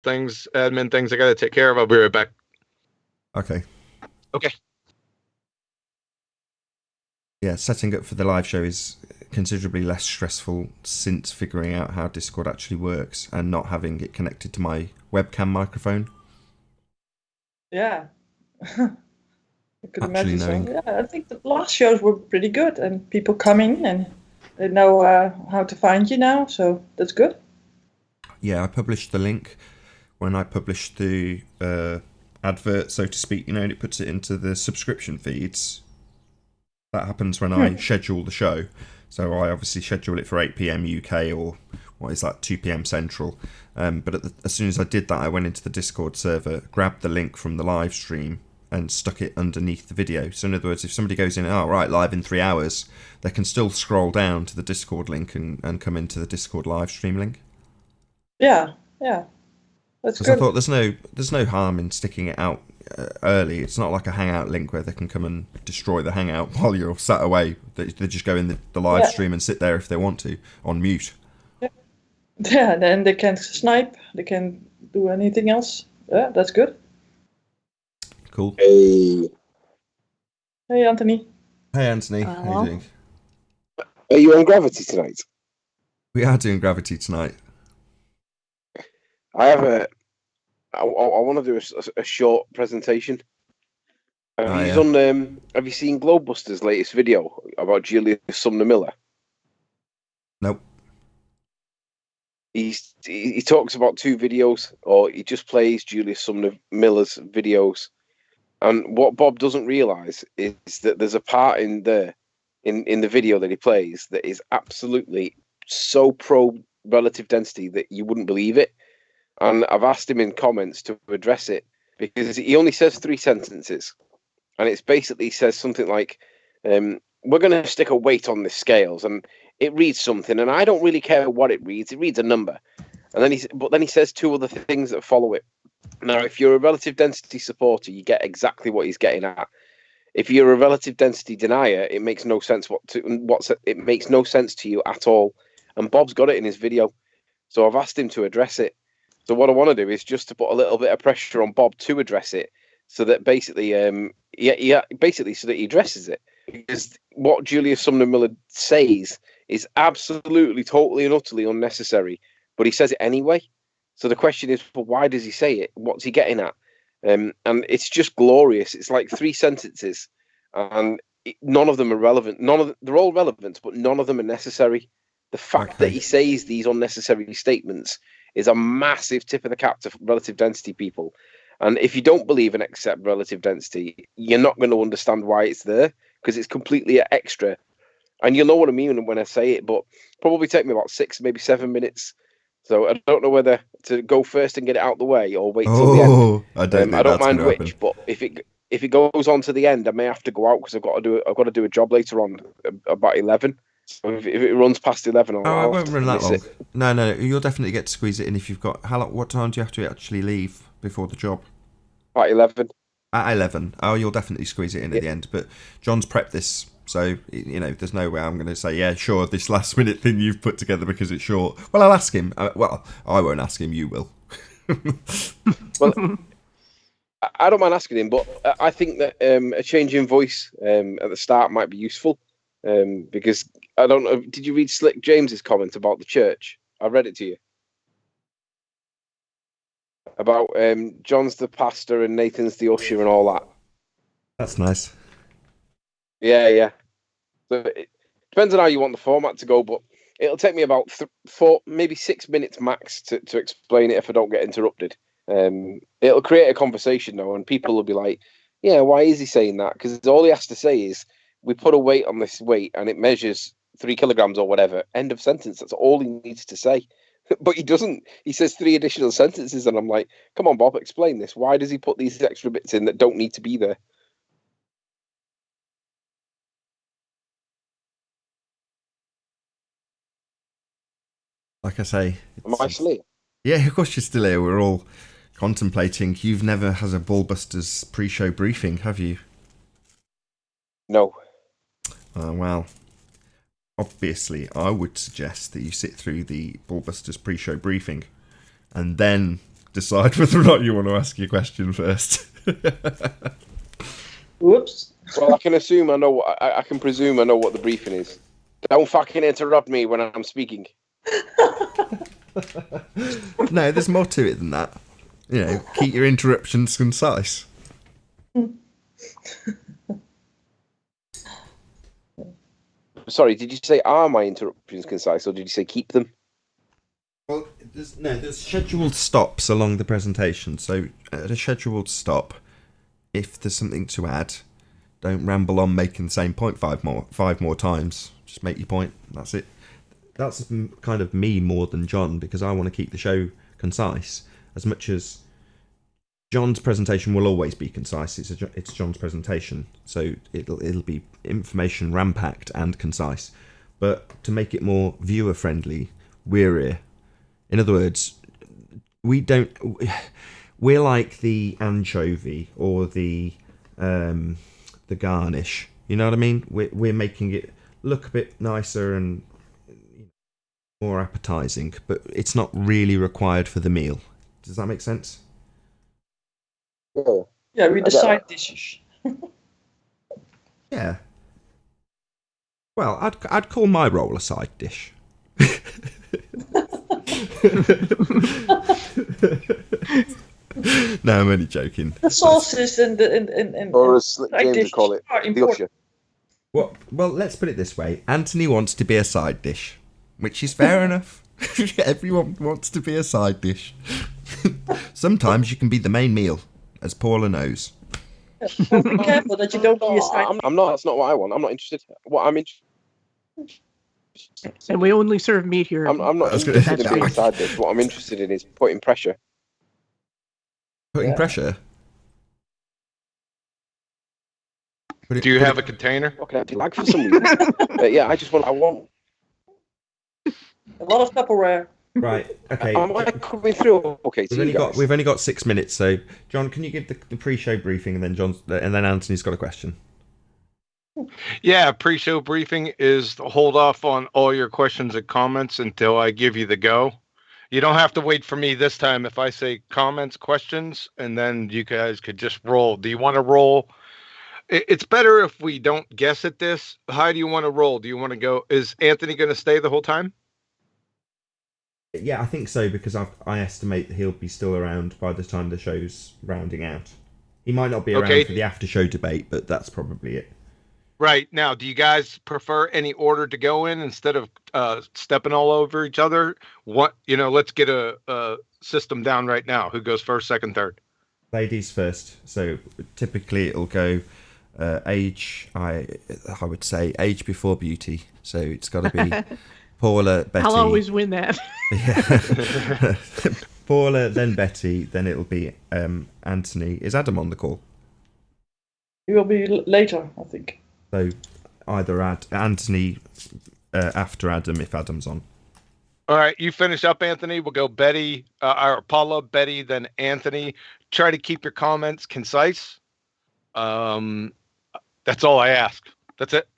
admin things I gotta take care of. I'll be right back. Okay. Okay. Yeah, setting up for the live show is considerably less stressful since figuring out how Discord actually works and not having it connected to my webcam microphone. Yeah. I could Actually imagine so. knowing. Yeah, I think the last shows were pretty good, and people come in and they know how to find you now, so that's good. Yeah, I published the link when I published the advert, so to speak, and it puts it into the subscription feeds. That happens when I schedule the show. So I obviously schedule it for 8 p.m. UK or what is that, 2 p.m. Central. But as soon as I did that, I went into the Discord server, grabbed the link from the live stream, and stuck it underneath the video. So in other words, if somebody goes in, live in 3 hours, they can still scroll down to the Discord link and come into the Discord live stream link. Yeah, that's Because good. I thought there's no harm in sticking it out early. It's not like a Hangout link where they can come and destroy the Hangout while you're sat away. They just go in the live stream and sit there if they want to, on mute. Yeah, then they can snipe, they can do anything else. Yeah, that's good. Cool. Hey, Anthony. Hey, Anthony. How you doing? Are you on Gravity tonight? We are doing Gravity tonight. I want to do a short presentation. Have you seen BALLBUSTERS' latest video about Julius Sumner Miller? Nope. He talks about 2 videos, or he just plays Julius Sumner Miller's videos. And what Bob doesn't realise is that there's a part in there, in the video that he plays, that is absolutely so pro relative density that you wouldn't believe it. And I've asked him in comments to address it, because he only says 3 sentences. And it's basically says something like, we're going to stick a weight on the scales, and it reads something, and I don't really care what it reads. It reads a number. And then he says 2 other things that follow it. Now, if you're a relative density supporter, you get exactly what he's getting at. If you're a relative density denier, it makes no sense it makes no sense to you at all. And Bob's got it in his video, so I've asked him to address it. So what I want to do is just to put a little bit of pressure on Bob to address it, so that basically, basically so that he addresses it. Because what Julius Sumner Miller says is absolutely, totally, and utterly unnecessary, but he says it anyway. So the question is, well, why does he say it? What's he getting at? And it's just glorious. It's like 3 sentences, and none of them are relevant. They're all relevant, but none of them are necessary. The fact that he says these unnecessary statements is a massive tip of the cap to relative density people. And if you don't believe and accept relative density, you're not going to understand why it's there, because it's completely extra. And you'll know what I mean when I say it, but probably take me about 6, maybe 7 minutes. So I don't know whether to go first and get it out the way or wait till the end. I don't mind which, but if it goes on to the end, I may have to go out because I've got to do a job later on about 11. So if it runs past 11, it won't run that long. No, you'll definitely get to squeeze it in if you've got. What time do you have to actually leave before the job? At 11. At 11. Oh, you'll definitely squeeze it in at the end. But John's prepped this, so there's no way I'm going to say, yeah, sure, this last minute thing you've put together because it's short. Well, I'll ask him. Well, I won't ask him. You will. Well, I don't mind asking him, but I think that a change in voice at the start might be useful, because I don't know. Did you read Slick James's comment about the church? I read it to you. About John's the pastor and Nathan's the usher and all that. That's nice. Yeah. So it depends on how you want the format to go, but it'll take me about 4, maybe 6 minutes max to explain it if I don't get interrupted. It'll create a conversation though, and people will be like, yeah, why is he saying that? Because all he has to say is, we put a weight on this weight and it measures 3 kilograms or whatever. End of sentence. That's all he needs to say. But he doesn't. He says 3 additional sentences, and I'm like, come on, Bob, explain this. Why does he put these extra bits in that don't need to be there? Like I say. Am I still here? Yeah, of course you're still here. We're all contemplating. You've never had a BALLBUSTERS pre-show briefing, have you? No. Well, obviously, I would suggest that you sit through the BALLBUSTERS pre-show briefing and then decide whether or not you want to ask your question first. Whoops. Well, I can assume I know. I can presume I know what the briefing is. Don't fucking interrupt me when I'm speaking. No, there's more to it than that. You know, keep your interruptions concise. Sorry, did you say are my interruptions concise, or did you say keep them? Well, there's scheduled stops along the presentation. So at a scheduled stop, if there's something to add, don't ramble on making the same point five more times. Just make your point. That's it. That's kind of me more than John, because I want to keep the show concise. As much as John's presentation will always be concise, it's John's presentation, so it'll be information ram-packed and concise. But to make it more viewer friendly, we're in other words, we're like the anchovy or the garnish. You know what I mean? We're making it look a bit nicer and more appetizing, but it's not really required for the meal. Does that make sense? Yeah. Yeah, with the side dishes. Yeah. Well, I'd call my roll a side dish. No, I'm only joking. The sauces and Or as Slit side James would dishes call it, are the important. usher. Well, let's put it this way. Anthony wants to be a side dish, which is fair enough. Everyone wants to be a side dish. Sometimes you can be the main meal, as Paula knows. But be careful that you don't be a side. I'm not. That's not what I want. I'm not interested. What I'm interested. And we only serve meat here. I'm not I was gonna- interested in being a side dish. What I'm interested in is putting pressure. Putting Yeah. pressure. Do you have a container? What can I do? Like for some reason. Yeah, I want. A lot of Tupperware. Right. Okay. Am I coming through? Okay, so We've only got 6 minutes. So, John, can you give the pre-show briefing, and then Anthony's got a question. Yeah, pre-show briefing is to hold off on all your questions and comments until I give you the go. You don't have to wait for me this time. If I say comments, questions, and then you guys could just roll. Do you want to roll? It's better if we don't guess at this. How do you want to roll? Do you want to go? Is Anthony going to stay the whole time? Yeah, I think so, because I estimate that he'll be still around by the time the show's rounding out. He might not be around Okay. for the after-show debate, but that's probably it. Right. Now, do you guys prefer any order to go in instead of stepping all over each other? Let's get a system down right now. Who goes first, second, third? Ladies first. So typically it'll go age. I would say age before beauty. So it's got to be Paula, Betty. I'll always win that. Yeah. Paula, then Betty, then it'll be Anthony. Is Adam on the call? It will be later, I think. So either Anthony after Adam, if Adam's on. All right, you finish up, Anthony. We'll go Betty, or Paula, Betty, then Anthony. Try to keep your comments concise. That's all I ask. That's it.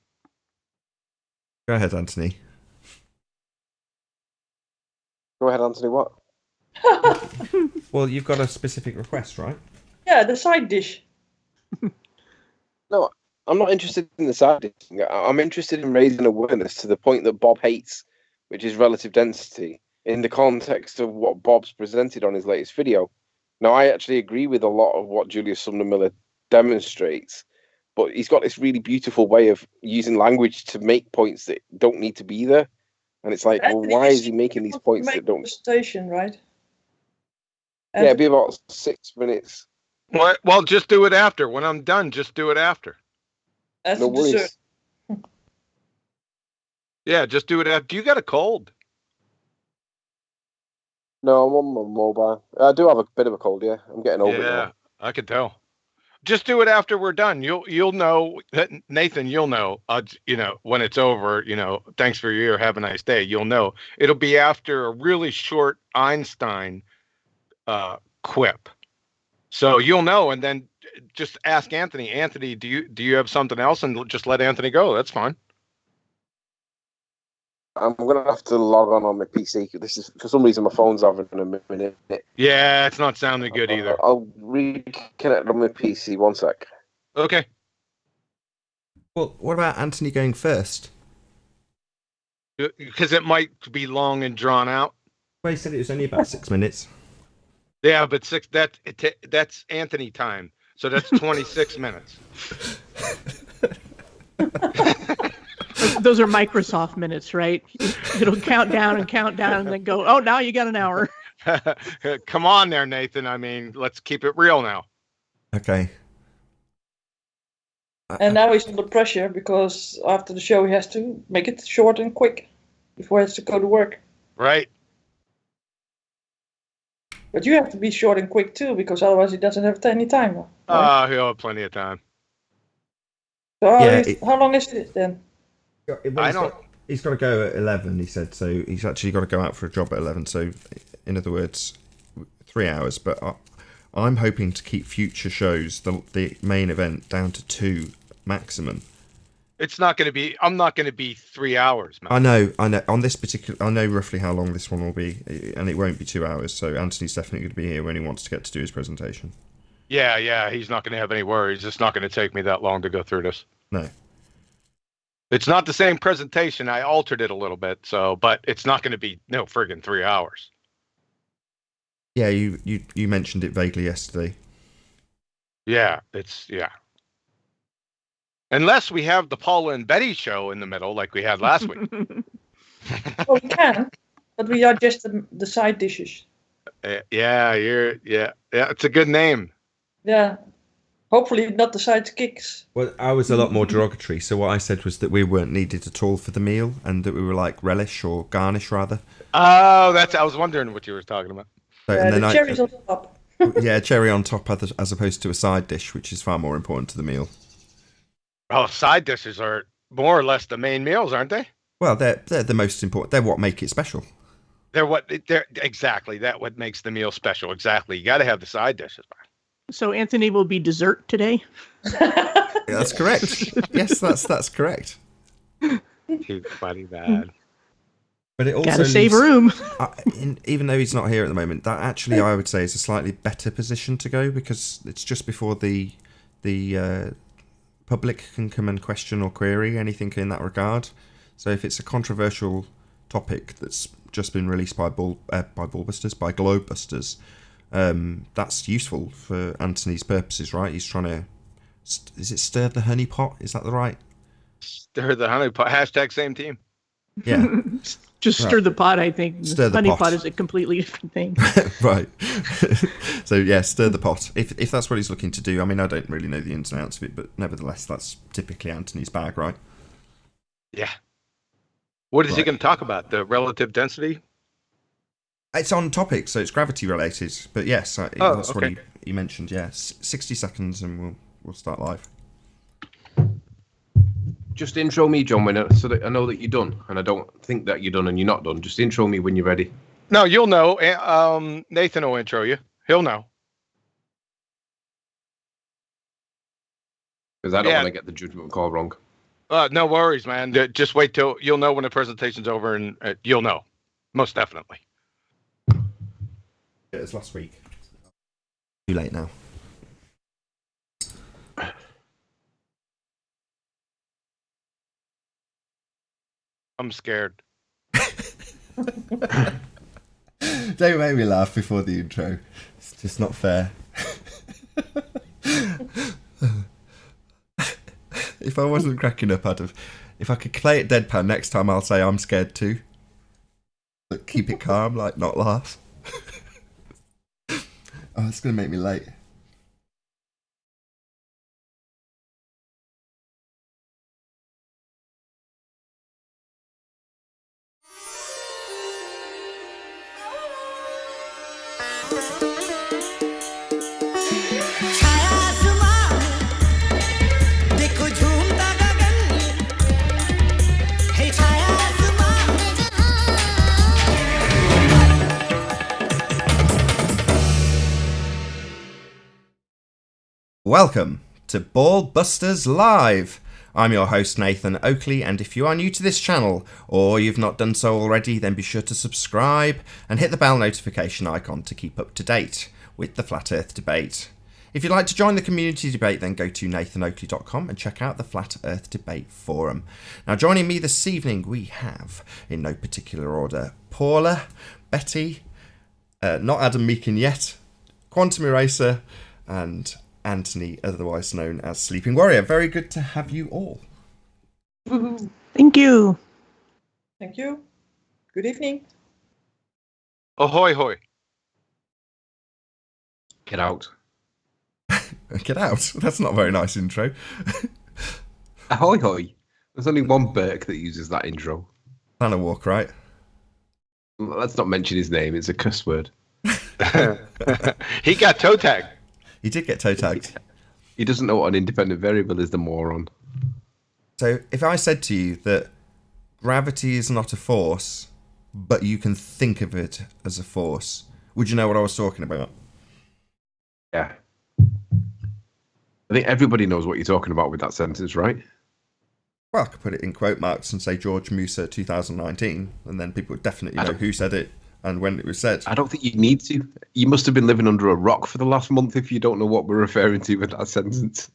Go ahead, Anthony. Go ahead, Anthony. What? Well, you've got a specific request, right? Yeah, the side dish. No, I'm not interested in the side dish. I'm interested in raising awareness to the point that Bob hates, which is relative density, in the context of what Bob's presented on his latest video. Now, I actually agree with a lot of what Julius Sumner Miller demonstrates, but he's got this really beautiful way of using language to make points that don't need to be there. And it's like, well, Anthony, why you is he making these points make that don't... presentation, right? Yeah, it'd be about 6 minutes. Well, just do it after. When I'm done, just do it after. As No a dessert. worries. Yeah, just do it after. You got a cold. No, I'm on my mobile. I do have a bit of a cold, yeah. I'm getting over it Yeah, now. I could tell. Just do it after we're done. You'll know, Nathan. You'll know. When it's over. Thanks for your ear. Have a nice day. You'll know. It'll be after a really short Einstein quip. So you'll know, and then just ask Anthony. Anthony, do you have something else? And just let Anthony go. That's fine. I'm gonna have to log on my PC. This is for some reason my phone's having a minute. Yeah, it's not sounding good either. I'll reconnect on my PC. 1 sec. Okay. Well, what about Anthony going first? Because it might be long and drawn out. Well, he said it was only about 6 minutes. Yeah, but that's Anthony time. So that's 26 minutes. Those are Microsoft minutes, right? It'll count down and then go, oh, now you got an hour. Come on there, Nathan. I mean, let's keep it real now. Okay. And now he's under pressure because after the show he has to make it short and quick before he has to go to work. Right. But you have to be short and quick too, because otherwise he doesn't have any time. Right? He'll have plenty of time. So Yeah, how long is it then? He's got to go at 11, he said, so he's actually got to go out for a job at 11, so in other words, 3 hours, but I'm hoping to keep future shows, the main event, down to 2 maximum. It's not going to be, I'm not going to be 3 hours, man. I know, on this particular, I know roughly how long this one will be, and it won't be 2 hours, so Anthony's definitely going to be here when he wants to get to do his presentation. Yeah, he's not going to have any worries. It's not going to take me that long to go through this. No. It's not the same presentation. I altered it a little bit, but it's not going to be no friggin' 3 hours. Yeah, you mentioned it vaguely yesterday. Yeah. Unless we have the Paula and Betty show in the middle like we had last week. Oh, we can, but we are just the side dishes. Yeah, it's a good name. Yeah. Hopefully not the side kicks. Well, I was a lot more derogatory, so what I said was that we weren't needed at all for the meal, and that we were like relish or garnish, rather. Oh, I was wondering what you were talking about. So, Yeah, the cherries on top. Yeah, cherry on top as opposed to a side dish, which is far more important to the meal. Oh, side dishes are more or less the main meals, aren't they? Well, they're the most important. They're what make it special. They're exactly that what makes the meal special. Exactly. You got to have the side dishes. So Anthony will be dessert today? Yeah, that's correct. Yes, that's correct. Too funny, bad. But it also gotta save room. Even though he's not here at the moment, that actually I would say is a slightly better position to go, because it's just before the public can come and question or query anything in that regard. So if it's a controversial topic that's just been released by Globebusters, that's useful for Anthony's purposes, right? He's trying to, is it stir the honey pot? Is that the right? Stir the honey pot. # same team. Yeah. Just stir the pot, I think. Stir the honey pot. pot is a completely different thing. Right. So yeah, stir the pot. If that's what he's looking to do. I mean, I don't really know the ins and outs of it, but nevertheless, that's typically Anthony's bag, right? Yeah. What is he going to talk about? The relative density? It's on topic, so it's gravity related. But yes, that's what he mentioned. Yeah, 60 seconds, and we'll start live. Just intro me, John, so that I know that you're done, and I don't think that you're done and you're not done. Just intro me when you're ready. No, you'll know. Nathan will intro you. He'll know. Because I don't want to get the judgment call wrong. No worries, man. Just wait till you'll know when the presentation's over, and you'll know. Most definitely. It was last week. Too late now. I'm scared. Don't make me laugh before the intro. It's just not fair. If I wasn't cracking up, if I could play it deadpan next time, I'll say I'm scared too. But keep it calm, like not laugh. Oh, it's going to make me late. Welcome to BALLBUSTERS Live. I'm your host, Nathan Oakley, and if you are new to this channel, or you've not done so already, then be sure to subscribe and hit the bell notification icon to keep up to date with the Flat Earth debate. If you'd like to join the community debate, then go to nathanoakley.com and check out the Flat Earth Debate Forum. Now, joining me this evening, we have, in no particular order, Paula, Betty, not Adam Meakin yet, Quantum Eraser, and Anthony, otherwise known as Sleeping Warrior. Very good to have you all. Thank you. Thank you. Good evening. Ahoy hoy. Get out. Get out. That's not a very nice intro. Ahoy hoy. There's only one Burke that uses that intro. Kind of walk, right? Let's not mention his name. It's a cuss word. He got toe tagged. He did get toe tagged. He doesn't know what an independent variable is, the moron. So if I said to you that gravity is not a force, but you can think of it as a force, would you know what I was talking about? Yeah. I think everybody knows what you're talking about with that sentence, right? Well, I could put it in quote marks and say George Musa 2019, and then people would definitely know who said it and when it was said. I don't think you need to. You must have been living under a rock for the last month if you don't know what we're referring to with that sentence.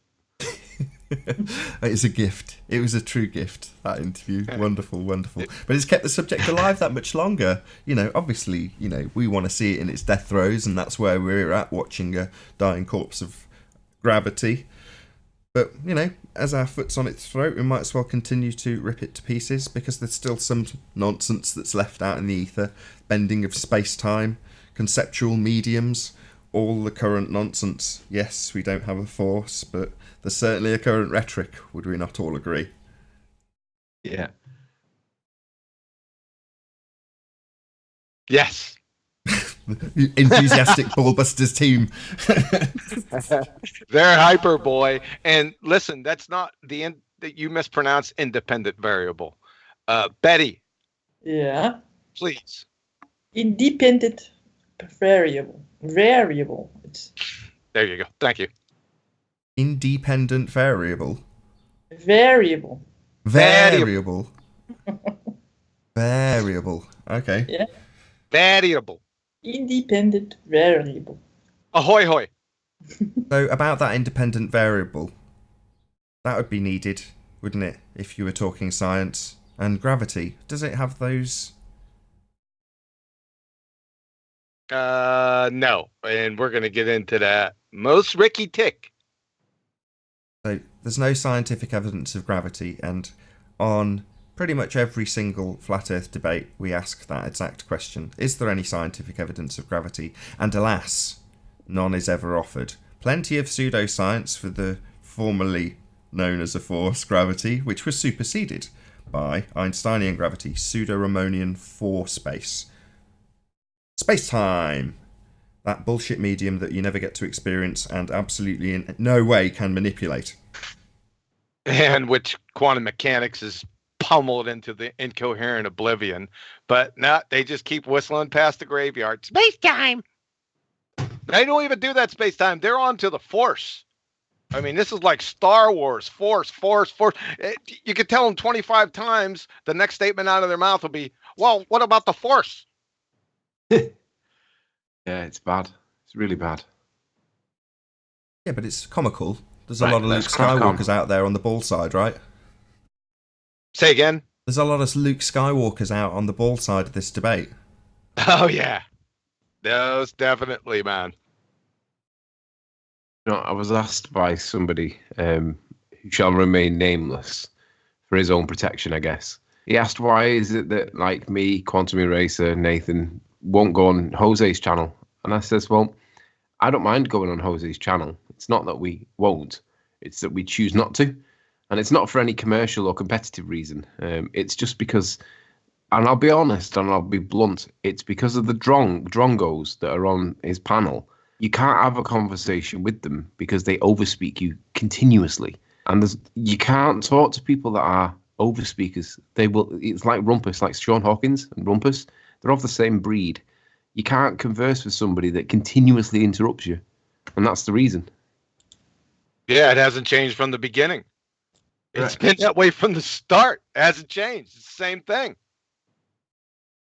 It's a gift. It was a true gift, that interview. Wonderful, wonderful. But it's kept the subject alive that much longer. You know, obviously, you know, we want to see it in its death throes, and that's where we're at, watching a dying corpse of gravity. But, you know, as our foot's on its throat, we might as well continue to rip it to pieces, because there's still some nonsense that's left out in the ether. Bending of space-time, conceptual mediums, all the current nonsense. Yes, we don't have a force, but there's certainly a current rhetoric, would we not all agree? Yeah. Yes. Enthusiastic BALLBUSTERS team. They're hyper, boy. And listen, that's not the that you mispronounced independent variable. Betty. Yeah. Please. Independent variable. Variable. It's There you go. Thank you. Independent variable. variable. Variable. Variable. Okay. Yeah. Variable. Independent variable. Ahoy hoy. So about that independent variable, that would be needed, wouldn't it, if you were talking science? And gravity, does it have those? No. And we're going to get into that. Most Ricky Tick. So there's no scientific evidence of gravity, and on pretty much every single flat earth debate we ask that exact question. Is there any scientific evidence of gravity? And alas, none is ever offered. Plenty of pseudoscience for the formerly known as a force, gravity, which was superseded by Einsteinian gravity, pseudo-Ramonian for space. Space-time! That bullshit medium that you never get to experience and absolutely in no way can manipulate. And which quantum mechanics is pummeled into the incoherent oblivion. But no, they just keep whistling past the graveyard. Space time! They don't even do that space time. They're on to the force. I mean, this is like Star Wars. Force. You could tell them 25 times, the next statement out of their mouth will be, well, what about the force? Yeah, it's bad. It's really bad. Yeah, but it's comical. There's a Right, lot of Luke let's crack on. Skywalkers out there on the ball side, right? Say again. There's a lot of Luke Skywalkers out on the ball side of this debate. Oh, yeah. Those definitely, man. You know, I was asked by somebody who shall remain nameless for his own protection, I guess. He asked, why is it that, like me, Quantum Eraser, Nathan, won't go on Jose's channel? And I says, well, I don't mind going on Jose's channel. It's not that we won't. It's that we choose not to. And it's not for any commercial or competitive reason. It's just because, and I'll be honest and I'll be blunt, it's because of the drongos that are on his panel. You can't have a conversation with them because they overspeak you continuously. And you can't talk to people that are overspeakers. It's like Rumpus, like Sean Hawkins and Rumpus. They're of the same breed. You can't converse with somebody that continuously interrupts you. And that's the reason. Yeah, it hasn't changed from the beginning. It's been that way from the start. It hasn't changed. It's the same thing.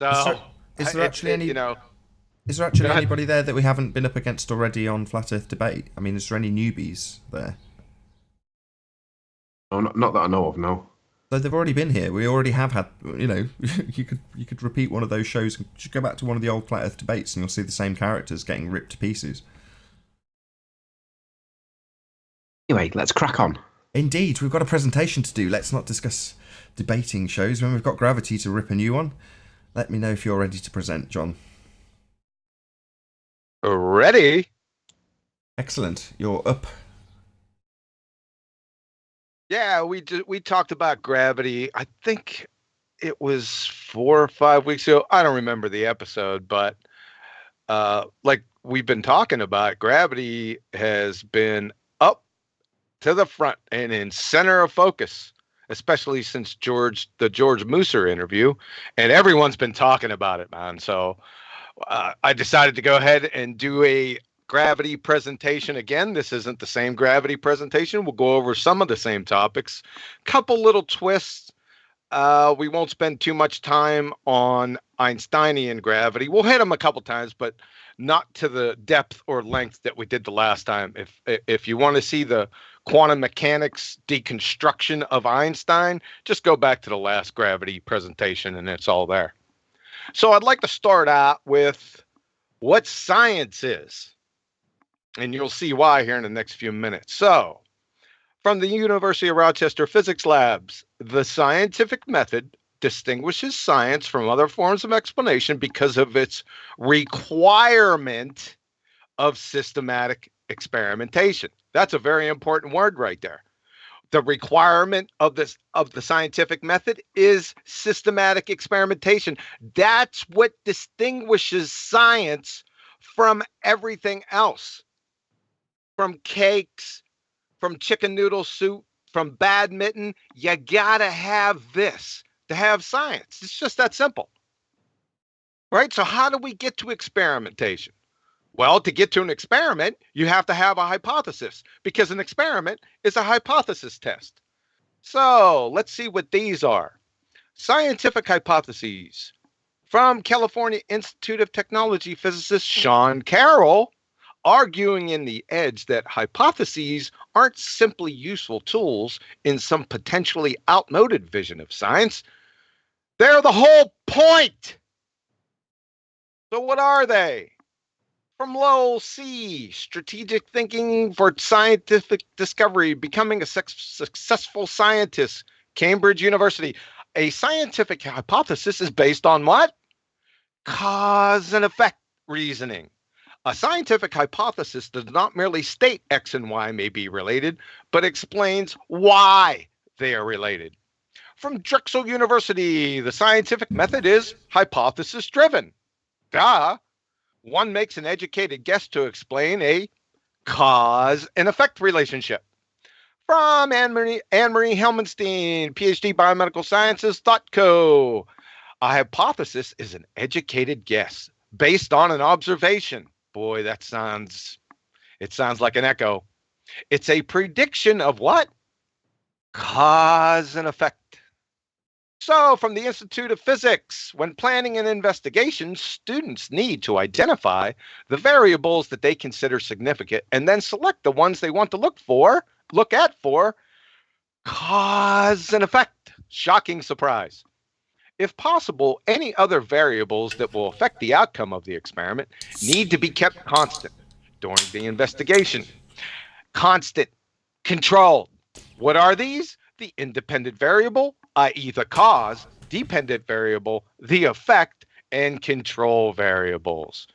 So, Is there actually any? You know, Is there actually Go ahead. anybody there that we haven't been up against already on Flat Earth debate? I mean, is there any newbies there? Oh, not that I know of, no. So they've already been here. We already have had. You know, you could repeat one of those shows. Just go back to one of the old Flat Earth debates, and you'll see the same characters getting ripped to pieces. Anyway, let's crack on. Indeed, we've got a presentation to do. Let's not discuss debating shows when we've got Gravity to rip a new one. Let me know if you're ready to present, John. ready? Excellent. You're up. Yeah, we talked about gravity. I think it was 4 or 5 weeks ago. I don't remember the episode, but like we've been talking about, gravity has been up to the front and in center of focus, especially since the George Mooser interview, and everyone's been talking about it, man. So I decided to go ahead and do a gravity presentation again. This isn't the same gravity presentation. We'll go over some of the same topics, couple little twists. We won't spend too much time on Einsteinian gravity. We'll hit them a couple times, but not to the depth or length that we did the last time. If you want to see the quantum mechanics deconstruction of Einstein, just go back to the last gravity presentation and it's all there. So I'd like to start out with what science is. And you'll see why here in the next few minutes. So, from the University of Rochester Physics Labs, the scientific method distinguishes science from other forms of explanation because of its requirement of systematic experimentation. That's a very important word right there. The requirement of the scientific method is systematic experimentation. That's what distinguishes science from everything else. From cakes, from chicken noodle soup, from badminton, you gotta have this to have science. It's just that simple. Right? So how do we get to experimentation? Well, to get to an experiment, you have to have a hypothesis because an experiment is a hypothesis test. So let's see what these are. Scientific hypotheses. From California Institute of Technology physicist Sean Carroll, arguing in The Edge that hypotheses aren't simply useful tools in some potentially outmoded vision of science. They're the whole point. So what are they? From Lowell C., Strategic Thinking for Scientific Discovery, Becoming a Successful Scientist, Cambridge University. A scientific hypothesis is based on what? Cause and effect reasoning. A scientific hypothesis does not merely state X and Y may be related, but explains why they are related. From Drexel University, the scientific method is hypothesis-driven. One makes an educated guess to explain a cause and effect relationship. From Anne-Marie Helmenstein, PhD Biomedical Sciences, ThoughtCo. A hypothesis is an educated guess based on an observation. Boy, it sounds like an echo. It's a prediction of what? Cause and effect. So, from the Institute of Physics, when planning an investigation, students need to identify the variables that they consider significant and then select the ones they want to look at for cause and effect. Shocking surprise. If possible, any other variables that will affect the outcome of the experiment need to be kept constant during the investigation. Constant, controlled. What are these? The independent variable, i.e. the cause, dependent variable, the effect, and control variables.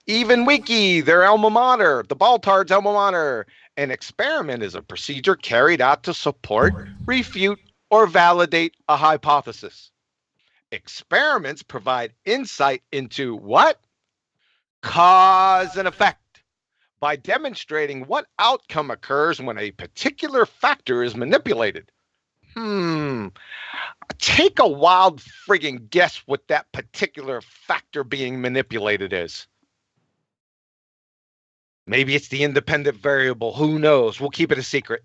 Even Wiki, their alma mater, the Baltards' alma mater. An experiment is a procedure carried out to support, refute, or validate a hypothesis. Experiments provide insight into what? Cause and effect. By demonstrating what outcome occurs when a particular factor is manipulated. Take a wild friggin' guess what that particular factor being manipulated is. Maybe it's the independent variable. Who knows? We'll keep it a secret.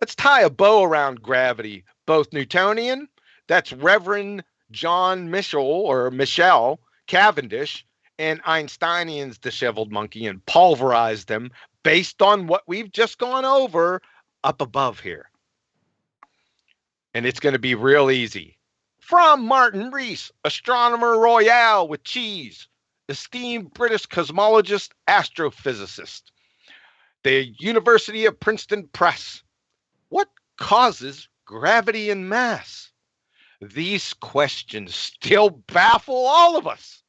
Let's tie a bow around gravity, both Newtonian, that's Reverend John Michel Cavendish, and Einsteinian's disheveled monkey, and pulverize them based on what we've just gone over up above here. And it's going to be real easy. From Martin Rees, astronomer royale with cheese, esteemed British cosmologist, astrophysicist, the University of Princeton Press. What causes gravity and mass? These questions still baffle all of us.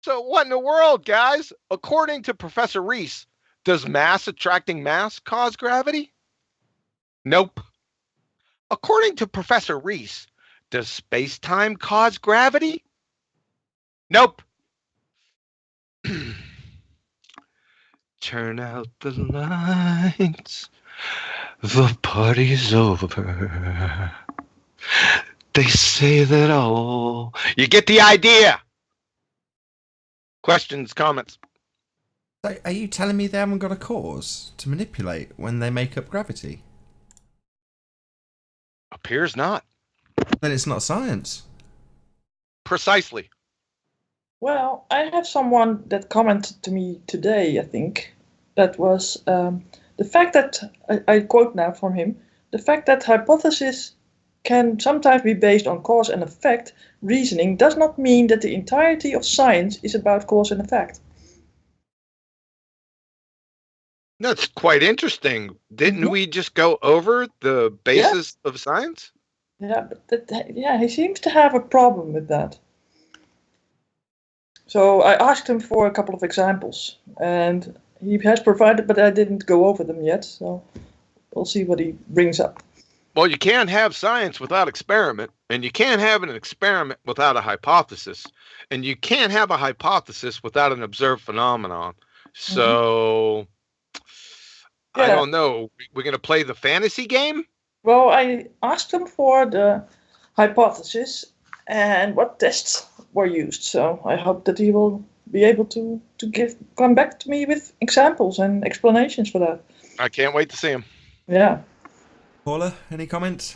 So what in the world, guys? According to Professor Rees, does mass attracting mass cause gravity? Nope. According to Professor Rees, does space-time cause gravity? Nope. Turn out the lights. The party's over. They say that all. You get the idea. Questions, comments? So are you telling me they haven't got a cause to manipulate when they make up gravity? Appears not. Then it's not science. Precisely. Well, I have someone that commented to me today, I think, that was the fact that, I quote now from him, the fact that hypothesis can sometimes be based on cause and effect reasoning does not mean that the entirety of science is about cause and effect. That's quite interesting. Didn't we just go over the basis of science? Yeah, but he seems to have a problem with that. So I asked him for a couple of examples, and he has provided, but I didn't go over them yet. So we'll see what he brings up. Well, you can't have science without experiment, and you can't have an experiment without a hypothesis, and you can't have a hypothesis without an observed phenomenon. So I don't know. We're going to play the fantasy game? Well, I asked him for the hypothesis and what tests were used. So I hope that he will be able to come back to me with examples and explanations for that. I can't wait to see him. Yeah. Paula, any comments?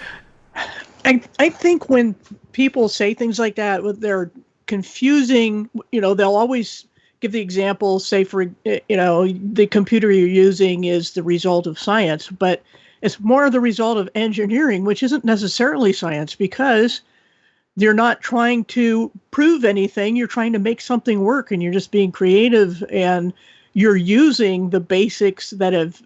I think when people say things like that, they're confusing, they'll always give the example, say for, the computer you're using is the result of science, but it's more the result of engineering, which isn't necessarily science, because you're not trying to prove anything. You're trying to make something work, and you're just being creative, and you're using the basics that have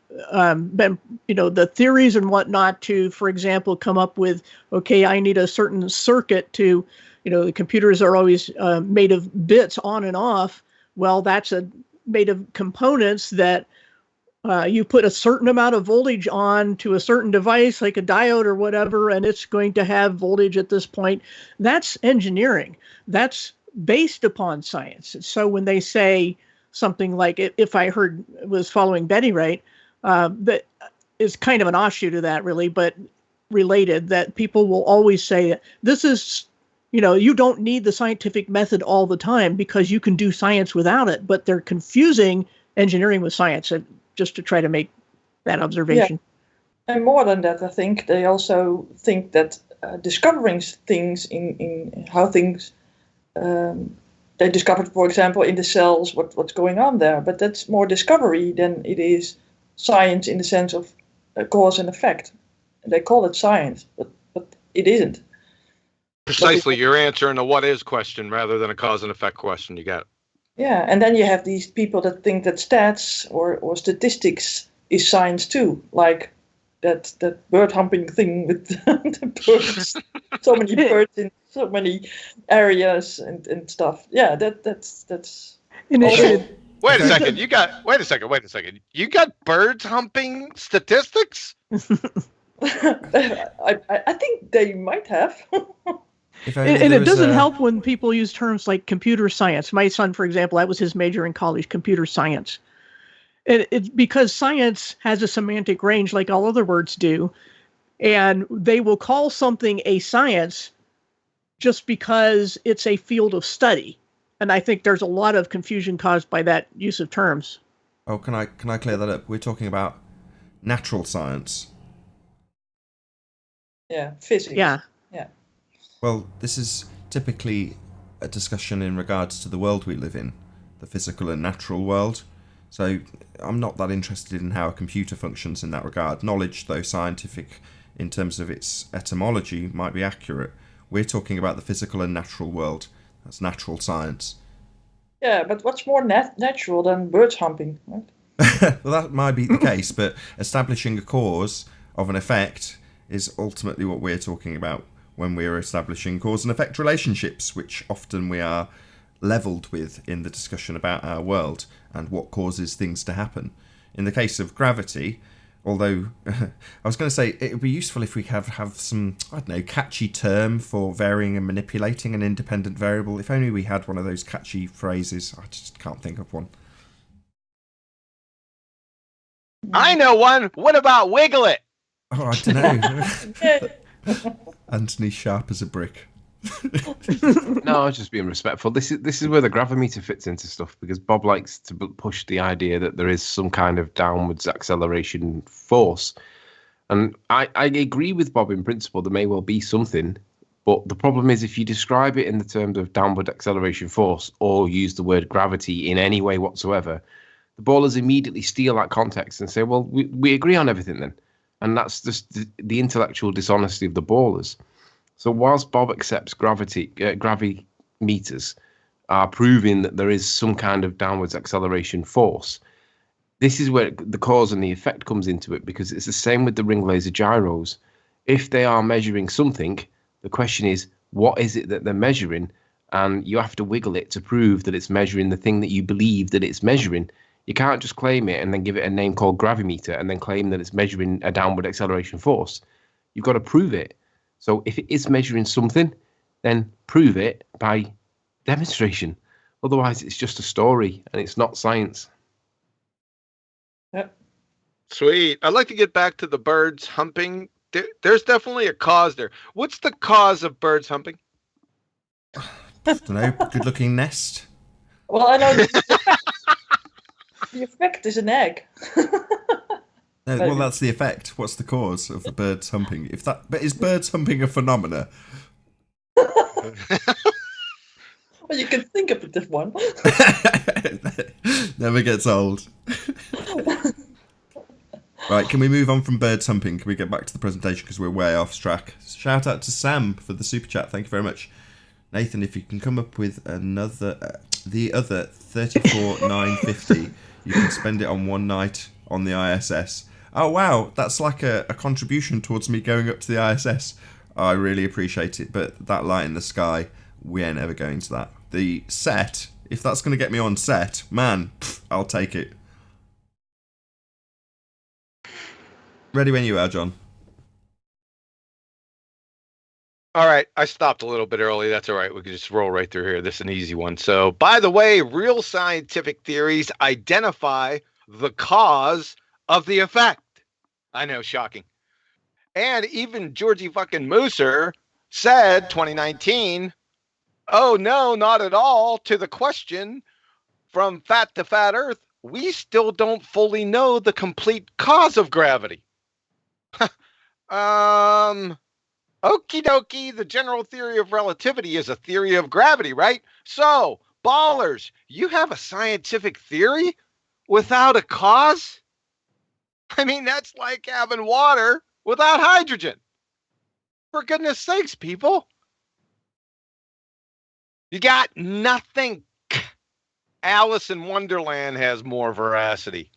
been, the theories and whatnot to, for example, come up with, okay, I need a certain circuit to, the computers are always made of bits on and off. Well, that's made of components that you put a certain amount of voltage on to a certain device, like a diode or whatever, and it's going to have voltage at this point. That's engineering. That's based upon science. So when they say something like, if I was following Betty right, that is kind of an offshoot of that, really, but related, that people will always say that this is, you don't need the scientific method all the time because you can do science without it, but they're confusing engineering with science, just to try to make that observation. Yeah. And more than that, I think they also think that discovering things in how things, they discovered, for example, in the cells, what's going on there, but that's more discovery than it is science in the sense of cause and effect. They call it science, but it isn't. Precisely, you're answering a what is question rather than a cause and effect question. You got it. Yeah, and then you have these people that think that stats or statistics is science too, like that bird humping thing with the birds, so many birds in so many areas and stuff. Yeah, that's. And Wait a second. Wait a second. You got birds humping statistics? I think they might have. And it doesn't help when people use terms like computer science. My son, for example, that was his major in college, computer science. And it's because science has a semantic range like all other words do. And they will call something a science just because it's a field of study. And I think there's a lot of confusion caused by that use of terms. Oh, can I clear that up? We're talking about natural science. Yeah, physics. Yeah. Well, this is typically a discussion in regards to the world we live in, the physical and natural world. So I'm not that interested in how a computer functions in that regard. Knowledge, though scientific in terms of its etymology, might be accurate. We're talking about the physical and natural world. That's natural science. Yeah, but what's more natural than birds humping, right? Well, that might be the case, but establishing a cause of an effect is ultimately what we're talking about when we're establishing cause and effect relationships, which often we are levelled with in the discussion about our world and what causes things to happen. In the case of gravity, although I was going to say it would be useful if we have some, I don't know, catchy term for varying and manipulating an independent variable. If only we had one of those catchy phrases. I just can't think of one. I know one. What about Wiggle It? Oh, I don't know. Anthony sharp as a brick. No, I was just being respectful. This is where the gravimeter fits into stuff, because Bob likes to push the idea that there is some kind of downwards acceleration force. And I agree with Bob in principle, there may well be something, but the problem is if you describe it in the terms of downward acceleration force or use the word gravity in any way whatsoever, the ballers immediately steal that context and say, well, we agree on everything then. And that's just the intellectual dishonesty of the ballers. So whilst Bob accepts gravimeters are proving that there is some kind of downwards acceleration force, this is where the cause and the effect comes into it, because it's the same with the ring laser gyros. If they are measuring something, the question is, what is it that they're measuring? And you have to wiggle it to prove that it's measuring the thing that you believe that it's measuring. You can't just claim it and then give it a name called gravimeter and then claim that it's measuring a downward acceleration force. You've got to prove it. So if it is measuring something, then prove it by demonstration. Otherwise, it's just a story and it's not science. Yep. Sweet. I'd like to get back to the birds humping. There's definitely a cause there. What's the cause of birds humping? I don't know. Good-looking nest. Well, I know the effect is an egg. No, well, that's the effect. What's the cause of the birds humping? But is birds humping a phenomena? Well, you can think of it as one. Never gets old. Right, can we move on from birds humping? Can we get back to the presentation because we're way off track? Shout out to Sam for the super chat. Thank you very much. Nathan, if you can come up with the other 34,950, you can spend it on one night on the ISS. Oh wow, that's like a contribution towards me going up to the ISS. I really appreciate it, but that light in the sky, we ain't ever going to that. The set, if that's going to get me on set, man, I'll take it. Ready when you are, John. All right, I stopped a little bit early. That's all right. We can just roll right through here. This is an easy one. So, by the way, real scientific theories identify the cause of the effect. I know, shocking. And even Georgie fucking Mooser said 2019, oh no, not at all, to the question, from fat to fat Earth, we still don't fully know the complete cause of gravity. Okie dokie, the general theory of relativity is a theory of gravity, right? So, ballers, you have a scientific theory without a cause? I mean, that's like having water without hydrogen. For goodness sakes, people. You got nothing. Alice in Wonderland has more veracity.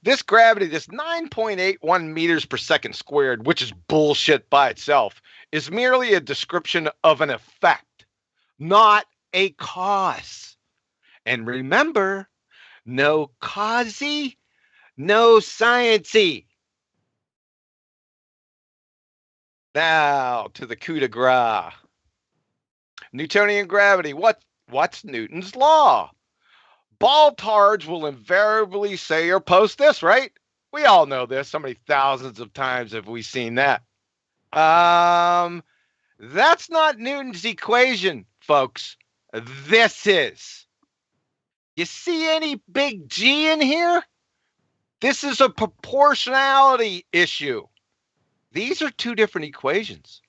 This gravity, this 9.81 meters per second squared, which is bullshit by itself, is merely a description of an effect, not a cause. And remember, no causey, no sciencey. Now to the coup de grace. Newtonian gravity. What's Newton's law? Balltards will invariably say or post this, right? We all know this. So many thousands of times have we seen that. That's not Newton's equation, folks. This is. You see any big G in here? This is a proportionality issue. These are two different equations.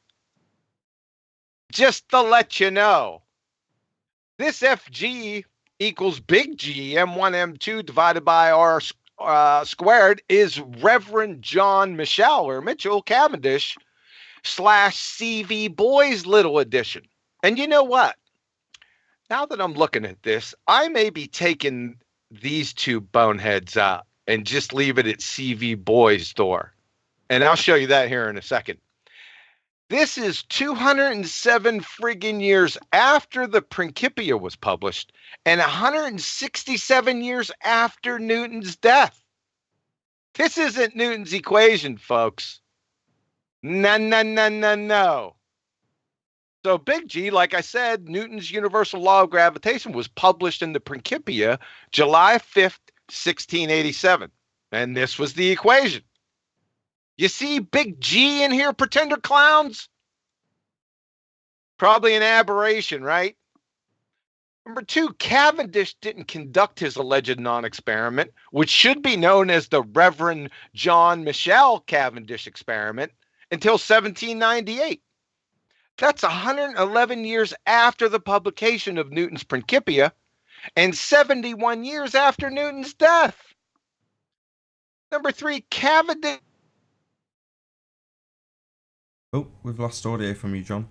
Just to let you know, this FG equals big G, M1, M2 divided by R squared is Reverend John Michelle or Mitchell Cavendish / CV Boys little addition. And you know what? Now that I'm looking at this, I may be taking these two boneheads out and just leave it at CV Boys store. And I'll show you that here in a second. This is 207 friggin' years after the Principia was published and 167 years after Newton's death. This isn't Newton's equation, folks. No. So big G, like I said, Newton's universal law of gravitation was published in the Principia July 5th, 1687. And this was the equation. You see big G in here, pretender clowns? Probably an aberration, right? Number two, Cavendish didn't conduct his alleged non-experiment, which should be known as the Reverend John Michelle Cavendish experiment, until 1798. That's 111 years after the publication of Newton's Principia and 71 years after Newton's death. Number three, Cavendish. Oh, we've lost audio from you, John.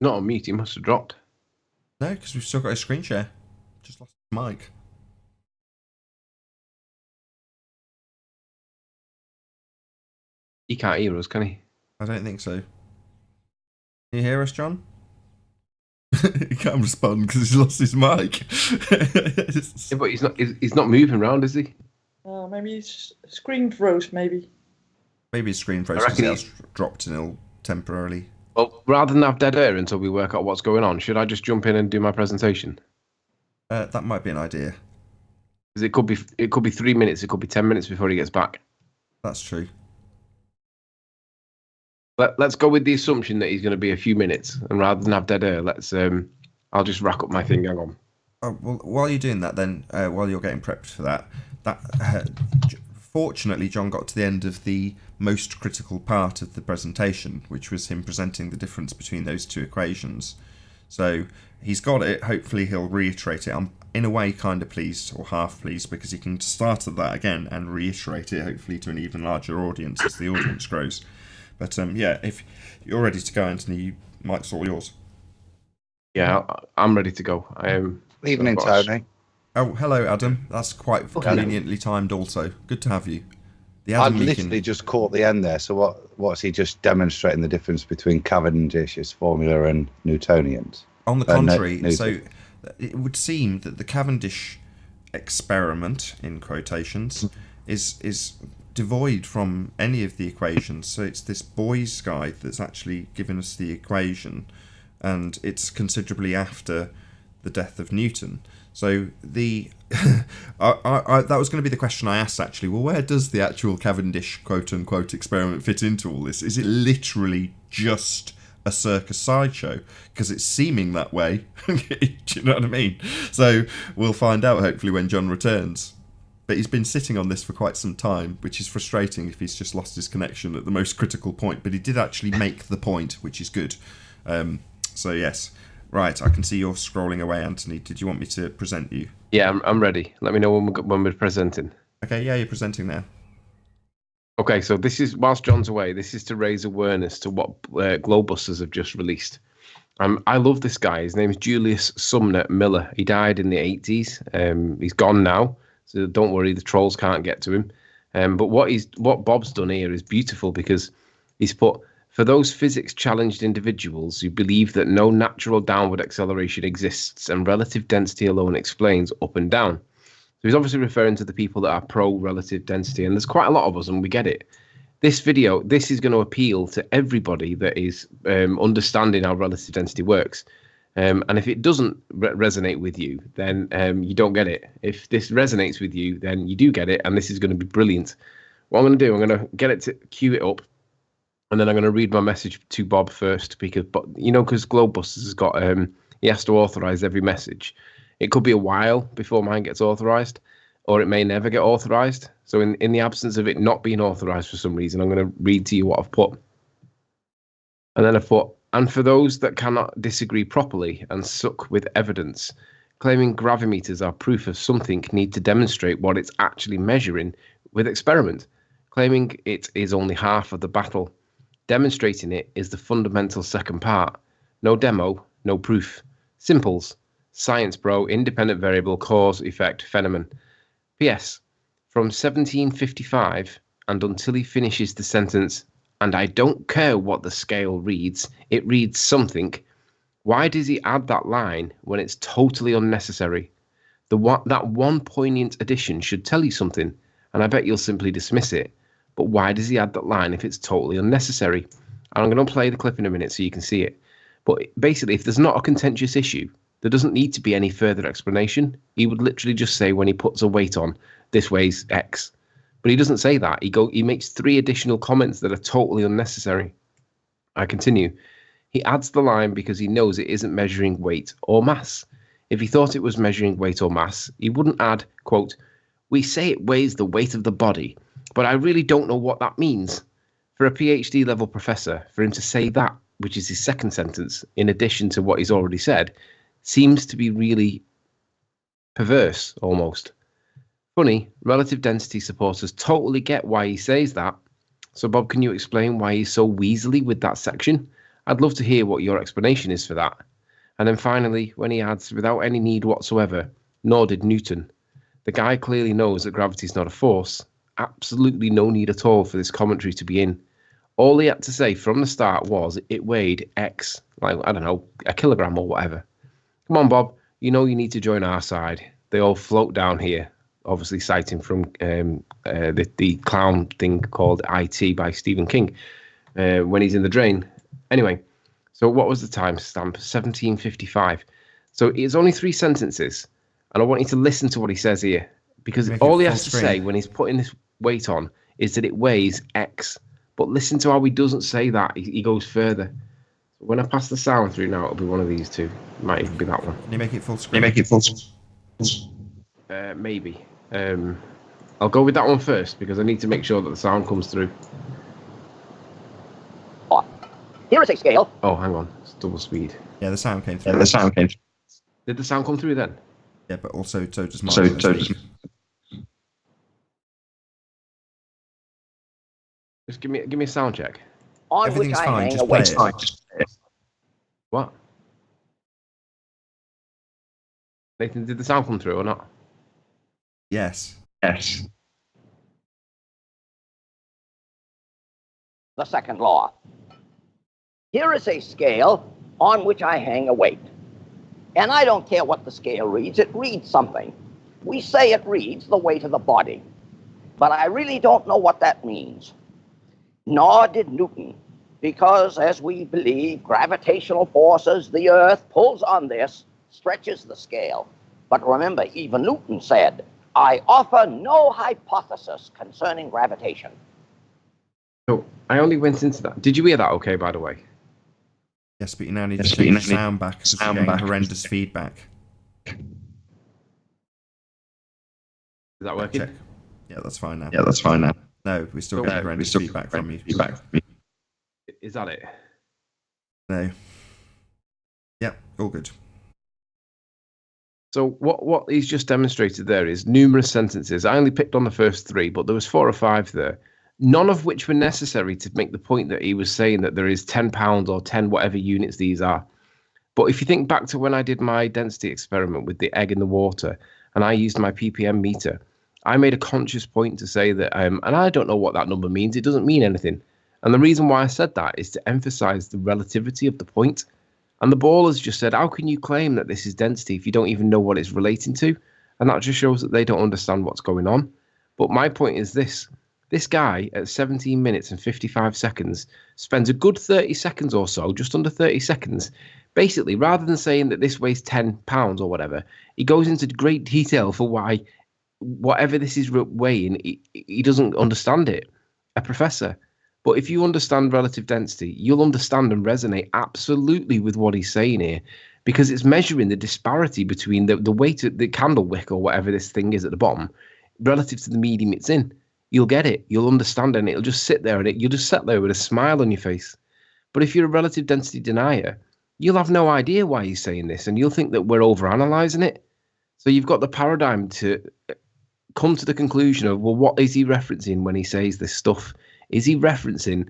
Not on mute, he must have dropped. No, because we've still got a screen share. Just lost the mic. He can't hear us, can he? I don't think so. Can you hear us, John? He can't respond because he's lost his mic. Yeah, but he's not moving around, is he? Maybe his screen froze, maybe. Maybe his screen froze I because he reckon has dropped in ill temporarily. Well, rather than have dead air until we work out what's going on, should I just jump in and do my presentation? That might be an idea. Because it could be 3 minutes, it could be 10 minutes before he gets back. That's true. Let's go with the assumption that he's going to be a few minutes, and rather than have dead air, let's. I'll just rack up my thing. Hang on. Oh, well, while you're doing that, then while you're getting prepped for that, fortunately, John got to the end of the most critical part of the presentation, which was him presenting the difference between those two equations. So he's got it. Hopefully, he'll reiterate it. I'm in a way kind of pleased, or half pleased, because he can start at that again and reiterate it, hopefully to an even larger audience as the audience grows. But yeah, if you're ready to go, Anthony, mic's all yours. Yeah, I'm ready to go. I am. Evening, Tony. Oh, hello, Adam. That's quite conveniently timed also. Good to have you. The I Adam literally just caught the end there. So what's he just demonstrating the difference between Cavendish's formula and Newtonians? On the contrary, Newton. so it would seem that the Cavendish experiment, in quotations, is devoid from any of the equations. So it's this boy's guide that's actually given us the equation, and it's considerably after the death of Newton. So the that was going to be the question I asked, actually. Well, where does the actual Cavendish quote-unquote experiment fit into all this? Is it literally just a circus sideshow? Because it's seeming that way. Do you know what I mean? So we'll find out, hopefully, when John returns. But he's been sitting on this for quite some time, which is frustrating if he's just lost his connection at the most critical point. But he did actually make the point, which is good. So, yes. Right, I can see you're scrolling away, Anthony. Did you want me to present you? Yeah, I'm ready. Let me know when we're presenting. Okay, yeah, you're presenting now. Okay, so this is, whilst John's away, this is to raise awareness to what BALLBUSTERS have just released. I love this guy. His name is Julius Sumner Miller. He died in the 80s. He's gone now, so don't worry, the trolls can't get to him. But what Bob's done here is beautiful, because he's put, for those physics-challenged individuals who believe that no natural downward acceleration exists and relative density alone explains up and down. So he's obviously referring to the people that are pro-relative density, and there's quite a lot of us, and we get it. This video, this is going to appeal to everybody that is understanding how relative density works. And if it doesn't resonate with you, then you don't get it. If this resonates with you, then you do get it, and this is going to be brilliant. What I'm going to do, I'm going to get it to cue it up, and then I'm going to read my message to Bob first, because BALLBUSTERS has got, he has to authorize every message. It could be a while before mine gets authorized, or it may never get authorized. So in the absence of it not being authorized for some reason, I'm going to read to you what I've put. And then I've put, and for those that cannot disagree properly and suck with evidence, claiming gravimeters are proof of something need to demonstrate what it's actually measuring with experiment. Claiming it is only half of the battle. Demonstrating it is the fundamental second part. No demo, no proof. Simples. Science, bro. Independent variable, cause, effect, phenomenon. P.S. From 1755 and until he finishes the sentence, and I don't care what the scale reads, it reads something. Why does he add that line when it's totally unnecessary? That one poignant addition should tell you something, and I bet you'll simply dismiss it. But why does he add that line if it's totally unnecessary? And I'm going to play the clip in a minute so you can see it. But basically, if there's not a contentious issue, there doesn't need to be any further explanation. He would literally just say when he puts a weight on, this weighs X. But he doesn't say that. He makes 3 additional comments that are totally unnecessary. I continue. He adds the line because he knows it isn't measuring weight or mass. If he thought it was measuring weight or mass, he wouldn't add, quote, we say it weighs the weight of the body, but I really don't know what that means. For a PhD level professor, for him to say that, which is his second sentence, in addition to what he's already said, seems to be really perverse, almost. Funny, relative density supporters totally get why he says that. So, Bob, can you explain why he's so weaselly with that section? I'd love to hear what your explanation is for that. And then finally, when he adds, without any need whatsoever, nor did Newton. The guy clearly knows that gravity is not a force. Absolutely no need at all for this commentary to be in. All he had to say from the start was it weighed X, like, I don't know, a kilogram or whatever. Come on, Bob, you know you need to join our side. They all float down here, obviously citing from the clown thing called IT by Stephen King when he's in the drain. Anyway, so what was the timestamp? 1755. So it's only 3 sentences, and I want you to listen to what he says here, because all he has to say when he's putting this weight on is that it weighs X. But listen to how he doesn't say that. He goes further. When I pass the sound through now, it'll be one of these two. It might even be that one. Can you make it full screen? Maybe. I'll go with that one first because I need to make sure that the sound comes through. Here is a scale. Oh, hang on. It's double speed. Yeah, the sound came through. Did the sound come through then? Yeah, but also so does mine. Just give me a sound check. On Everything's which I fine, hang just a play weight. it. What? Nathan, did the sound come through or not? Yes. The second law. Here is a scale on which I hang a weight. And I don't care what the scale reads. It reads something. We say it reads the weight of the body. But I really don't know what that means. Nor did Newton. Because, as we believe, gravitational forces, the Earth pulls on this, stretches the scale. But remember, even Newton said, I offer no hypothesis concerning gravitation. So I only went into that. Did you hear that okay, by the way? Yes, but you now need to change the sound back because you're getting horrendous feedback. Is that working? Check. Yeah, that's fine now. No, we still No, get horrendous feedback from you. Is that it? No. Yeah, all good. So what he's just demonstrated there is numerous sentences. I only picked on the first 3, but there was 4 or 5 there, none of which were necessary to make the point that he was saying that there is 10 pounds or 10 whatever units these are. But if you think back to when I did my density experiment with the egg in the water and I used my ppm meter, I made a conscious point to say that, and I don't know what that number means. It doesn't mean anything. And the reason why I said that is to emphasize the relativity of the point. And the ballers just said, how can you claim that this is density if you don't even know what it's relating to? And that just shows that they don't understand what's going on. But my point is this. This guy at 17 minutes and 55 seconds spends a good 30 seconds or so, just under 30 seconds. Basically, rather than saying that this weighs 10 pounds or whatever, he goes into great detail for why whatever this is weighing, he doesn't understand it. A professor. But if you understand relative density, you'll understand and resonate absolutely with what he's saying here. because it's measuring the disparity between the weight of the candle wick or whatever this thing is at the bottom relative to the medium it's in. You'll get it. You'll understand it. And it'll just sit there, and you'll just sit there with a smile on your face. But if you're a relative density denier, you'll have no idea why he's saying this, and you'll think that we're overanalyzing it. So you've got the paradigm to come to the conclusion of, well, what is he referencing when he says this stuff? Is he referencing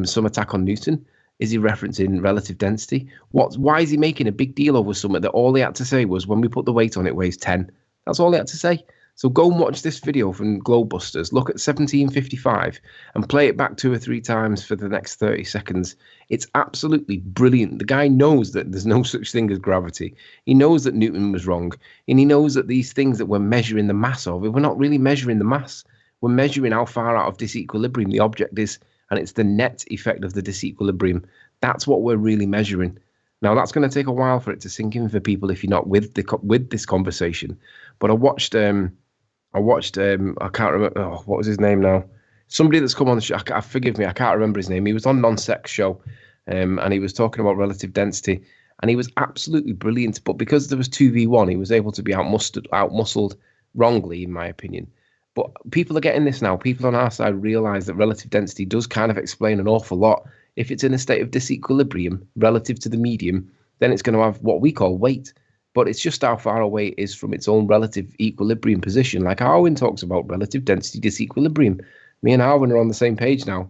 some attack on Newton? Is he referencing relative density? Why is he making a big deal over something that all he had to say was, when we put the weight on, it weighs 10? That's all he had to say. So go and watch this video from BALLBUSTERS. Look at 1755 and play it back 2 or 3 times for the next 30 seconds. It's absolutely brilliant. The guy knows that there's no such thing as gravity. He knows that Newton was wrong. And he knows that these things that we're measuring the mass of, we're not really measuring the mass. We're measuring how far out of disequilibrium the object is. And it's the net effect of the disequilibrium. That's what we're really measuring. Now, that's going to take a while for it to sink in for people if you're not with this conversation. But I watched I can't remember, what was his name now? Somebody that's come on the show, forgive me, I can't remember his name. He was on Non-Sex Show, and he was talking about relative density, and he was absolutely brilliant. But because there was 2v1, he was able to be outmuscled wrongly, in my opinion. But people are getting this now. People on our side realize that relative density does kind of explain an awful lot. If it's in a state of disequilibrium relative to the medium, then it's going to have what we call weight. But it's just how far away it is from its own relative equilibrium position. Like Arwin talks about relative density disequilibrium. Me and Arwin are on the same page now.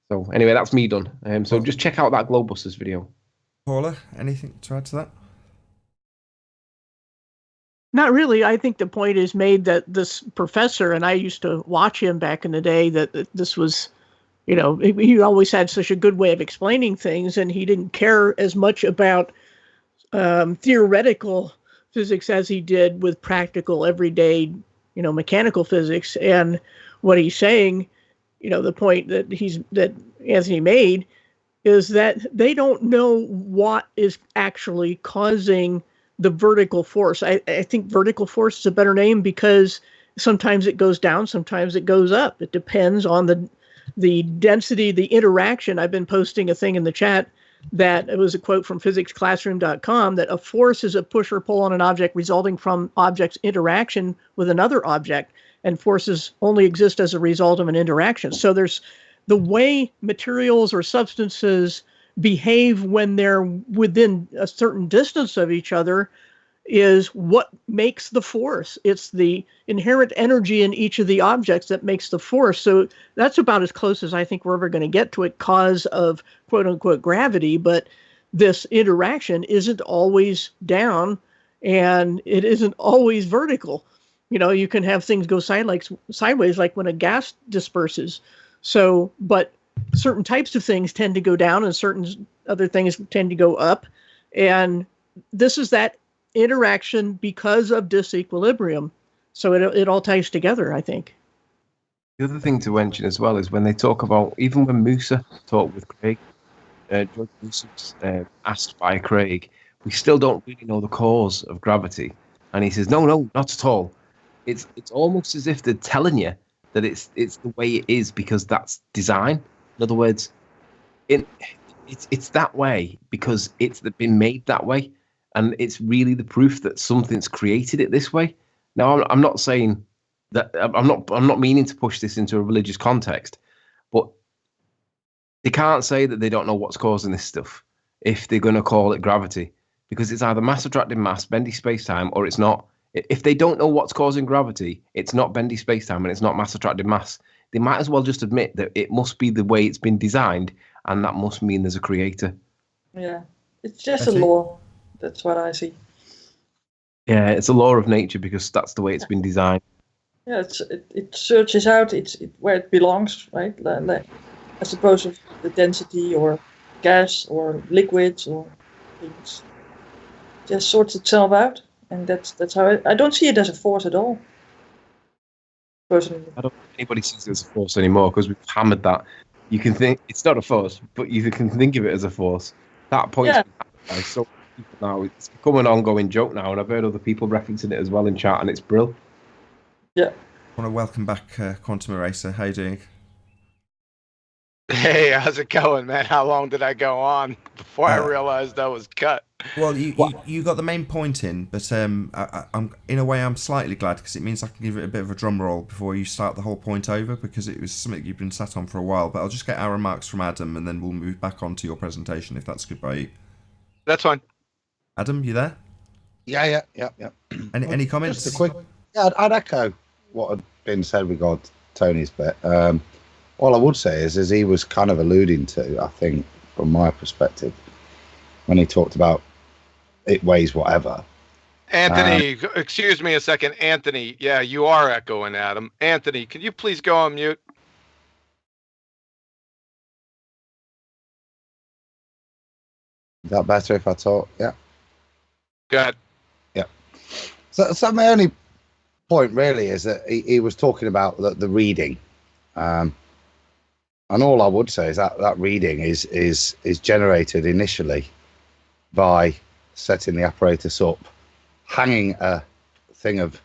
So anyway, that's me done. So just check out that BALLBUSTERS video. Paula, anything to add to that? Not really. I think the point is made that this professor, and I used to watch him back in the day, that this was, he always had such a good way of explaining things, and he didn't care as much about theoretical physics as he did with practical, everyday, mechanical physics. And what he's saying, the point that Anthony made is that they don't know what is actually causing the vertical force. I think vertical force is a better name because sometimes it goes down, sometimes it goes up. It depends on the density, the interaction. I've been posting a thing in the chat that it was a quote from physicsclassroom.com that a force is a push or pull on an object resulting from object's interaction with another object, and forces only exist as a result of an interaction. So there's the way materials or substances behave when they're within a certain distance of each other is what makes the force. It's the inherent energy in each of the objects that makes the force. So that's about as close as I think we're ever going to get to it, cause of quote unquote gravity. But this interaction isn't always down, and it isn't always vertical. You can have things go sideways, like when a gas disperses. So, but certain types of things tend to go down and certain other things tend to go up. And this is that interaction because of disequilibrium. So it all ties together, I think. The other thing to mention as well is when they talk about, even when Musa talked with Craig, George Musa was asked by Craig, we still don't really know the cause of gravity. And he says, no, not at all. It's almost as if they're telling you that it's the way it is because that's design. In other words, it's that way because it's been made that way. And it's really the proof that something's created it this way. Now, I'm not saying that I'm not meaning to push this into a religious context, but they can't say that they don't know what's causing this stuff if they're going to call it gravity, because it's either mass attracting mass, bendy space-time, or it's not. If they don't know what's causing gravity, it's not bendy space-time and it's not mass attracting mass. They might as well just admit that it must be the way it's been designed, and that must mean there's a creator. Yeah, it's just a law. That's what I see. Yeah, it's a law of nature because that's the way it's been designed. Yeah, it searches out where it belongs, right? As opposed to the density or gas or liquids or things. Just sorts itself out, and that's how I don't see it as a force at all. Personally, I don't think anybody sees it as a force anymore because we've hammered that. You can think it's not a force, but you can think of it as a force. That point's been hammered by so many people now. It's become an ongoing joke now, and I've heard other people referencing it as well in chat, and it's brilliant. Yeah. I want to welcome back Quantum Eraser. How you doing? Hey, how's it going, man? How long did I go on before I realized I was cut? Well, you got the main point in, but I'm in a way I'm slightly glad because it means I can give it a bit of a drum roll before you start the whole point over, because it was something you've been sat on for a while. But I'll just get our remarks from Adam, and then we'll move back on to your presentation if that's good by you. That's fine. Adam, you there? Yeah. Any comments? Just a quick. Yeah, I'd echo what had been said regarding Tony's bit. All I would say is, as he was kind of alluding to, I think, from my perspective, when he talked about it weighs whatever. Anthony, excuse me a second. Anthony, yeah, you are echoing, Adam. Anthony, can you please go on mute? Is that better if I talk? Yeah. Go ahead. Yeah. So my only point really is that he was talking about the reading. And all I would say is that reading is generated initially by setting the apparatus up, hanging a thing of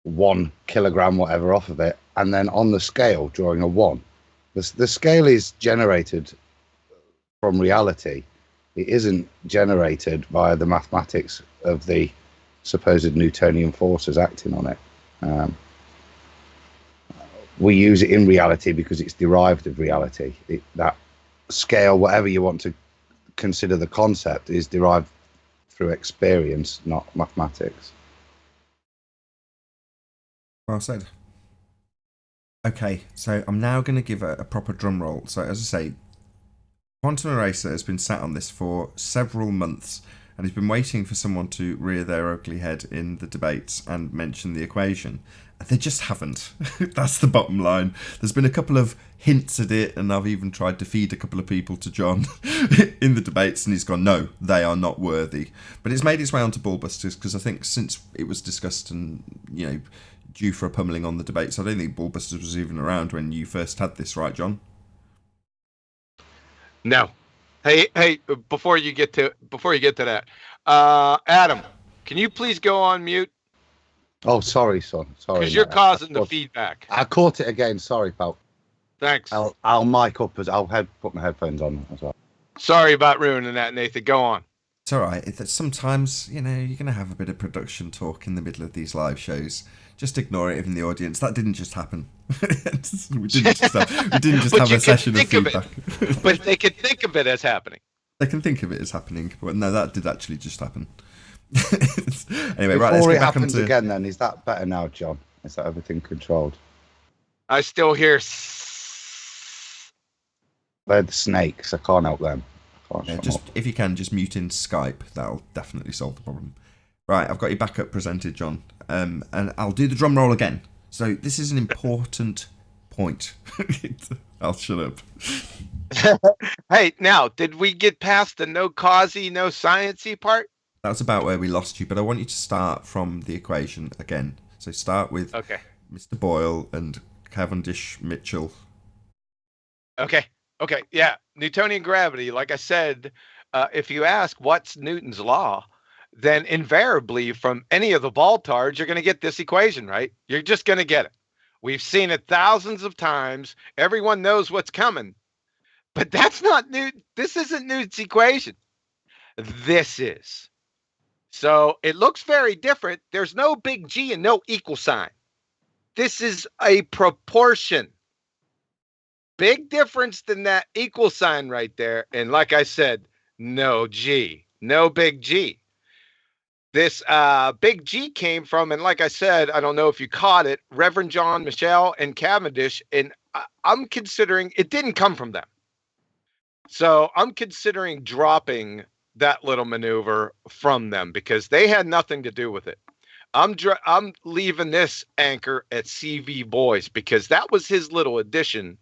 1 kilogram, whatever, off of it, and then on the scale drawing a 1. The scale is generated from reality. It isn't generated by the mathematics of the supposed Newtonian forces acting on it. We use it in reality because it's derived of reality. That scale, whatever you want to consider the concept, is derived through experience, not mathematics. Well said. Okay, so I'm now going to give a proper drum roll. So as I say, Quantum Eraser has been sat on this for several months, and he's been waiting for someone to rear their ugly head in the debates and mention the equation. And they just haven't. That's the bottom line. There's been a couple of hints at it, and I've even tried to feed a couple of people to John in the debates, and he's gone, no, they are not worthy. But it's made its way onto Ballbusters, because I think since it was discussed and, you know, due for a pummeling on the debates, I don't think Ballbusters was even around when you first had this, right, John? No. Hey, before you get to that, Adam, can you please go on mute? Oh, sorry, son. Sorry. Because you're causing the feedback. I caught it again. Sorry, pal. Thanks. I'll mic up as I'll put my headphones on as well. Sorry about ruining that, Nathan. Go on. It's all right. Sometimes, you know, you're going to have a bit of production talk in the middle of these live shows. Just ignore it in the audience. That didn't just happen. we didn't just have a session of feedback. But they can think of it as happening. They can think of it as happening. But no, that did actually just happen. Anyway, Before right, let's it get back happens onto... again, then, is that better now, John? Is that everything controlled? I still hear... They're the snakes. I can't help them. If you can, just mute in Skype. That'll definitely solve the problem. Right, I've got your backup presented, John. And I'll do the drum roll again. So this is an important point. I'll shut up. Hey, now, did we get past the no causey, no sciencey part? That's about where we lost you, but I want you to start from the equation again. So start with Mr. Boyle and Cavendish Mitchell. Okay, yeah. Newtonian gravity, like I said, if you ask what's Newton's law, then invariably from any of the Baltards, you're going to get this equation, right? You're just going to get it. We've seen it thousands of times. Everyone knows what's coming. But that's not Newton. This isn't Newton's equation. This is. So it looks very different. There's no big G and no equal sign. This is a proportion. Big difference than that equal sign right there. And like I said, no G, no big G. This big G came from, and like I said, I don't know if you caught it, Reverend John Michel and Cavendish, and I'm considering it didn't come from them. So I'm considering dropping that little maneuver from them because they had nothing to do with it. I'm leaving this anchor at CV Boyce because that was his little addition.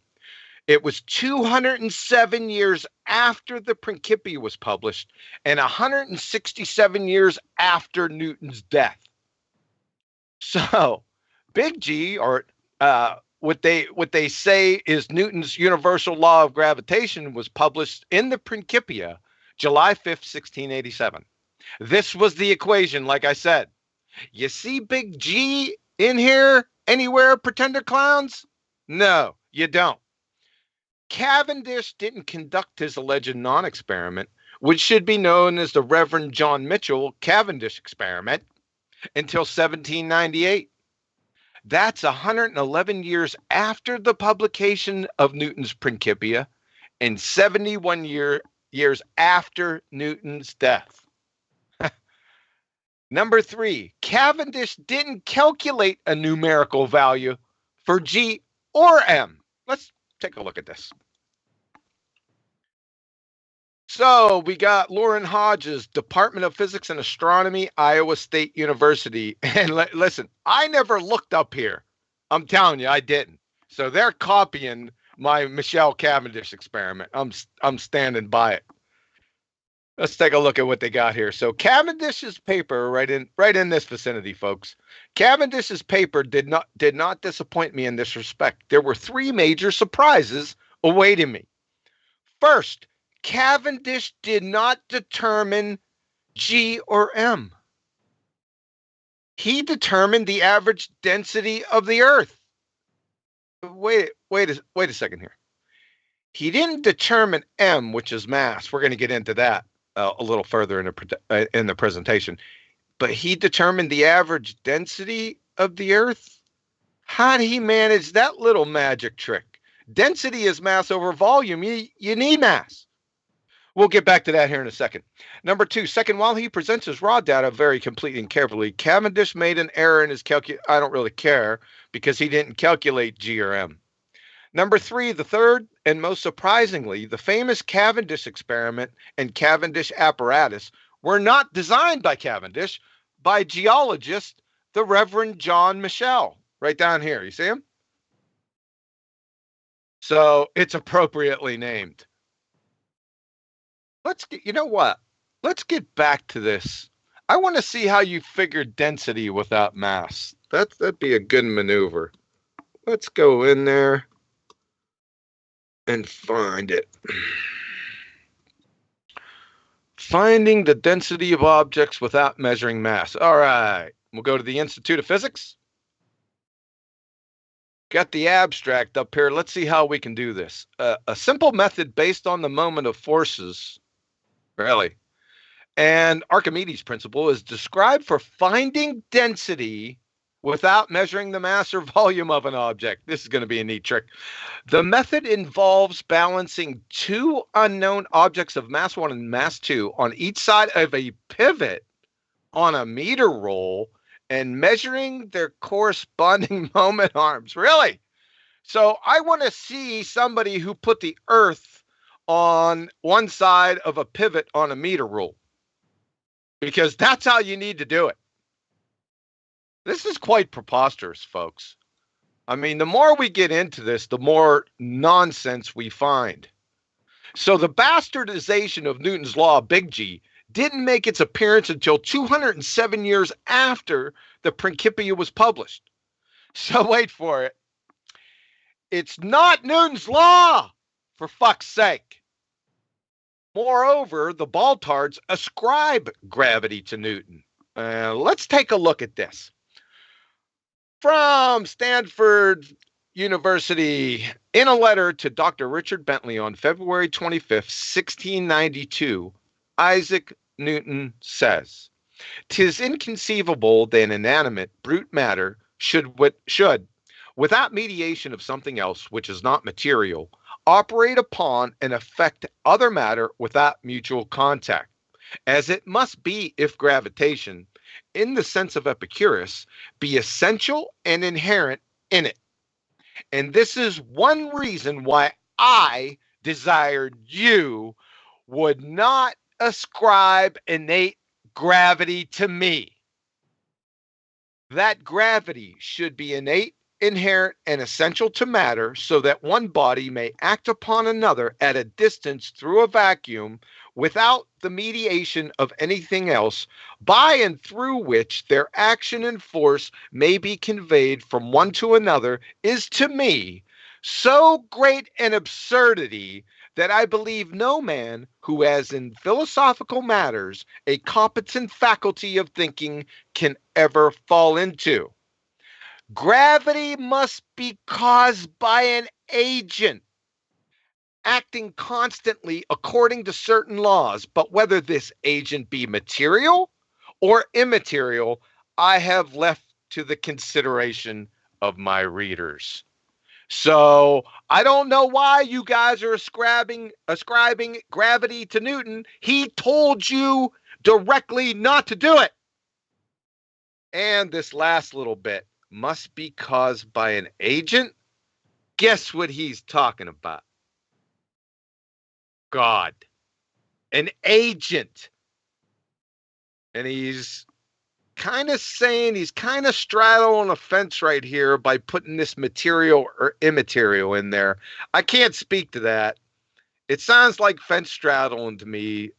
It was 207 years after the Principia was published and 167 years after Newton's death. So big G, or what they say is Newton's universal law of gravitation, was published in the Principia July 5th, 1687. This was the equation, like I said. You see big G in here anywhere, pretender clowns? No, you don't. Cavendish didn't conduct his alleged non-experiment which should be known as the Reverend John Mitchell Cavendish experiment, until 1798. That's 111 years after the publication of Newton's Principia and 71 years after Newton's death. Number 3, Cavendish didn't calculate a numerical value for G or M. Let's take a look at this. So we got Lauren Hodges, Department of Physics and Astronomy, Iowa State University. And listen, I never looked up here. I'm telling you, I didn't. So they're copying my Michelle Cavendish experiment. I'm standing by it. Let's take a look at what they got here. So Cavendish's paper, right in this vicinity, folks. Cavendish's paper did not disappoint me in this respect. There were 3 major surprises awaiting me. First, Cavendish did not determine G or M. He determined the average density of the Earth. Wait a second here. He didn't determine M, which is mass. We're going to get into that a little further in the presentation. But he determined the average density of the Earth. How did he manage that little magic trick? Density is mass over volume. You need mass. We'll get back to that here in a second. Number 2, second, while he presents his raw data very completely and carefully, Cavendish made an error in his I don't really care, because he didn't calculate G or M. Number 3, the third, and most surprisingly, the famous Cavendish experiment and Cavendish apparatus were not designed by Cavendish, by geologist, the Reverend John Mitchell, right down here. You see him? So it's appropriately named. You know what? Let's get back to this. I want to see how you figure density without mass. That'd be a good maneuver. Let's go in there and find it. Finding the density of objects without measuring mass. All right. We'll go to the Institute of Physics. Got the abstract up here. Let's see how we can do this. A simple method based on the moment of forces. Really. And Archimedes' principle is described for finding density without measuring the mass or volume of an object. This is going to be a neat trick. The method involves balancing 2 unknown objects of mass 1 and mass 2 on each side of a pivot on a meter roll and measuring their corresponding moment arms. Really? So I want to see somebody who put the Earth on one side of a pivot on a meter rule, because that's how you need to do it. This is quite preposterous, folks. I mean, the more we get into this, the more nonsense we find. So the bastardization of Newton's law, big G, didn't make its appearance until 207 years after the Principia was published. So wait for it. It's not Newton's law, for fuck's sake. Moreover, the Baltards ascribe gravity to Newton. Let's take a look at this. From Stanford University, in a letter to Dr. Richard Bentley on February 25th, 1692, Isaac Newton says, "'Tis inconceivable that inanimate brute matter should, without mediation of something else which is not material, operate upon and affect other matter without mutual contact, as it must be if gravitation, in the sense of Epicurus, be essential and inherent in it. And this is one reason why I desired you would not ascribe innate gravity to me. That gravity should be innate, inherent, and essential to matter, so that one body may act upon another at a distance through a vacuum without the mediation of anything else, by and through which their action and force may be conveyed from one to another, is to me so great an absurdity that I believe no man who has in philosophical matters a competent faculty of thinking can ever fall into. Gravity must be caused by an agent, acting constantly according to certain laws, but whether this agent be material or immaterial, I have left to the consideration of my readers. So I don't know why you guys are ascribing gravity to Newton. He told you directly not to do it. And this last little bit must be caused by an agent. Guess what he's talking about? God. An agent. And he's kind of saying, he's kind of straddling a fence right here by putting this material or immaterial in there. I can't speak to that. It sounds like fence straddling to me,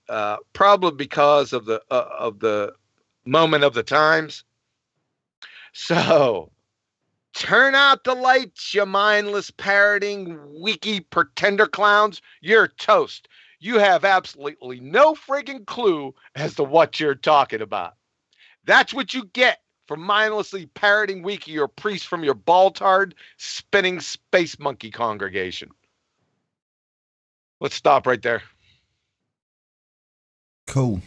probably because of the moment of the times. So turn out the lights, you mindless parroting wiki pretender clowns. You're toast. You have absolutely no friggin' clue as to what you're talking about. That's what you get for mindlessly parroting wiki or priest from your ball-tarred, spinning space monkey congregation. Let's stop right there. Cool.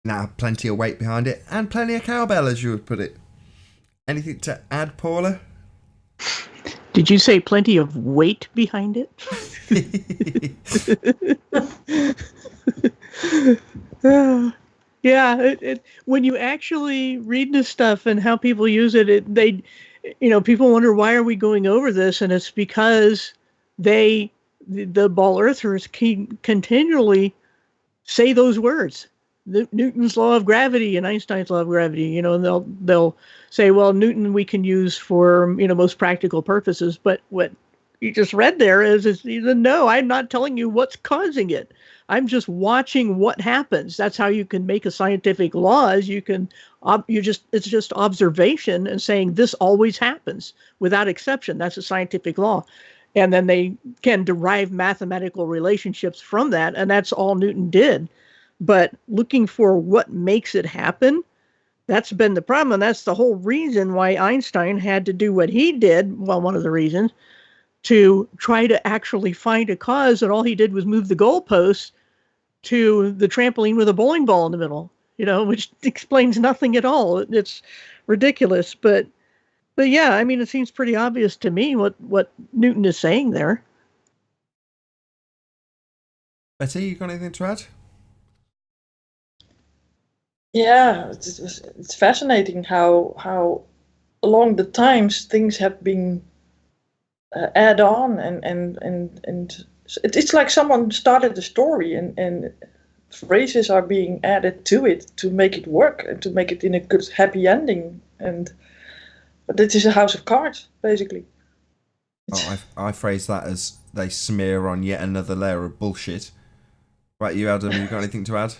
Now, plenty of weight behind it, and plenty of cowbell, as you would put it. Anything to add, Paula? Did you say plenty of weight behind it? Yeah, when you actually read this stuff and how people use it, people wonder, why are we going over this? And it's because the ball earthers continually say those words. Newton's law of gravity and Einstein's law of gravity, and they'll say, well, Newton we can use for, most practical purposes. But what you just read there is no, I'm not telling you what's causing it. I'm just watching what happens. That's how you can make a scientific law. Is it's just observation and saying this always happens without exception. That's a scientific law. And then they can derive mathematical relationships from that. And that's all Newton did. But looking for what makes it happen, that's been the problem. And that's the whole reason why Einstein had to do what he did. Well, one of the reasons, to try to actually find a cause. And all he did was move the goalposts to the trampoline with a bowling ball in the middle, which explains nothing at all. It's ridiculous. But yeah, I mean, it seems pretty obvious to me what Newton is saying there. Betty, you got anything to add? Yeah, it's fascinating how along the times things have been add on and it's like someone started the story and phrases are being added to it to make it work and to make it in a good happy ending. But it is a house of cards, basically. I phrase that as they smear on yet another layer of bullshit. Right, you Adam, you got anything to add?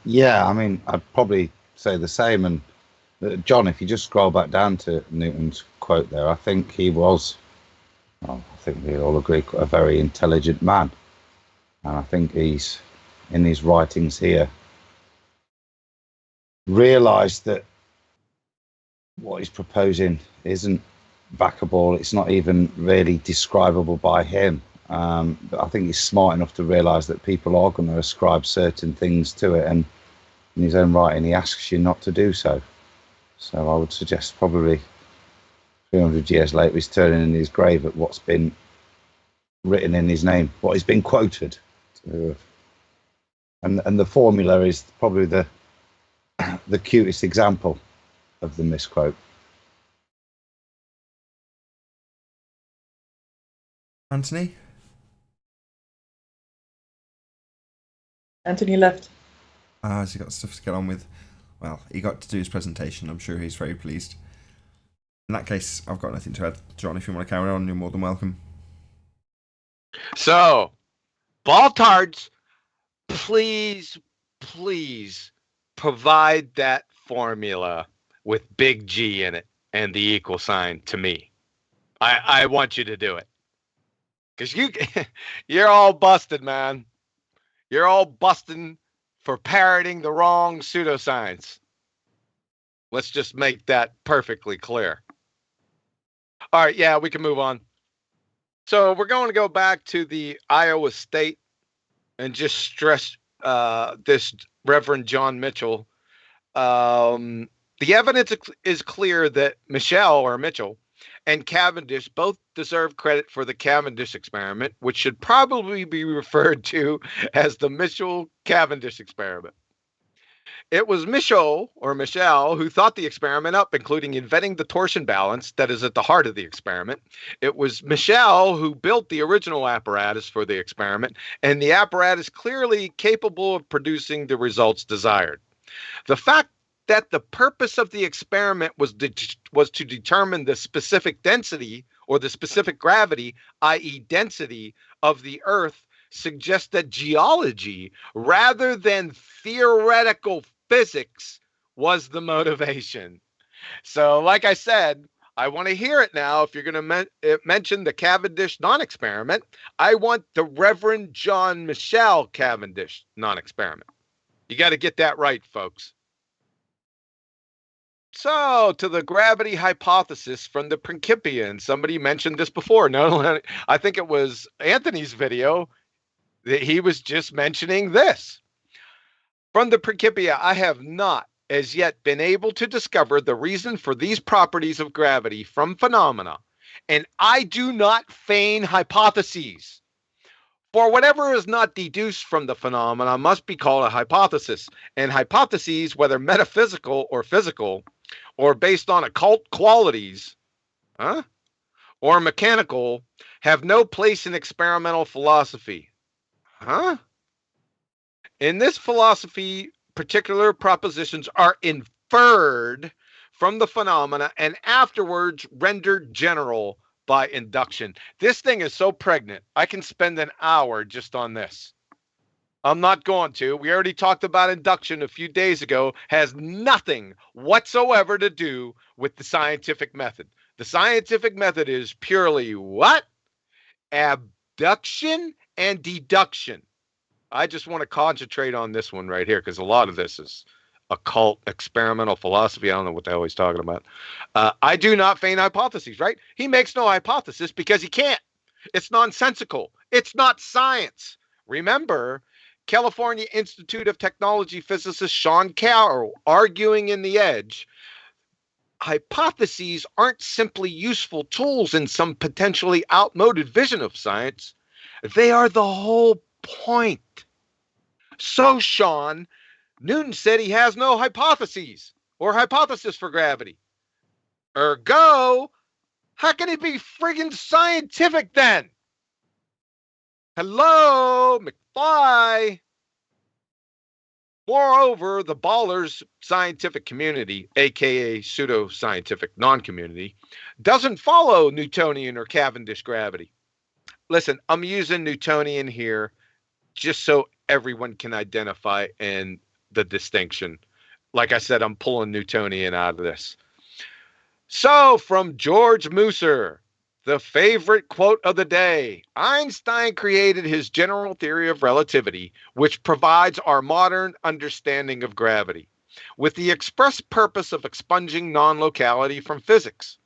Yeah, I mean, I'd probably say the same. And John, if you just scroll back down to Newton's quote there, I think he was, I think we all agree, a very intelligent man. And I think he's, in his writings here, realised that what he's proposing isn't backable. It's not even really describable by him. But I think he's smart enough to realise that people are going to ascribe certain things to it, and in his own writing he asks you not to do so. So I would suggest probably 300 years later he's turning in his grave at what's been written in his name, what has been quoted. And the formula is probably the cutest example of the misquote. Anthony? Anthony left. Has he got stuff to get on with? Well, he got to do his presentation. I'm sure he's very pleased. In that case, I've got nothing to add. John, if you want to carry on, you're more than welcome. So, Baltards, please provide that formula with big G in it and the equal sign to me. I want you to do it. Because you're all busted, man. You're all busting for parroting the wrong pseudoscience. Let's just make that perfectly clear. All right, yeah, we can move on. So we're going to go back to the Iowa State and just stress this Reverend John Mitchell. The evidence is clear that Mitchell and Cavendish both deserve credit for the Cavendish experiment, which should probably be referred to as the Mitchell-Cavendish experiment. It was Michel who thought the experiment up, including inventing the torsion balance that is at the heart of the experiment. It was Michel who built the original apparatus for the experiment, and the apparatus clearly capable of producing the results desired. The fact that the purpose of the experiment was to determine the specific density or the specific gravity, i.e., density of the Earth, suggests that geology, rather than theoretical physics, was the motivation. So, like I said, I want to hear it now. If you're going to mention the Cavendish non-experiment, I want the Reverend John Michel Cavendish non-experiment. You got to get that right, folks. So, to the gravity hypothesis from the Principia, somebody mentioned this before. No, I think it was Anthony's video that he was just mentioning this. From the Principia, I have not as yet been able to discover the reason for these properties of gravity from phenomena, and I do not feign hypotheses. For whatever is not deduced from the phenomena must be called a hypothesis, and hypotheses, whether metaphysical or physical, or based on occult qualities, or mechanical, have no place in experimental philosophy. In this philosophy, particular propositions are inferred from the phenomena and afterwards rendered general by induction. This thing is so pregnant. I can spend an hour just on this. I'm not going to. We already talked about induction a few days ago. Has nothing whatsoever to do with the scientific method. The scientific method is purely what? Abduction and deduction. I just want to concentrate on this one right here because a lot of this is occult experimental philosophy. I don't know what the hell he's talking about. I do not feign hypotheses, right? He makes no hypothesis because he can't. It's nonsensical. It's not science. Remember, California Institute of Technology physicist Sean Carroll arguing in The Edge, hypotheses aren't simply useful tools in some potentially outmoded vision of science. They are the whole point. So, Sean, Newton said he has no hypotheses or hypothesis for gravity. Ergo, how can it be friggin' scientific then? Hello, McFly. Moreover, the Ballers scientific community, aka pseudo-scientific non-community, doesn't follow Newtonian or Cavendish gravity. Listen, I'm using Newtonian here just so everyone can identify in the distinction. Like I said, I'm pulling Newtonian out of this. So, from George Musser, the favorite quote of the day, Einstein created his general theory of relativity, which provides our modern understanding of gravity, with the express purpose of expunging non-locality from physics.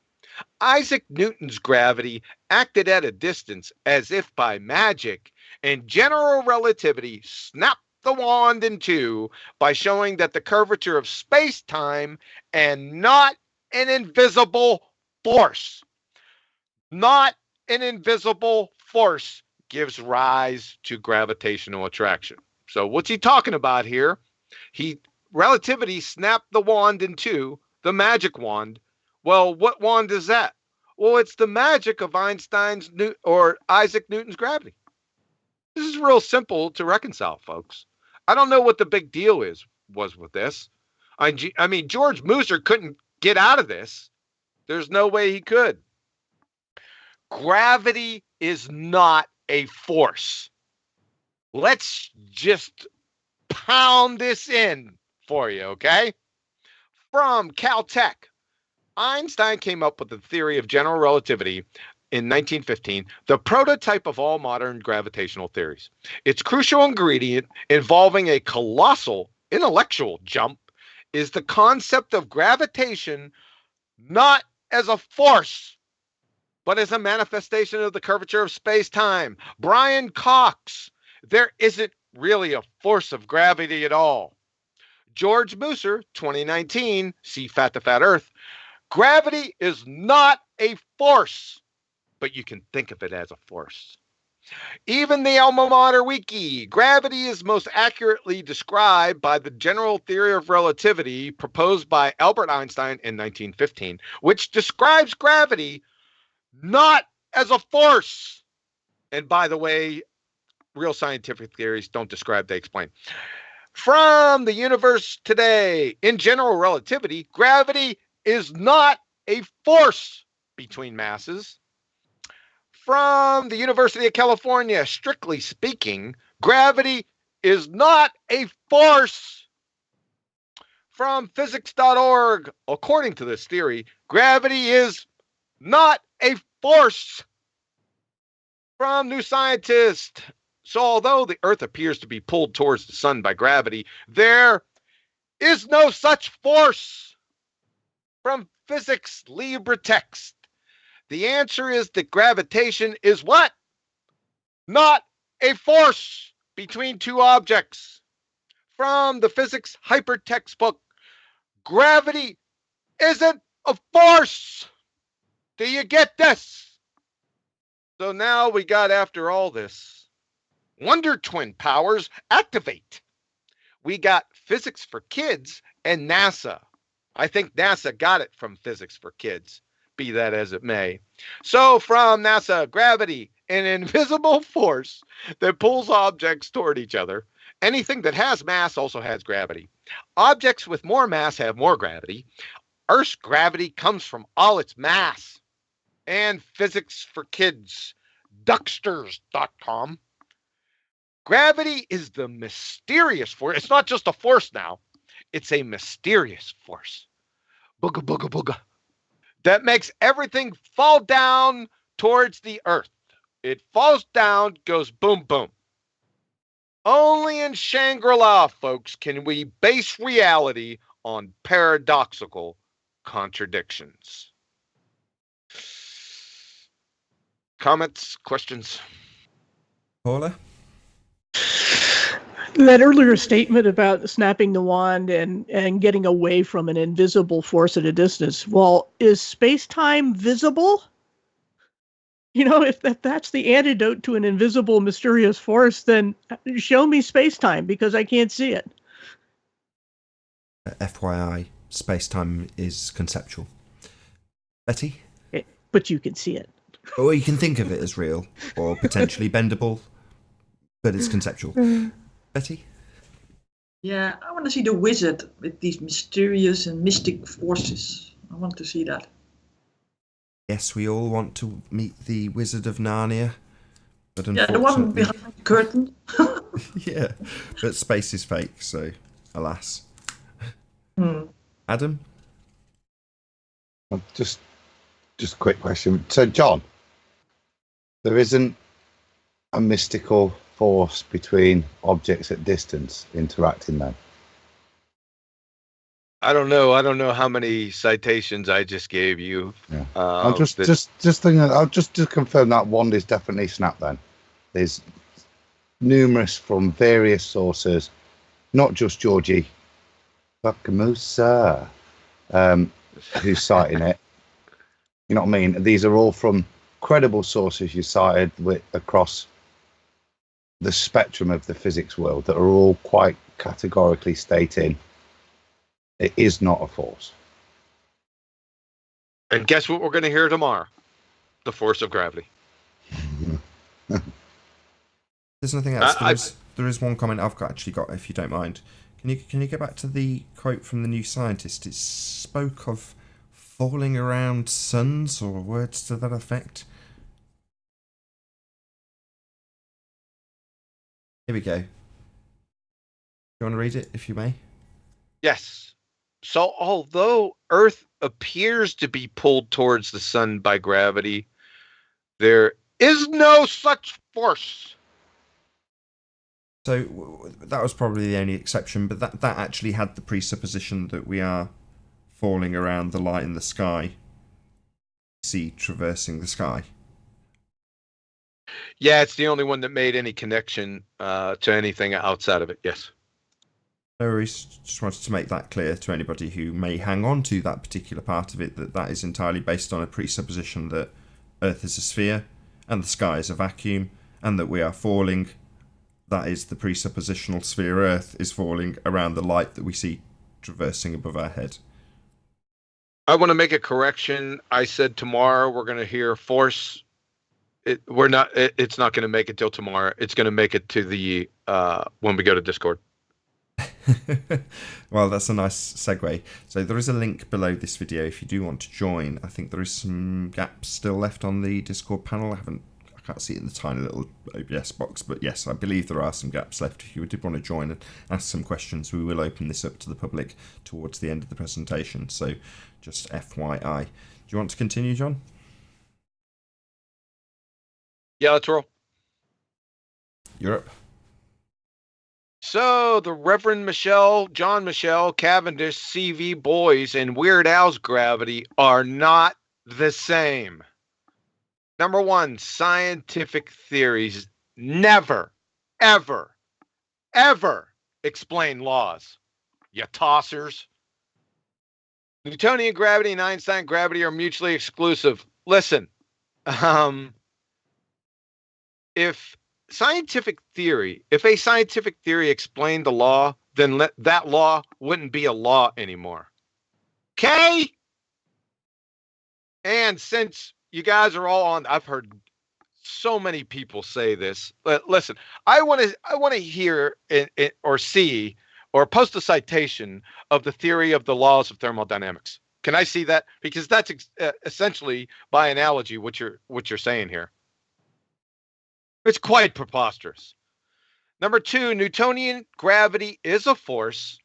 Isaac Newton's gravity acted at a distance as if by magic, and general relativity snapped the wand in two by showing that the curvature of space-time and not an invisible force. Not an invisible force gives rise to gravitational attraction. So what's he talking about here? Relativity snapped the wand in two, the magic wand. Well, what wand is that? Well, it's the magic of Einstein's or Isaac Newton's gravity. This is real simple to reconcile, folks. I don't know what the big deal was with this. I mean, George Musser couldn't get out of this. There's no way he could. Gravity is not a force. Let's just pound this in for you, okay? From Caltech, Einstein came up with the theory of general relativity in 1915, the prototype of all modern gravitational theories. Its crucial ingredient, involving a colossal intellectual jump, is the concept of gravitation not as a force, but as a manifestation of the curvature of space-time. Brian Cox, there isn't really a force of gravity at all. George Mooser, 2019, see Fat to Fat Earth. Gravity is not a force, but you can think of it as a force. Even the Alma Mater Wiki, gravity is most accurately described by the general theory of relativity proposed by Albert Einstein in 1915, which describes gravity not as a force. And by the way, real scientific theories don't describe, they explain. From the universe today, in general relativity, gravity is not a force between masses. From the University of California, strictly speaking, gravity is not a force. From physics.org, according to this theory, gravity is not a force. From New Scientist, so although the Earth appears to be pulled towards the sun by gravity, there is no such force. From Physics Libra Text, the answer is that gravitation is what? Not a force between two objects. From the Physics Hypertext book, gravity isn't a force. Do you get this? So now we got, after all this, Wonder Twin powers activate. We got Physics for Kids and NASA. I think NASA got it from Physics for Kids, be that as it may. So from NASA, gravity, an invisible force that pulls objects toward each other. Anything that has mass also has gravity. Objects with more mass have more gravity. Earth's gravity comes from all its mass. And Physics for Kids, Ducksters.com. Gravity is the mysterious force. It's not just a force now. It's a mysterious force. Booga, booga, booga. That makes everything fall down towards the Earth. It falls down, goes boom, boom. Only in Shangri-La, folks, can we base reality on paradoxical contradictions. Comments, questions? Paula? That earlier statement about snapping the wand and getting away from an invisible force at a distance. Well, is space-time visible? You know, if that's the antidote to an invisible, mysterious force, then show me space-time, because I can't see it. FYI, space-time is conceptual. Betty? But you can see it. Or you can think of it as real, or potentially bendable, but it's conceptual. Betty? Yeah, I want to see the wizard with these mysterious and mystic forces. I want to see that. Yes, we all want to meet the Wizard of Narnia, but Yeah, the one behind the curtain. yeah, but space is fake, so alas. Adam? Just a quick question. So, John, there isn't a mystical force between objects at distance interacting then? I don't know how many citations I just gave you. Yeah. I'm just thinking. I'll just to confirm that wand is definitely snapped. Then there's numerous from various sources, not just Georgie Buckamusa, who's citing it. You know what I mean? These are all from credible sources you cited across the spectrum of the physics world that are all quite categorically stating it is not a force. And guess what we're going to hear tomorrow? The force of gravity. There's nothing else. There is one comment I've actually got, if you don't mind. Can you get back to the quote from the New Scientist? It spoke of falling around suns, or words to that effect. Here we go. You want to read it, if you may? Yes. So although Earth appears to be pulled towards the sun by gravity, there is no such force. So that was probably the only exception, but that actually had the presupposition that we are falling around the light in the sky. see traversing the sky. Yeah, it's the only one that made any connection to anything outside of it. Yes. No worries. Just wanted to make that clear to anybody who may hang on to that particular part of it, that is entirely based on a presupposition that Earth is a sphere and the sky is a vacuum and that we are falling. That is the presuppositional sphere. Earth is falling around the light that we see traversing above our head. I want to make a correction. I said tomorrow we're going to hear force. It's not going to make it till tomorrow. It's going to make it to the when we go to Discord. Well, that's a nice segue. So there is a link below this video if you do want to join. I think there is some gaps still left on the Discord panel. I can't see it in the tiny little OBS box, but yes, I believe there are some gaps left. If you did want to join and ask some questions, we will open this up to the public towards the end of the presentation. So just FYI. Do you want to continue, John? Yeah, let's roll. You're up. So the Reverend John Michelle Cavendish CV boys and Weird Al's gravity are not the same. Number one, scientific theories never, ever, ever explain laws. You tossers. Newtonian gravity and Einstein gravity are mutually exclusive. Listen, if a scientific theory explained the law, then that law wouldn't be a law anymore. Okay? And since you guys are all on, I've heard so many people say this. Listen, I want to hear or see or post a citation of the theory of the laws of thermodynamics. Can I see that? Because that's essentially, by analogy, what you're saying here. It's quite preposterous. Number two, Newtonian gravity is a force.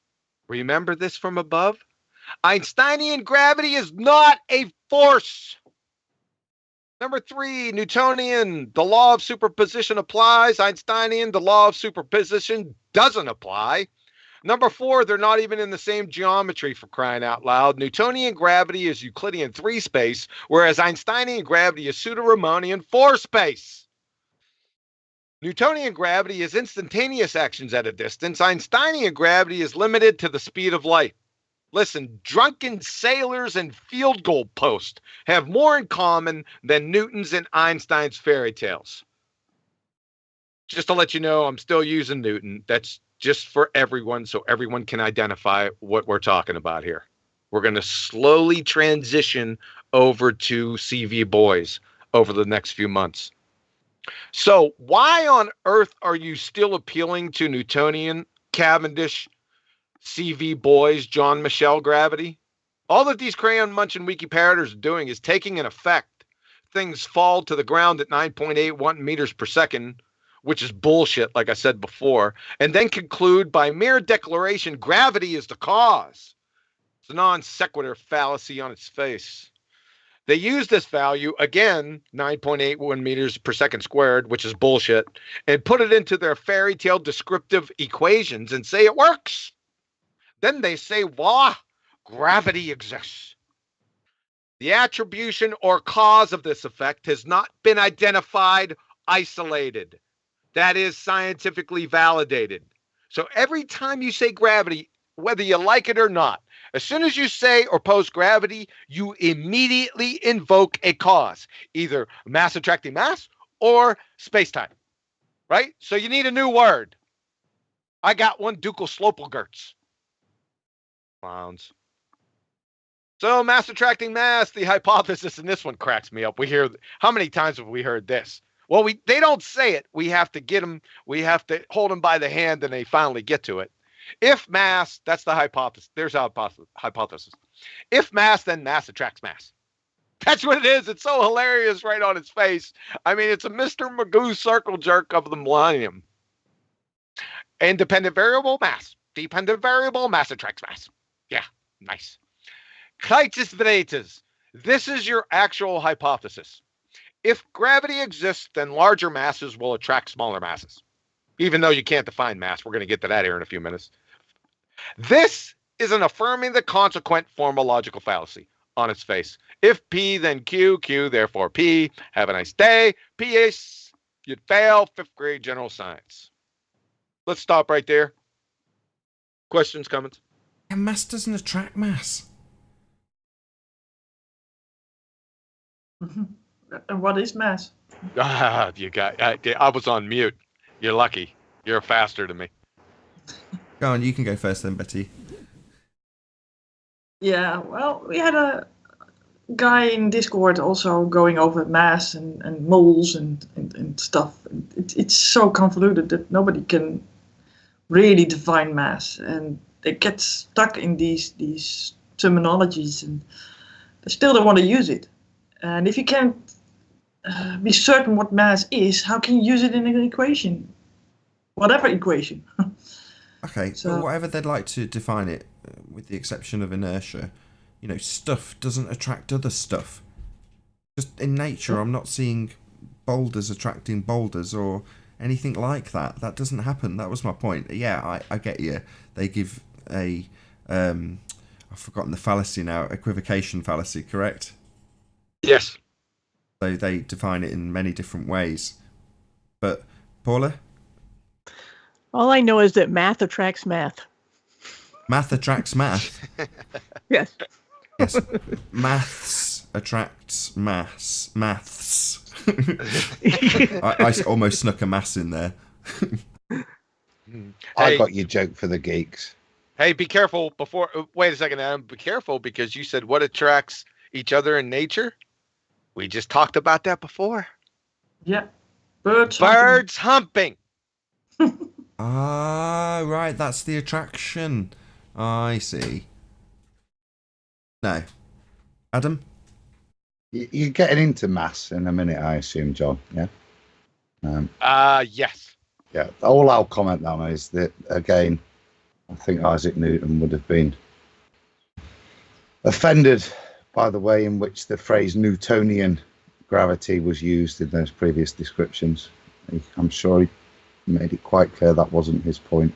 Remember this from above? Einsteinian gravity is not a force. Number three, Newtonian, the law of superposition applies. Einsteinian, the law of superposition doesn't apply. Number four, they're not even in the same geometry, for crying out loud. Newtonian gravity is Euclidean 3 space, whereas Einsteinian gravity is pseudo-Riemannian 4 space. Newtonian gravity is instantaneous actions at a distance. Einsteinian gravity is limited to the speed of light. Listen, drunken sailors and field goal posts have more in common than Newton's and Einstein's fairy tales. Just to let you know, I'm still using Newton. That's just for everyone, so everyone can identify what we're talking about here. We're going to slowly transition over to CV boys over the next few months. So why on earth are you still appealing to Newtonian, Cavendish, CV boys, John Michelle gravity? All that these crayon munching wiki parroters are doing is taking an effect. Things fall to the ground at 9.81 meters per second, which is bullshit, like I said before, and then conclude by mere declaration gravity is the cause. It's a non sequitur fallacy on its face. They use this value, again, 9.81 meters per second squared, which is bullshit, and put it into their fairy tale descriptive equations and say it works. Then they say, voila, gravity exists. The attribution or cause of this effect has not been identified, isolated. That is scientifically validated. So every time you say gravity, whether you like it or not, as soon as you say or post gravity, you immediately invoke a cause, either mass attracting mass or space-time, right? So you need a new word. I got one, Ducal Slopelgerts. Clowns. So mass attracting mass, the hypothesis, and this one cracks me up. We hear, how many times have we heard this? Well, they don't say it. We have to get them. We have to hold them by the hand, and they finally get to it. If mass, that's the hypothesis. There's our hypothesis. If mass, then mass attracts mass. That's what it is. It's so hilarious right on its face. I mean, it's a Mr. Magoo circle jerk of the millennium. Independent variable, mass. Dependent variable, mass attracts mass. Yeah, nice. Clitus Venetas. This is your actual hypothesis. If gravity exists, then larger masses will attract smaller masses. Even though you can't define mass, we're going to get to that here in a few minutes. This is an affirming the consequent formal logical fallacy. on its face. If P, then Q, Q, therefore P. Have a nice day. P.S. You'd fail 5th grade general science. Let's stop right there. Questions, comments? And mass doesn't attract mass. And what is mass? Ah, you got. I was on mute. You're lucky. You're faster than me. Go on, you can go first then, Betty. Yeah, well, we had a guy in Discord also going over mass and moles and stuff. It's so convoluted that nobody can really define mass, and they get stuck in these terminologies, and they still don't want to use it. And if you can't be certain what mass is, how can you use it in an equation? Whatever equation. Okay, So- but whatever they'd like to define it, with the exception of inertia, stuff doesn't attract other stuff. Just in nature, I'm not seeing boulders attracting boulders or anything like that. That doesn't happen. That was my point. Yeah, I get you. They give a, I've forgotten the fallacy now, equivocation fallacy, correct? Yes. So they define it in many different ways. But, Paula? All I know is that math attracts math. Math attracts math. Yes. Yes. Maths attracts maths. I almost snuck a mass in there. I got your joke for the geeks. Hey, be careful before. Wait a second, Adam. Be careful because you said what attracts each other in nature. We just talked about that before. Yeah. Birds. Birds humping. Ah, right. That's the attraction. I see. No. Adam? You're getting into mass in a minute, I assume, John. Yeah. Yes. Yeah. All I'll comment on is that, again, I think Isaac Newton would have been offended by the way in which the phrase Newtonian gravity was used in those previous descriptions. I'm sure he made it quite clear that wasn't his point.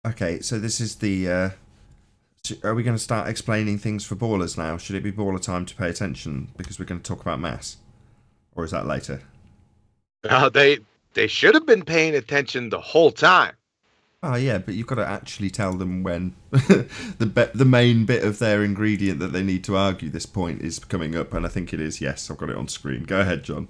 Okay, so this is the... are we going to start explaining things for ballers now? Should it be baller time to pay attention because we're going to talk about mass? Or is that later? They should have been paying attention the whole time. Oh, yeah, but you've got to actually tell them when the main bit of their ingredient that they need to argue this point is coming up, and I think it is. Yes, I've got it on screen. Go ahead, John.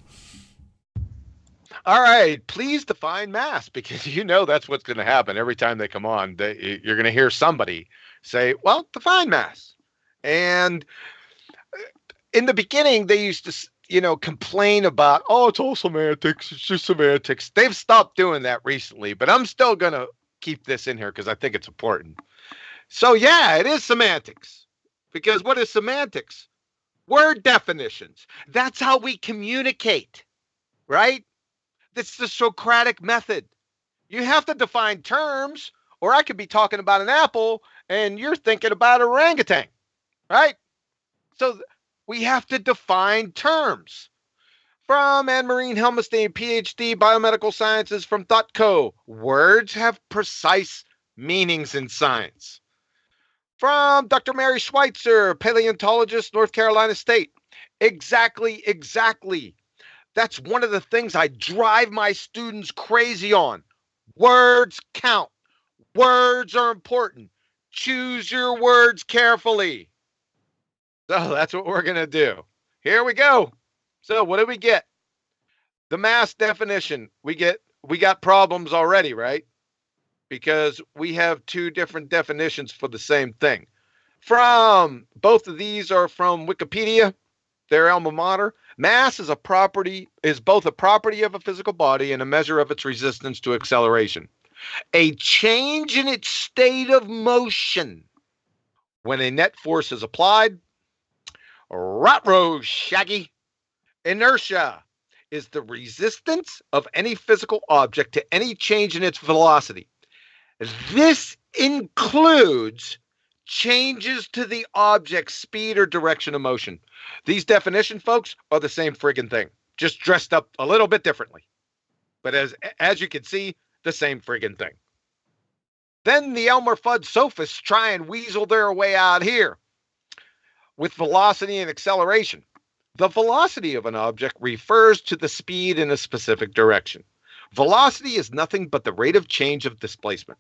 All right, please define mass because that's what's going to happen every time they come on. You're going to hear somebody say, well, define mass. And in the beginning, they used to, complain about, oh, it's all semantics. It's just semantics. They've stopped doing that recently, but I'm still going to keep this in here because I think it's important. So, yeah, it is semantics. Because what is semantics? Word definitions. That's how we communicate, right? It's the Socratic method. You have to define terms, or I could be talking about an apple and you're thinking about an orangutan, right? So we have to define terms. From Anne-Marie Helmestein, PhD, Biomedical Sciences from .co. Words have precise meanings in science. From Dr. Mary Schweitzer, paleontologist, North Carolina State. Exactly. That's one of the things I drive my students crazy on. Words count. Words are important. Choose your words carefully. So that's what we're going to do. Here we go. So what do we get? The mass definition. We got problems already, right? Because we have two different definitions for the same thing. Both of these are from Wikipedia, their alma mater. Mass is both a property of a physical body and a measure of its resistance to acceleration. A change in its state of motion when a net force is applied. Ruh-roh, Shaggy. Inertia is the resistance of any physical object to any change in its velocity. This includes changes to the object's speed or direction of motion. These definitions, folks, are the same friggin' thing, just dressed up a little bit differently. But as you can see, the same friggin' thing. Then the Elmer Fudd sophists try and weasel their way out here with velocity and acceleration. The velocity of an object refers to the speed in a specific direction. Velocity is nothing but the rate of change of displacement.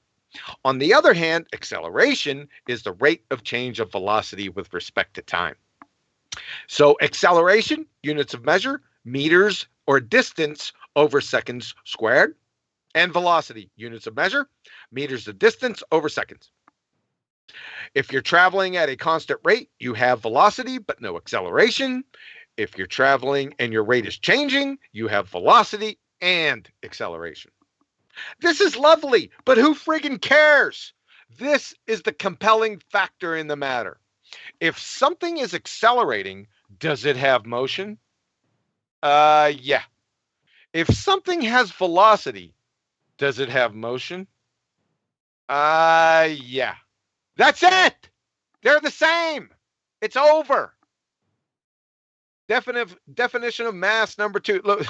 On the other hand, acceleration is the rate of change of velocity with respect to time. So acceleration, units of measure, meters or distance over seconds squared, and velocity, units of measure, meters of distance over seconds. If you're traveling at a constant rate, you have velocity but no acceleration. If you're traveling and your rate is changing, you have velocity and acceleration. This is lovely, but who friggin' cares? This is the compelling factor in the matter. If something is accelerating, does it have motion? Yeah. If something has velocity, does it have motion? Yeah. That's it. They're the same. It's over. Definition of mass number 2. Look,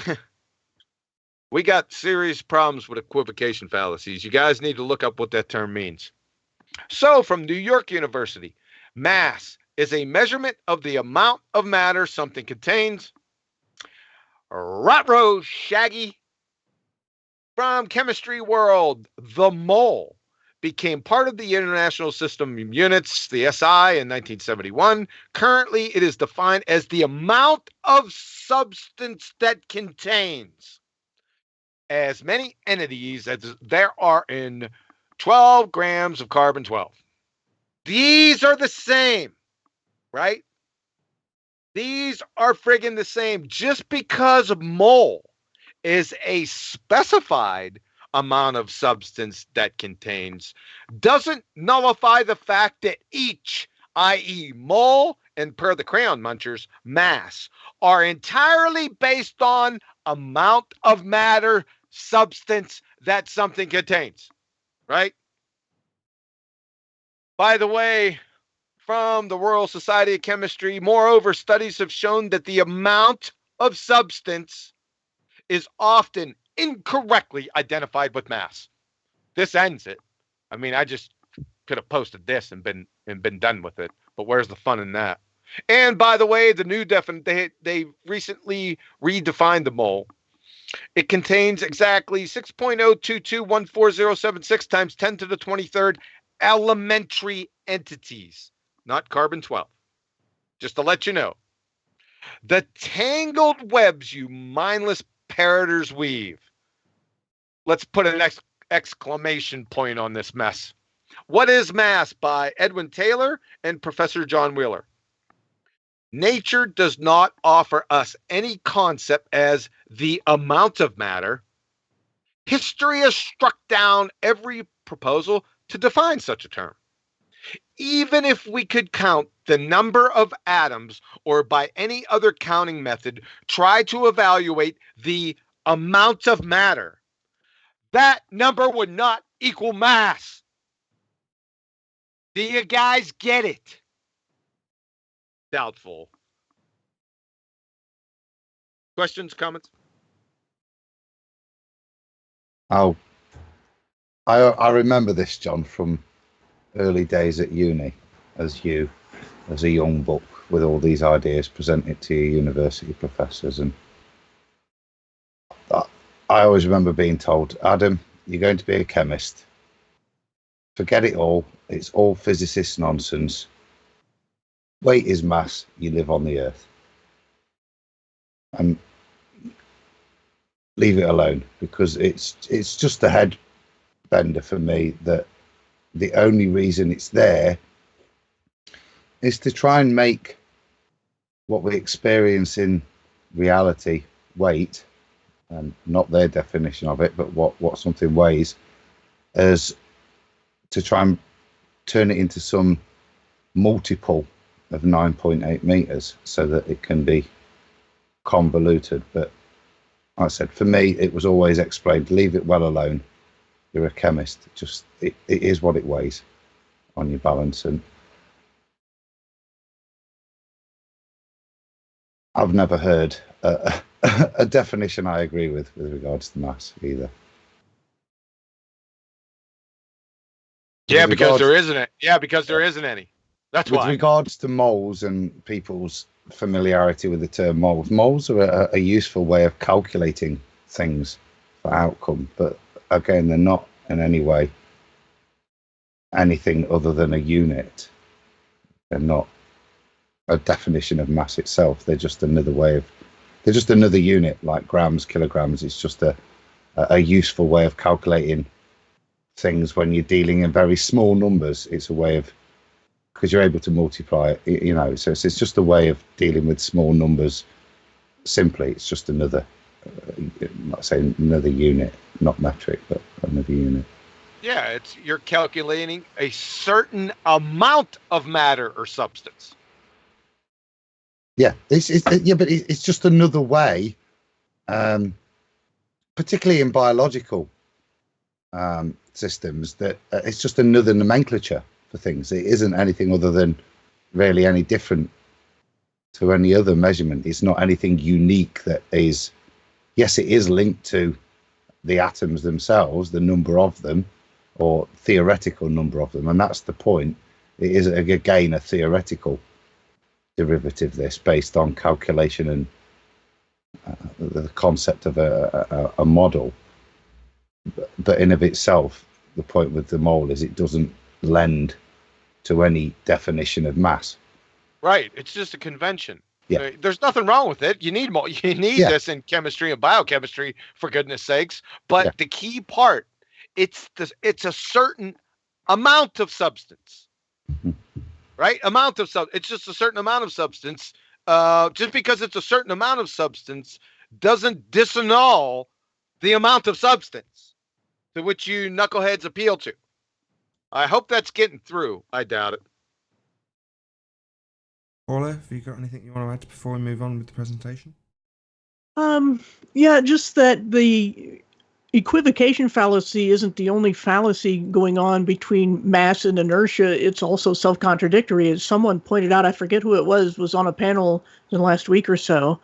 we got serious problems with equivocation fallacies. You guys need to look up what that term means. So, from New York University, mass is a measurement of the amount of matter something contains. Ruh-roh, Shaggy. From Chemistry World, the mole became part of the International System of Units, the SI, in 1971. Currently, it is defined as the amount of substance that contains as many entities as there are in 12 grams of carbon-12. These are the same, right? These are friggin' the same. Just because mole is a specified amount of substance that contains doesn't nullify the fact that each, i.e. mole and per the crayon munchers, mass, are entirely based on amount of matter, substance that something contains, right? By the way, from the Royal Society of Chemistry, moreover, studies have shown that the amount of substance is often incorrectly identified with mass. This ends it. I mean, I just could have posted this and been done with it, but where's the fun in that? And by the way, the new they recently redefined the mole. It contains exactly 6.022140076 times 10 to the 23rd elementary entities, not carbon-12. Just to let you know. The tangled webs you mindless parroters weave. Let's put an exclamation point on this mess. What is Mass by Edwin Taylor and Professor John Wheeler. Nature does not offer us any concept as the amount of matter. History has struck down every proposal to define such a term. Even if we could count the number of atoms or by any other counting method, try to evaluate the amount of matter, that number would not equal mass. Do you guys get it? Doubtful. Questions, comments? Oh, I remember this, John, from early days at uni, as a young buck with all these ideas presented to your university professors, and I always remember being told, Adam, you're going to be a chemist. Forget it all. It's all physicist nonsense. Weight is mass. You live on the earth. And leave it alone, because it's just a head bender for me that the only reason it's there is to try and make what we experience in reality weight, and not their definition of it, but what something weighs, as to try and turn it into some multiple of 9.8 meters so that it can be convoluted. But like I said, for me, it was always explained, leave it well alone. You're a chemist. Just it is what it weighs on your balance. And I've never heard a definition I agree with regards to mass either. Yeah, With because regards- there isn't it. Yeah, because there isn't any. That's With why. regards to moles and people's familiarity with the term moles are a useful way of calculating things for outcome, but again, they're not in any way anything other than a unit. They're not a definition of mass itself. They're just another unit, like grams, kilograms. It's just a useful way of calculating things when you're dealing in very small numbers. It's a way of, because you're able to multiply it, so it's just a way of dealing with small numbers simply. It's just another, not saying another unit, not metric, but another unit. Yeah, you're calculating a certain amount of matter or substance. Yeah, but it's just another way, particularly in biological systems, that it's just another nomenclature for things. It isn't anything other than really any different to any other measurement. It's not anything unique that is, yes, it is linked to the atoms themselves, the number of them, or theoretical number of them, and that's the point. It is, again, a theoretical derivative, this, based on calculation and the concept of a model. But in of itself, the point with the mole is it doesn't lend to any definition of mass. Right. It's just a convention. Yeah. There's nothing wrong with it. You need this in chemistry and biochemistry, for goodness sakes. But the key part, it's a certain amount of substance. Right? Amount of substance. It's just a certain amount of substance. Just because it's a certain amount of substance doesn't disannul the amount of substance to which you knuckleheads appeal to. I hope that's getting through. I doubt it. Paula, have you got anything you want to add before we move on with the presentation? Yeah, just that the equivocation fallacy isn't the only fallacy going on between mass and inertia. It's also self-contradictory. As someone pointed out, I forget who it was on a panel in the last week or so,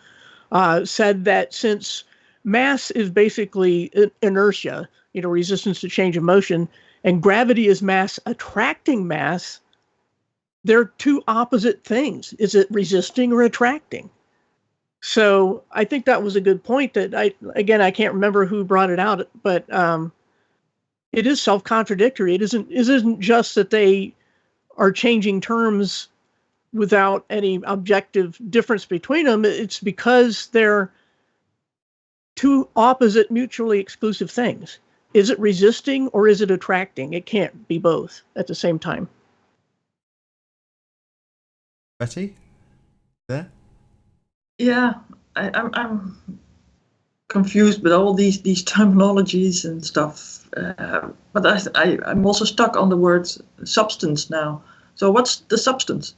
said that since mass is basically inertia, resistance to change of motion, and gravity is mass attracting mass, they're two opposite things. Is it resisting or attracting? So I think that was a good point that I can't remember who brought it out, but it is self-contradictory. It isn't just that they are changing terms without any objective difference between them. It's because they're two opposite, mutually exclusive things. Is it resisting or is it attracting? It can't be both at the same time. Betty? There? Yeah, I'm confused with all these terminologies and stuff. But I'm also stuck on the word substance now. So what's the substance?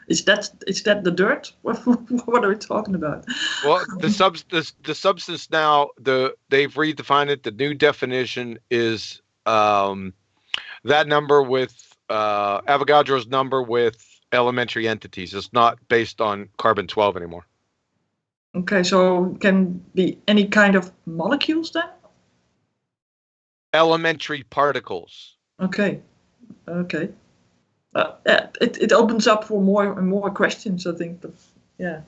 Is that the dirt? What are we talking about? Well, the substance now, they've redefined it. The new definition is that number with Avogadro's number with elementary entities. It's not based on carbon-12 anymore. Okay, so it can be any kind of molecules then? Elementary particles. Okay. It opens up for more and more questions, I think. But yeah,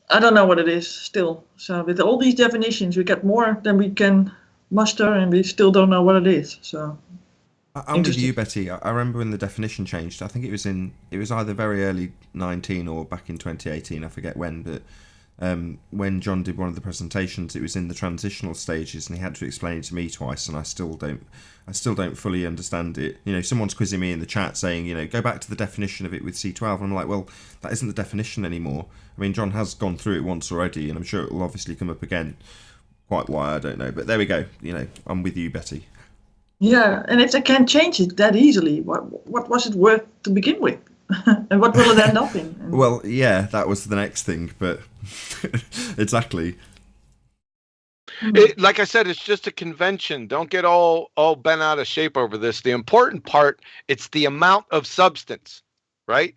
I don't know what it is still. So with all these definitions, we get more than we can muster, and we still don't know what it is. So I'm with you, Betty. I remember when the definition changed. I think it was either very early 19 or back in 2018. I forget when, but when John did one of the presentations, it was in the transitional stages, and he had to explain it to me twice, and I still don't fully understand it. Someone's quizzing me in the chat saying, go back to the definition of it with C12. And I'm like, well, that isn't the definition anymore. I mean, John has gone through it once already, and I'm sure it will obviously come up again. Quite why, I don't know, but there we go. I'm with you, Betty. Yeah, and if they can't change it that easily, what was it worth to begin with? And what will it end up in? Well, yeah, that was the next thing, but exactly. Like I said, it's just a convention. Don't get all bent out of shape over this. The important part, it's the amount of substance, right?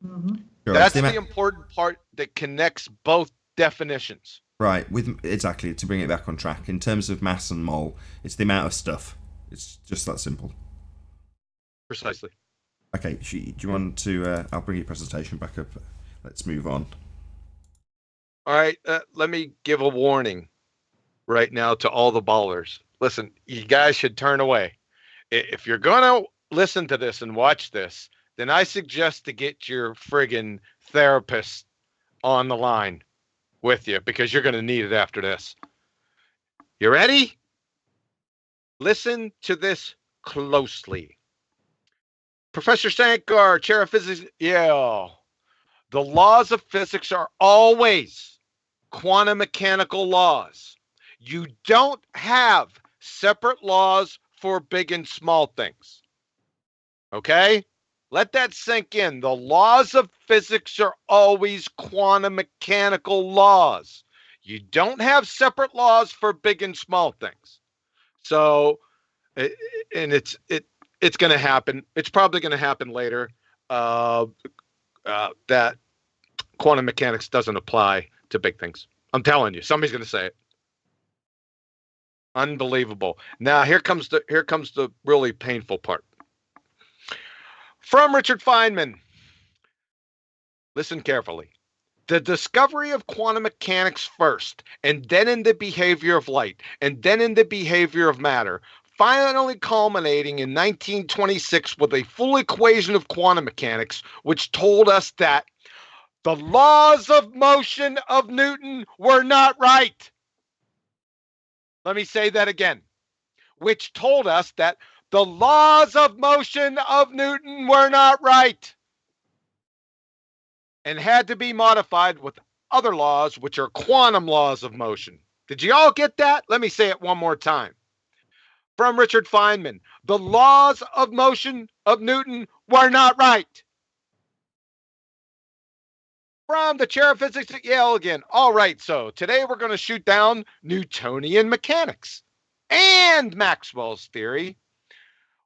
Mm-hmm. Sure, That's the important part that connects both definitions. Right, exactly, to bring it back on track. In terms of mass and mole, it's the amount of stuff. It's just that simple. Precisely. Okay, do you want to? I'll bring your presentation back up. Let's move on. All right, let me give a warning right now to all the ballers. Listen, you guys should turn away. If you're gonna listen to this and watch this, then I suggest to get your friggin' therapist on the line with you, because you're gonna need it after this. You ready? Listen to this closely. Professor Sankar, Chair of Physics, Yale. The laws of physics are always quantum mechanical laws. You don't have separate laws for big and small things. Okay? Let that sink in. The laws of physics are always quantum mechanical laws. You don't have separate laws for big and small things. So, and it's going to happen. It's probably going to happen later. That quantum mechanics doesn't apply to big things. I'm telling you, somebody's going to say it. Unbelievable. Now here comes the really painful part. From Richard Feynman. Listen carefully. The discovery of quantum mechanics first, and then in the behavior of light, and then in the behavior of matter, finally culminating in 1926 with a full equation of quantum mechanics, which told us that the laws of motion of Newton were not right. Let me say that again. Which told us that the laws of motion of Newton were not right and had to be modified with other laws, which are quantum laws of motion. Did you all get that? Let me say it one more time. From Richard Feynman, the laws of motion of Newton were not right. From the chair of physics at Yale again. All right, so today we're going to shoot down Newtonian mechanics and Maxwell's theory.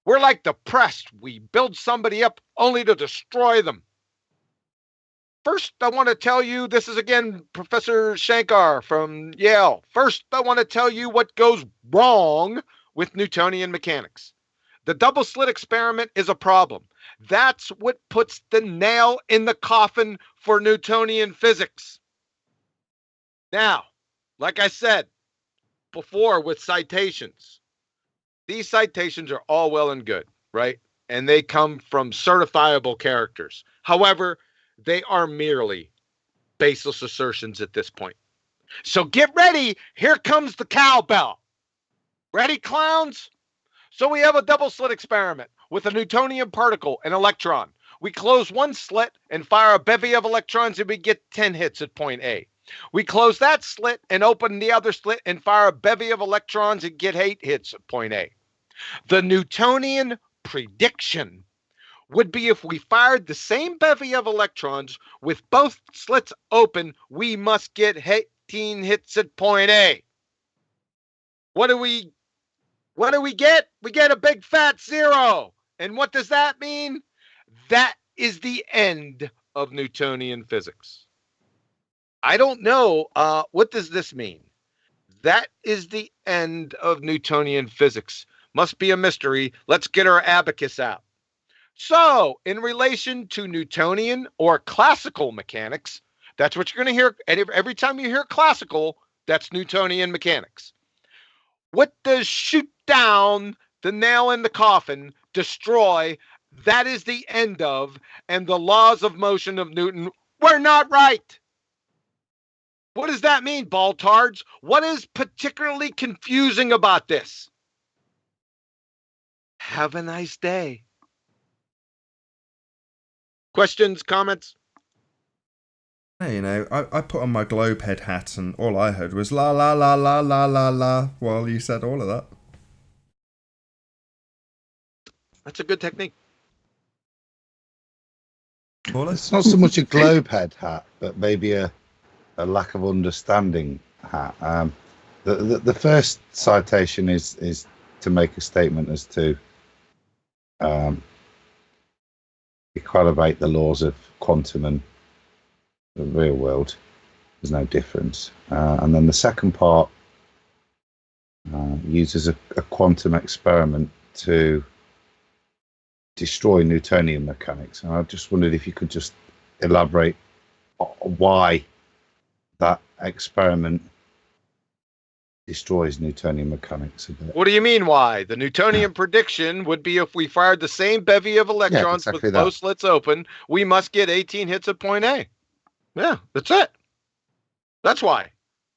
We're like the press. We build somebody up only to destroy them. First, I want to tell you, this is again Professor Shankar from Yale. First, I want to tell you what goes wrong with Newtonian mechanics. The double slit experiment is a problem. That's what puts the nail in the coffin for Newtonian physics. Now, like I said before with citations, these citations are all well and good, right? And they come from certifiable characters. However, they are merely baseless assertions at this point. So get ready. Here comes the cowbell. Ready, clowns? So we have a double slit experiment with a Newtonian particle, an electron. We close one slit and fire a bevy of electrons and we get 10 hits at point A. We close that slit and open the other slit and fire a bevy of electrons and get 8 hits at point A. The Newtonian prediction would be if we fired the same bevy of electrons with both slits open, we must get 18 hits at point A. What do we get? We get a big fat 0. And what does that mean? That is the end of Newtonian physics. I don't know. What does this mean? That is the end of Newtonian physics. Must be a mystery. Let's get our abacus out. So, in relation to Newtonian or classical mechanics, that's what you're going to hear. Every time you hear classical, that's Newtonian mechanics. What does shoot down the nail in the coffin, destroy, that is the end of, and the laws of motion of Newton were not right. What does that mean, baltards? What is particularly confusing about this? Have a nice day. Questions, comments? Hey, I put on my globe head hat and all I heard was la la la la la la la while you said all of that. That's a good technique. It's not so much a globe head hat, but maybe a lack of understanding hat. The first citation is to make a statement as to equilibrate the laws of quantum and the real world. There's no difference. And then the second part uses a quantum experiment to destroy Newtonian mechanics. And I just wondered if you could just elaborate why that experiment destroys Newtonian mechanics a bit. What do you mean, why? The Newtonian prediction would be if we fired the same bevy of electrons exactly with both slits open, we must get 18 hits at point A. Yeah, that's it. That's why.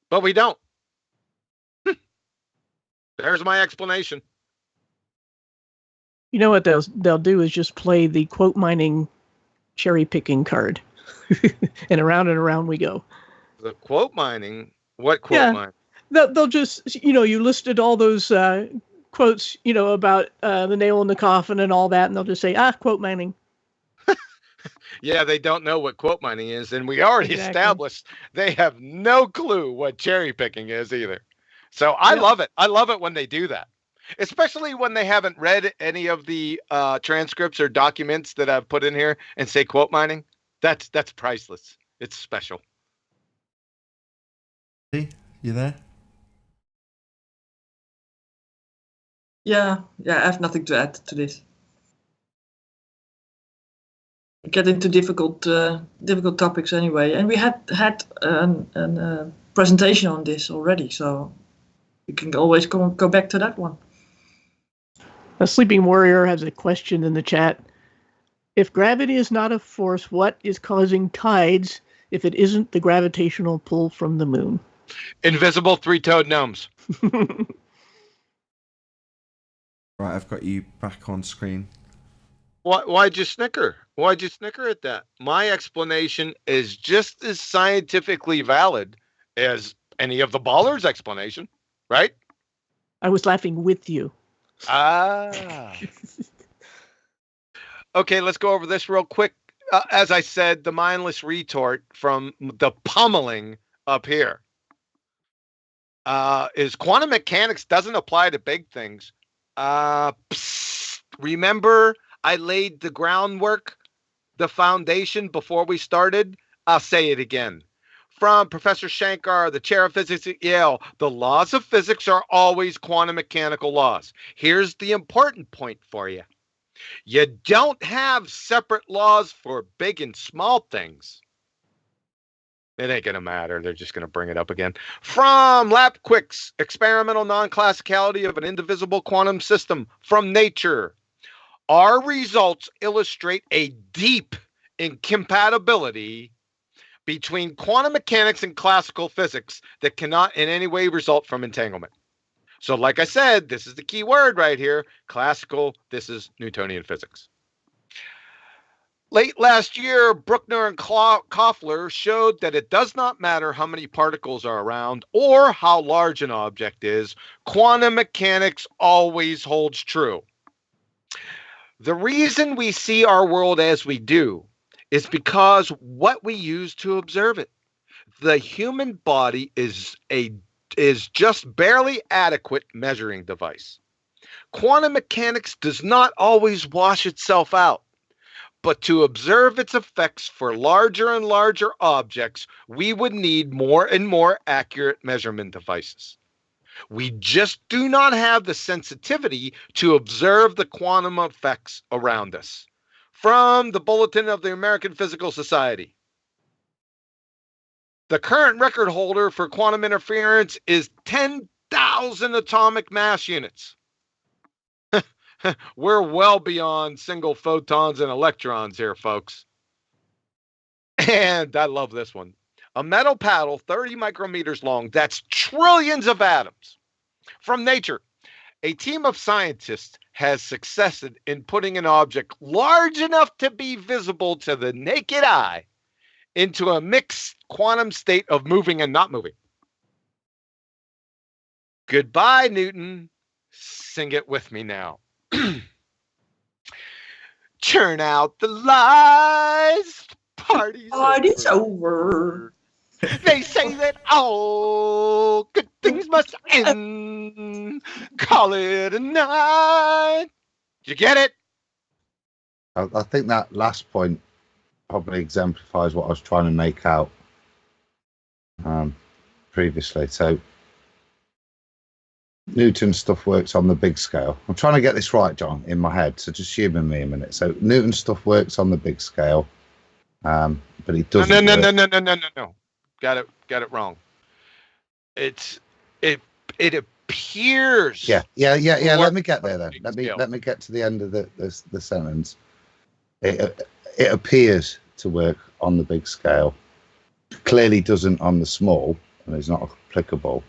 But we don't. There's my explanation. You know what they'll do is just play the quote mining cherry picking card. And around we go. The quote mining? What quote mining? They'll just, you listed all those quotes, about the nail in the coffin and all that, and they'll just say, quote mining. Yeah, they don't know what quote mining is, and we already established they have no clue what cherry picking is either. So I love it. I love it when they do that, especially when they haven't read any of the transcripts or documents that I've put in here and say quote mining. That's priceless. It's special. You there? Yeah, I have nothing to add to this. We get into difficult topics anyway, and we had a presentation on this already, so you can always go back to that one. A Sleeping Warrior has a question in the chat. If gravity is not a force, what is causing tides if it isn't the gravitational pull from the moon? Invisible three-toed gnomes. Right, I've got you back on screen. Why'd you snicker? Why'd you snicker at that? My explanation is just as scientifically valid as any of the ballers' explanation, right? I was laughing with you. Okay, let's go over this real quick. As I said, the mindless retort from the pummeling up here is quantum mechanics doesn't apply to big things. Remember, I laid the groundwork, the foundation before we started? I'll say it again. From Professor Shankar, the chair of physics at Yale, the laws of physics are always quantum mechanical laws. Here's the important point for you. You don't have separate laws for big and small things. It ain't going to matter. They're just going to bring it up again. From Lapquicks, experimental non-classicality of an indivisible quantum system from Nature. Our results illustrate a deep incompatibility between quantum mechanics and classical physics that cannot in any way result from entanglement. So like I said, this is the key word right here. Classical, this is Newtonian physics. Late last year, Bruckner and Koffler showed that it does not matter how many particles are around or how large an object is. Quantum mechanics always holds true. The reason we see our world as we do is because what we use to observe it. The human body is just barely adequate measuring device. Quantum mechanics does not always wash itself out, but to observe its effects for larger and larger objects, we would need more and more accurate measurement devices. We just do not have the sensitivity to observe the quantum effects around us. From the Bulletin of the American Physical Society. The current record holder for quantum interference is 10,000 atomic mass units. We're well beyond single photons and electrons here, folks. And I love this one. A metal paddle 30 micrometers long, that's trillions of atoms. From Nature, a team of scientists has succeeded in putting an object large enough to be visible to the naked eye into a mixed quantum state of moving and not moving. Goodbye, Newton. Sing it with me now. Turn out the lights. Party's over. They say that all good things must end. Call it a night. Did you get it? I think that last point probably exemplifies what I was trying to make out previously. So Newton stuff works on the big scale. I'm trying to get this right, John, in my head, so just humour me a minute. So Newton stuff works on the big scale, but it doesn't. No. Got it wrong. It appears. Yeah. to Let work me get there on the then. big Let scale. me get to the end of the sentence. It appears to work on the big scale. Clearly doesn't on the small, and is not applicable.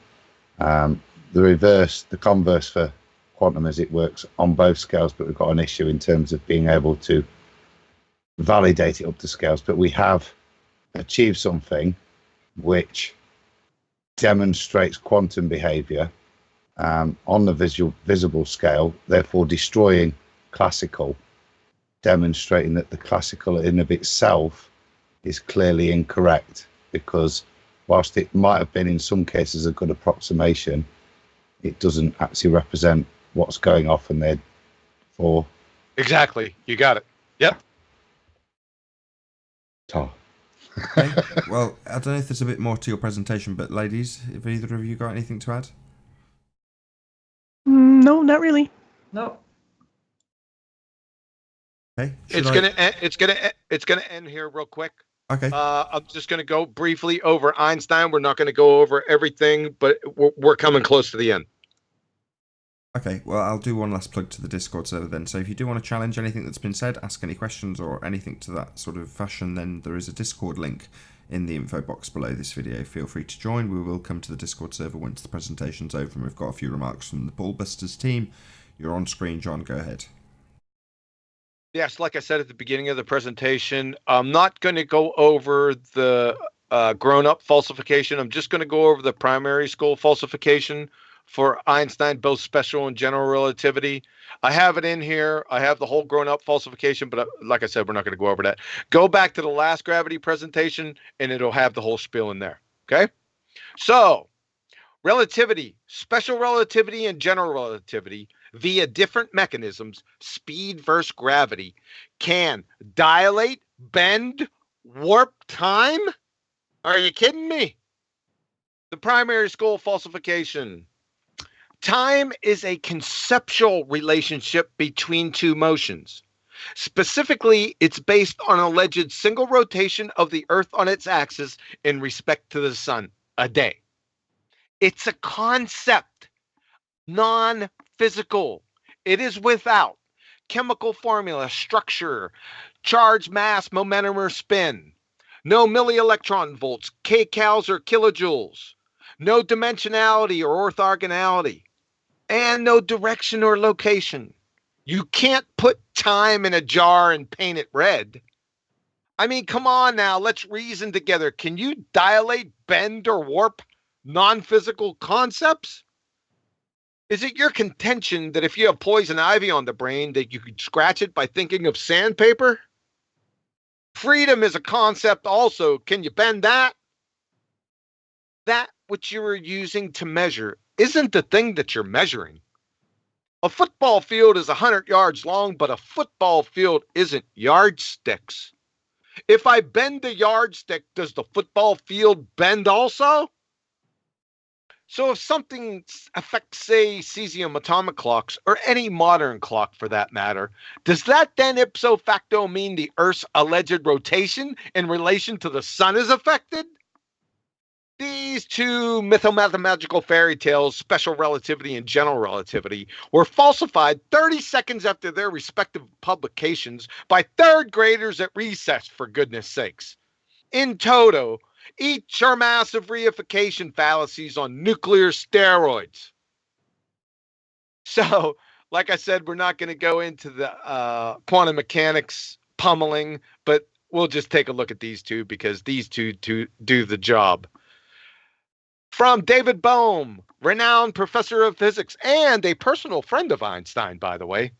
The converse for quantum is it works on both scales, but we've got an issue in terms of being able to validate it up to scales. But we have achieved something which demonstrates quantum behavior on the visible scale, therefore destroying classical, demonstrating that the classical in of itself is clearly incorrect, because whilst it might have been in some cases a good approximation, it doesn't actually represent what's going off, and therefore. Exactly. You got it. Yep. Oh. Okay. Well, I don't know if there's a bit more to your presentation, but ladies, have either of you got anything to add? No, not really. No. Okay. It's gonna end here real quick. Okay. I'm just gonna go briefly over Einstein. We're not gonna go over everything, but we're coming close to the end. Okay, well, I'll do one last plug to the Discord server then. So if you do want to challenge anything that's been said, ask any questions or anything to that sort of fashion, then there is a Discord link in the info box below this video. Feel free to join. We will come to the Discord server once the presentation's over, and we've got a few remarks from the BALLBUSTERS team. You're on screen, John. Go ahead. Yes, like I said at the beginning of the presentation, I'm not going to go over the grown-up falsification. I'm just going to go over the primary school falsification for Einstein, both special and general relativity. I have it in here. I have the whole grown-up falsification, but like I said, we're not going to go over that. Go back to the last gravity presentation, and it'll have the whole spiel in there. Okay? So, relativity, special relativity and general relativity, via different mechanisms, speed versus gravity, can dilate, bend, warp time? Are you kidding me? The primary school falsification. Time is a conceptual relationship between two motions. Specifically, it's based on alleged single rotation of the Earth on its axis in respect to the sun, a day. It's a concept, non-physical. It is without chemical formula, structure, charge, mass, momentum, or spin. No millielectron volts, kcals, or kilojoules. No dimensionality or orthogonality. And no direction or location. You can't put time in a jar and paint it red. I mean, come on now, let's reason together. Can you dilate, bend, or warp non-physical concepts? Is it your contention that if you have poison ivy on the brain that you could scratch it by thinking of sandpaper? Freedom is a concept also. Can you bend that? That which you are using to measure isn't the thing that you're measuring. A football field is 100 yards long, but a football field isn't yardsticks. If I bend the yardstick, does the football field bend also? So if something affects, say, cesium atomic clocks, or any modern clock for that matter, does that then ipso facto mean the Earth's alleged rotation in relation to the sun is affected? These two mythomathematical fairy tales, special relativity and general relativity, were falsified 30 seconds after their respective publications by third graders at recess, for goodness sakes. In toto, each are massive reification fallacies on nuclear steroids. So, like I said, we're not going to go into the quantum mechanics pummeling, but we'll just take a look at these two because these two do the job. From David Bohm, renowned professor of physics and a personal friend of Einstein, by the way.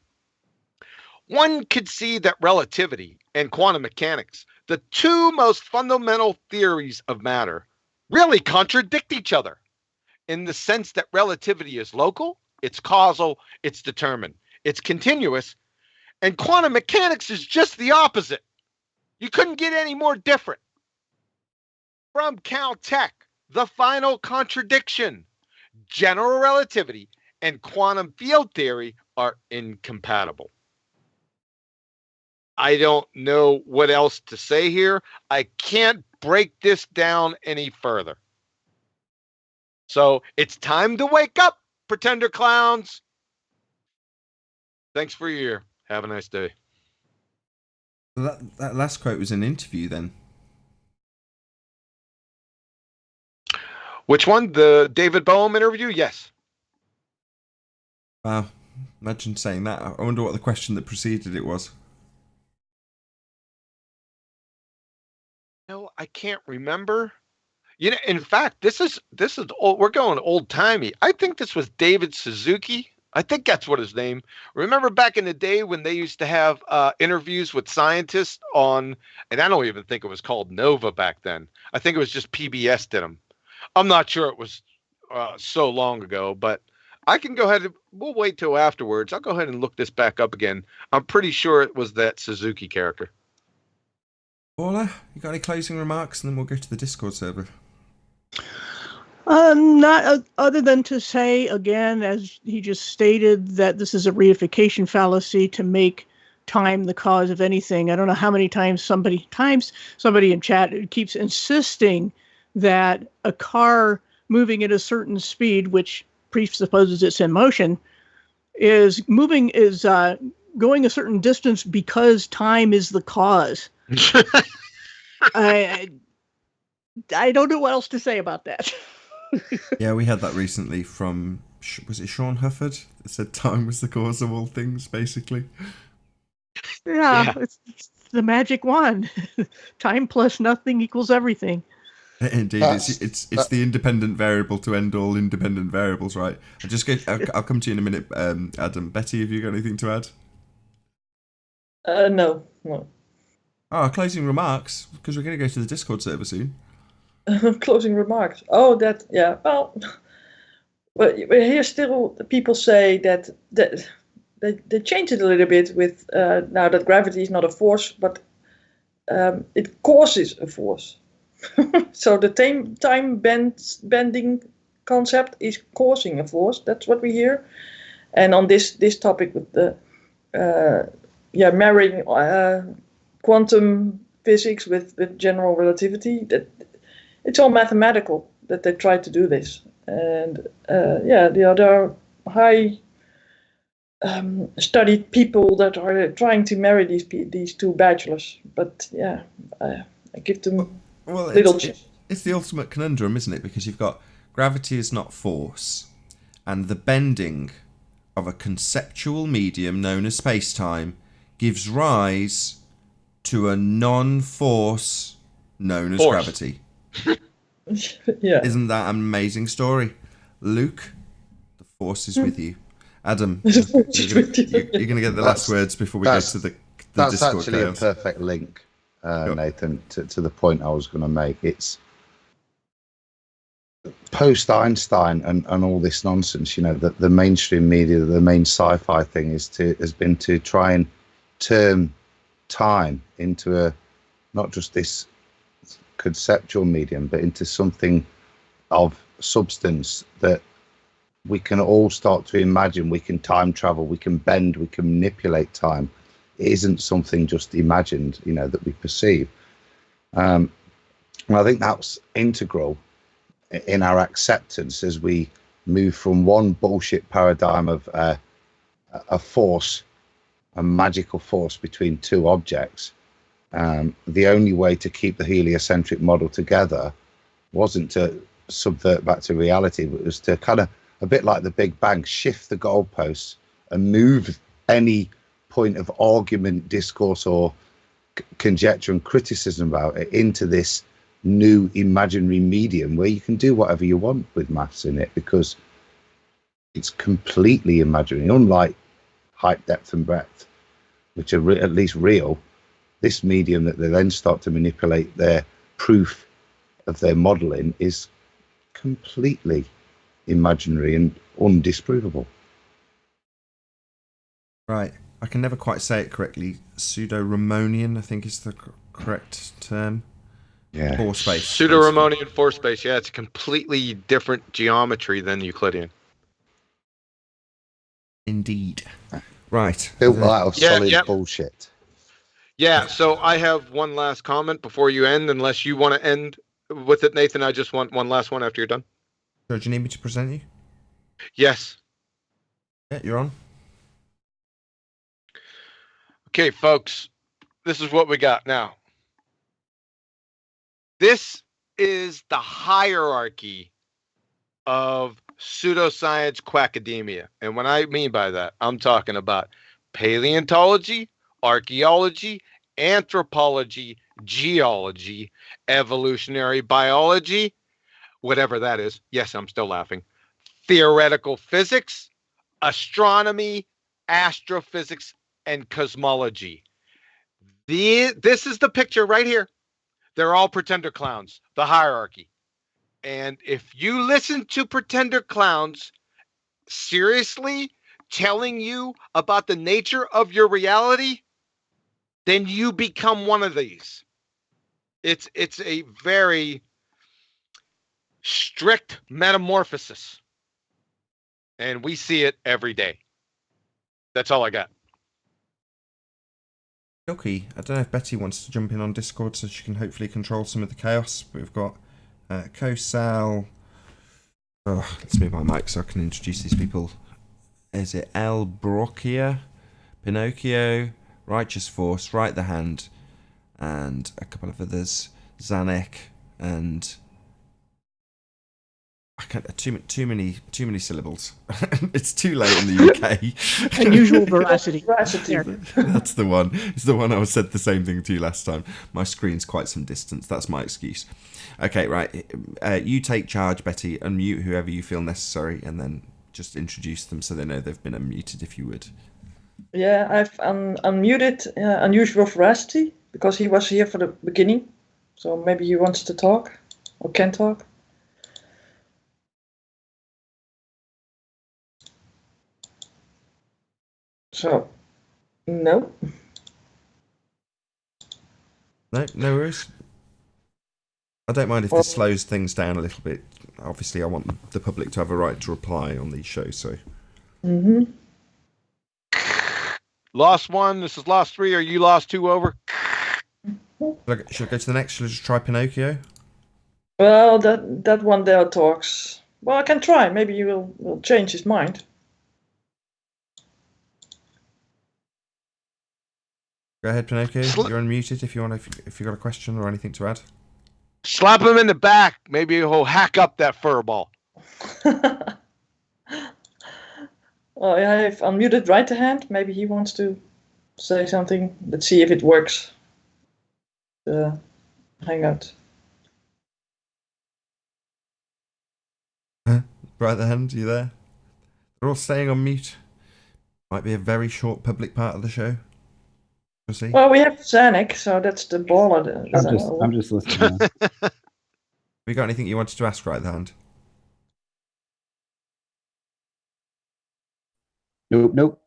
One could see that relativity and quantum mechanics, the two most fundamental theories of matter, really contradict each other in the sense that relativity is local, it's causal, it's determined, it's continuous, and quantum mechanics is just the opposite. You couldn't get any more different. From Caltech, the final contradiction. General relativity and quantum field theory are incompatible. I don't know what else to say here. I can't break this down any further. So it's time to wake up, pretender clowns. Thanks for your ear. Have a nice day. That last quote was an interview then. Which one? The David Boehm interview? Yes. Wow. Imagine saying that. I wonder what the question that preceded it was. No, I can't remember. You know, in fact, this is old, we're going old timey. I think this was David Suzuki. I think that's what his name. Remember back in the day when they used to have interviews with scientists on, and I don't even think it was called Nova back then. I think it was just PBS did them. I'm not sure it was so long ago, but I can go ahead. We'll wait till afterwards. I'll go ahead and look this back up again. I'm pretty sure it was that Suzuki character. Paula, you got any closing remarks, and then we'll go to the Discord server. Not other than to say again, as he just stated, that this is a reification fallacy to make time the cause of anything. I don't know how many times somebody in chat keeps insisting that a car moving at a certain speed, which presupposes it's in motion, is going a certain distance because time is the cause. I don't know what else to say about that. Yeah, we had that recently from, was it Sean Hufford? That said time was the cause of all things, basically. Yeah. It's the magic wand. Time plus nothing equals everything. Indeed, it's the independent variable to end all independent variables, right? I'll come to you in a minute, Adam. Betty, have you got anything to add? No. Closing remarks, because we're going to go to the Discord server soon. Closing remarks. Oh, that, yeah. Well, here still people say that they change it a little bit with now that gravity is not a force, but it causes a force. So the time bending concept is causing a force. That's what we hear. And on this topic with the marrying quantum physics with general relativity, that it's all mathematical that they try to do this. And the other high studied people that are trying to marry these two bachelors. But yeah, I give them it's the ultimate conundrum, isn't it? Because you've got gravity is not force, and the bending of a conceptual medium known as space-time gives rise to a non-force known as gravity. Yeah. Isn't that an amazing story? Luke, the force is with you. Adam, you're going to get the last words before we go to the that's Discord actually chaos. a perfect link, Nathan, to the point I was going to make. It's post-Einstein and all this nonsense, you know, that the mainstream media, the main sci-fi thing has been to try and turn time into not just this conceptual medium, but into something of substance that we can all start to imagine. We can time travel, we can bend, we can manipulate time. It isn't something just imagined, you know, that we perceive. And I think that's integral in our acceptance as we move from one bullshit paradigm of a force, a magical force between two objects. The only way to keep the heliocentric model together wasn't to subvert back to reality, but it was to kind of, a bit like the Big Bang, shift the goalposts and move any point of argument, discourse, or conjecture and criticism about it into this new imaginary medium where you can do whatever you want with maths in it, because it's completely imaginary. Unlike height, depth, and breadth, which are at least real, this medium that they then start to manipulate their proof of their modeling is completely imaginary and undisprovable. Right. I can never quite say it correctly. Pseudo-Ramonian, I think, is the correct term. Yeah. Force space. Pseudo-Ramonian force space. Yeah, it's a completely different geometry than Euclidean. indeed. Right. Built out of Yeah, solid yep. bullshit. Yeah, so I have one last comment before you end, unless you want to end with it, Nathan. I just want one last one after you're done. So do you need me to present you? Yes. Yeah, you're on. Okay, folks, this is what we got now. This is the hierarchy of pseudoscience quackademia. And what I mean by that, I'm talking about paleontology, archaeology, anthropology, geology, evolutionary biology, whatever that is. Yes, I'm still laughing. Theoretical physics, astronomy, astrophysics, and cosmology. This is the picture right here. They're all pretender clowns, the hierarchy. And if you listen to pretender clowns seriously telling you about the nature of your reality, then you become one of these. It's a very strict metamorphosis. And we see it every day. That's all I got. Okay, I don't know if Betty wants to jump in on Discord so she can hopefully control some of the chaos. But we've got Kosal. Oh, let's move my mic so I can introduce these people. Is it El Brocchia, Pinocchio, Righteous Force, Right the Hand, and a couple of others, Zanek, and I can't. Too many syllables. It's too late in the UK. Unusual veracity. That's the one. It's the one I said the same thing to you last time. My screen's quite some distance. That's my excuse. Okay, right. You take charge, Betty. Unmute whoever you feel necessary, and then just introduce them so they know they've been unmuted, if you would. Yeah, I've unmuted Unusual Veracity because he was here for the beginning. So maybe he wants to talk or can talk. So, no. No worries. I don't mind if this slows things down a little bit. Obviously, I want the public to have a right to reply on these shows, so. Mm-hmm. Lost one. This is lost three. Are you lost two over? Should I go to the next? Should I just try Pinocchio? Well, that one there talks. Well, I can try. Maybe he will change his mind. Go ahead, Pinocchio. You're unmuted if you want. If you got a question or anything to add. Slap him in the back. Maybe he'll hack up that furball. Well, I have unmuted Right the Hand. Maybe he wants to say something. Let's see if it works. The Hangout. Right the Hand, you there? They're all staying on mute. Might be a very short public part of the show. We'll see. Well, we have Zanek, so that's the baller. I'm just listening. Have you got anything you wanted to ask, Right the Hand? Nope.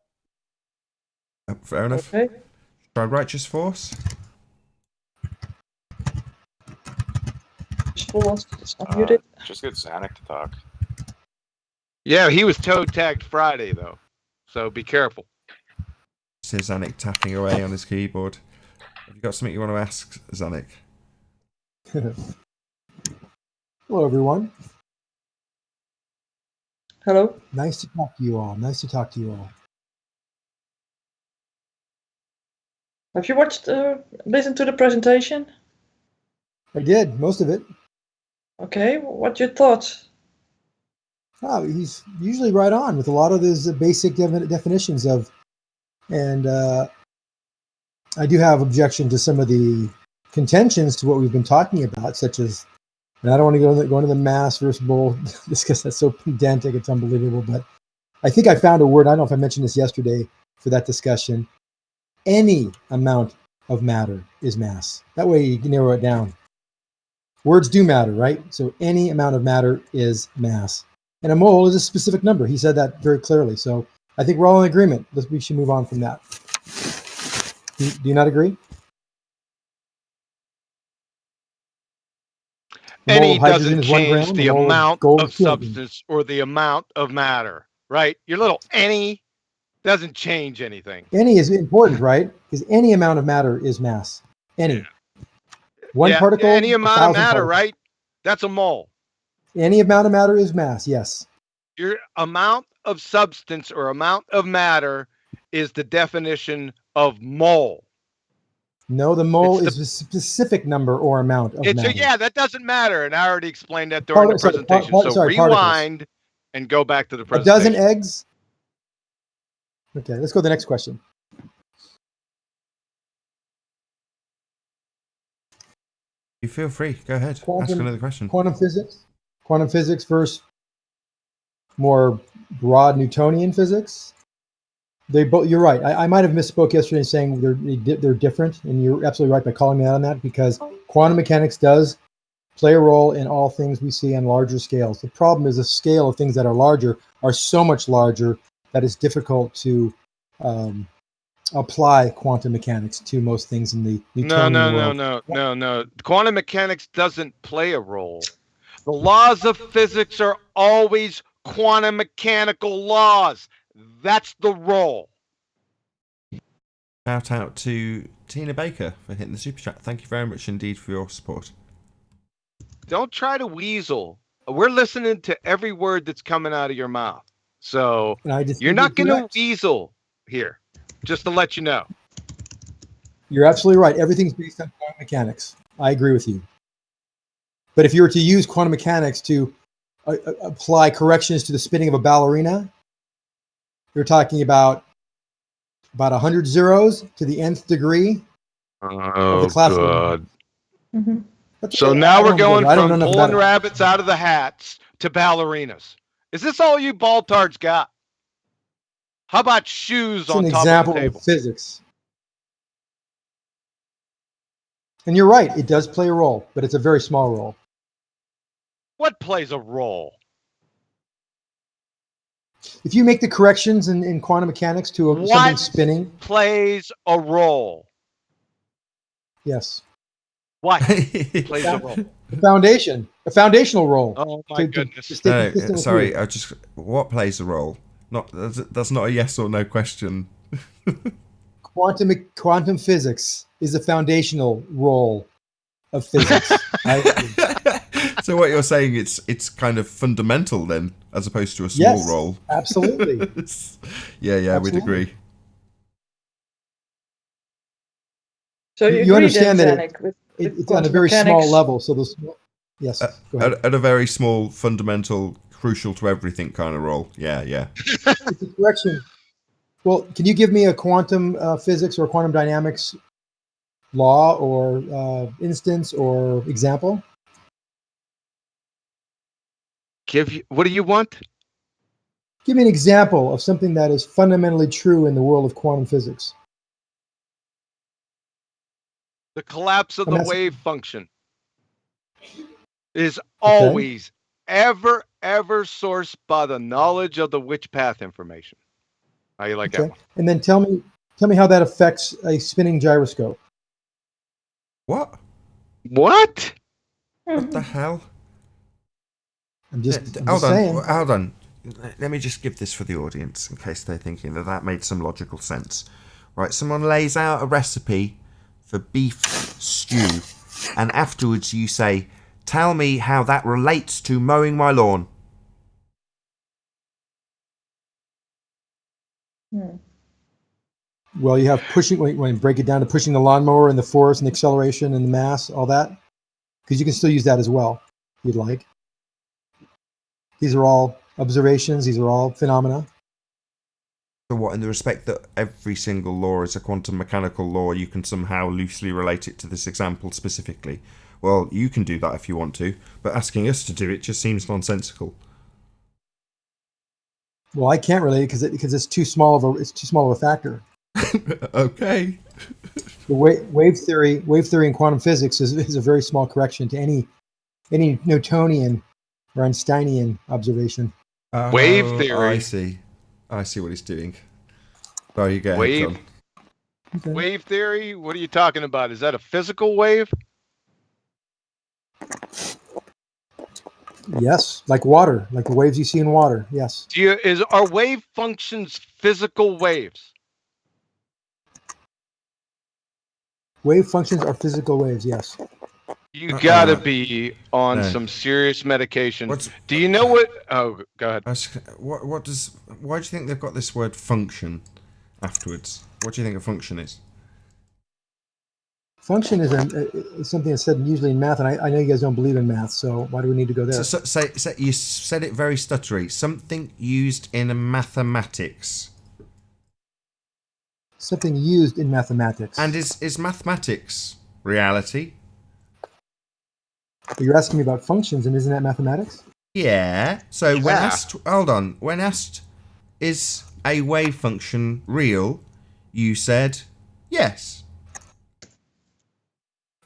Oh, fair enough. Okay. Try Righteous Force. It's unmuted. Just get Zanuck to talk. Yeah, he was toe tagged Friday though, so be careful. Says Zanuck tapping away on his keyboard. Have you got something you want to ask, Zanuck? Hello, everyone. Hello. Nice to talk to you all. Have you listened to the presentation? I did, most of it. Okay, what's your thoughts? Oh, he's usually right on with a lot of his basic definitions of, and I do have objection to some of the contentions to what we've been talking about, such as, and I don't want to go into the mass versus bull, because that's so pedantic, it's unbelievable, but I think I found a word, I don't know if I mentioned this yesterday for that discussion. Any amount of matter is mass. That way you can narrow it down. Words do matter, right? So any amount of matter is mass. And a mole is a specific number. He said that very clearly. So I think we're all in agreement. We should move on from that. Do you not agree? Any doesn't change the amount of substance or the amount of matter, right? Your little any. Doesn't change anything. Any is important, right? Because any amount of matter is mass. Any. One particle, any amount of 1,000 matter, particles. right? That's a mole. Any amount of matter is mass, yes. Your amount of substance or amount of matter is the definition of mole. No, the mole is a specific number or amount of matter. Yeah, that doesn't matter. And I already explained that during the presentation. So rewind and go back to the presentation. A dozen eggs? Okay, let's go to the next question. You feel free. Go ahead. Ask another question. Quantum physics? Quantum physics versus more broad Newtonian physics? They both. You're right. I might have misspoke yesterday saying they're different, and you're absolutely right by calling me out on that, because quantum mechanics does play a role in all things we see on larger scales. The problem is the scale of things that are larger are so much larger that it's difficult to apply quantum mechanics to most things in the Newtonian world. No. Quantum mechanics doesn't play a role. The laws of physics are always quantum mechanical laws. That's the role. Shout out to Tina Baker for hitting the super chat. Thank you very much indeed for your support. Don't try to weasel. We're listening to every word that's coming out of your mouth. So you're not going to weasel here, just to let you know. You're absolutely right. Everything's based on quantum mechanics. I agree with you. But if you were to use quantum mechanics to apply corrections to the spinning of a ballerina, you're talking about 100 zeros to the nth degree of the classical. God. Mm-hmm. So now we're going from pulling rabbits out of the hats to ballerinas. Is this all you baltards got? How about shoes on top of the table? It's an example of physics. And you're right, it does play a role, but it's a very small role. What plays a role? If you make the corrections in quantum mechanics to something spinning. Plays a role? Yes. What plays a role? A foundational role. Oh my goodness! Sorry, what plays a role? That's not a yes or no question. Quantum physics is a foundational role of physics. So what you're saying, it's kind of fundamental then, as opposed to a small role. Absolutely. Yeah, we'd agree. So you understand that it's on a very small level. So those, yes, go ahead. At a very small, fundamental, crucial to everything kind of role. Yeah. It's a correction. Well, can you give me a quantum physics or quantum dynamics law or instance or example? What do you want? Give me an example of something that is fundamentally true in the world of quantum physics. The collapse of the wave function is always ever sourced by the knowledge of the witch path information. How you like that one? And then tell me how that affects a spinning gyroscope. What? What? What the hell? I'm just hold saying. on. Let me just give this for the audience in case they're thinking that made some logical sense. Right, someone lays out a recipe for beef stew, and afterwards you say, "Tell me how that relates to mowing my lawn." Well, you have pushing. When you break it down to pushing the lawnmower and the force and the acceleration and the mass, all that, because you can still use that as well, if you'd like. These are all observations. These are all phenomena. So what, in the respect that every single law is a quantum mechanical law, you can somehow loosely relate it to this example specifically? Well, you can do that if you want to, but asking us to do it just seems nonsensical. Well, I can't relate because it's too small of a factor. Okay. The wave theory in quantum physics is a very small correction to any Newtonian or Einsteinian observation. Wave theory. I see what he's doing. Oh, you go ahead, John. Okay. Wave theory? What are you talking about? Is that a physical wave? Yes, like water, like the waves you see in water. Yes. Are wave functions physical waves? Wave functions are physical waves. Yes. You gotta be on No. some serious medication. What's- Do you know what? Oh, go ahead. Why do you think they've got this word function afterwards? What do you think a function is? Function is something that's said usually in math, and I know you guys don't believe in math, so why do we need to go there? You said it very stuttery. Something used in mathematics. Something used in mathematics. And is mathematics reality? But you're asking me about functions, and isn't that mathematics? Yeah. So when asked, is a wave function real? You said yes.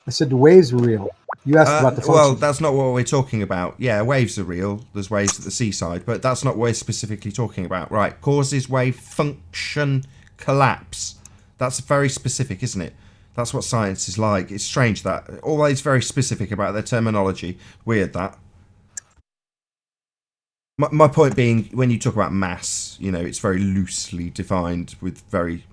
I said the waves were real. You asked about the function. Well, that's not what we're talking about. Yeah, waves are real. There's waves at the seaside, but that's not what we're specifically talking about. Right. Causes wave function collapse. That's very specific, isn't it? That's what science is like. It's strange that. Always very specific about their terminology. Weird that. My point being, when you talk about mass, it's very loosely defined with very,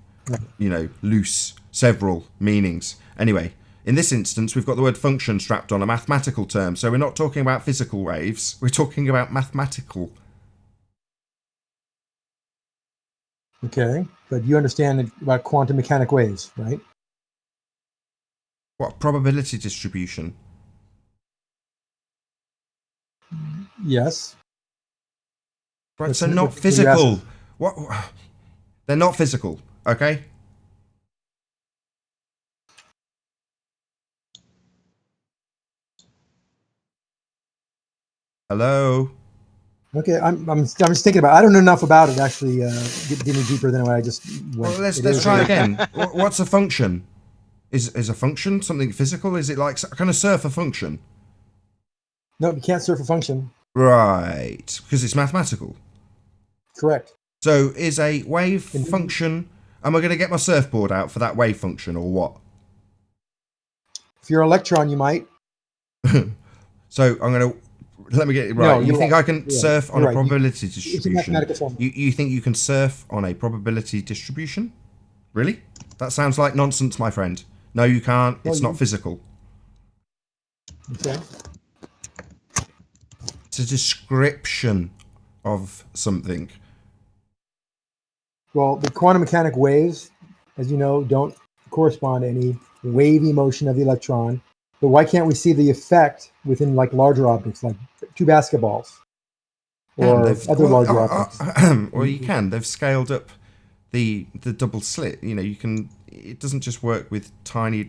loose, several meanings. Anyway, in this instance, we've got the word function strapped on a mathematical term. So we're not talking about physical waves. We're talking about mathematical. Okay, but you understand about quantum mechanic waves, right? What, probability distribution? Yes. Right, so not physical. What? They're not physical, okay? Hello? Okay, I'm just thinking about. I don't know enough about it actually. Get any deeper than what I just went. Well, let's try again. What's a function? Is a function something physical? Is it like can a surf a function? No, you can't surf a function. Right, because it's mathematical. Correct. So is a wave function? Am I going to get my surfboard out for that wave function or what? If you're an electron, you might. So I'm going to. Let me get it right. No, you think right. I can surf on a probability distribution? It's a mathematical formula. You think you can surf on a probability distribution? Really? That sounds like nonsense, my friend. No, you can't. It's not physical. Okay. It's a description of something. Well, the quantum mechanic waves, as you know, don't correspond to any wavy motion of the electron. But why can't we see the effect within like larger objects, like two basketballs, or other larger objects? Well, you can. They've scaled up the double slit. You can. It doesn't just work with tiny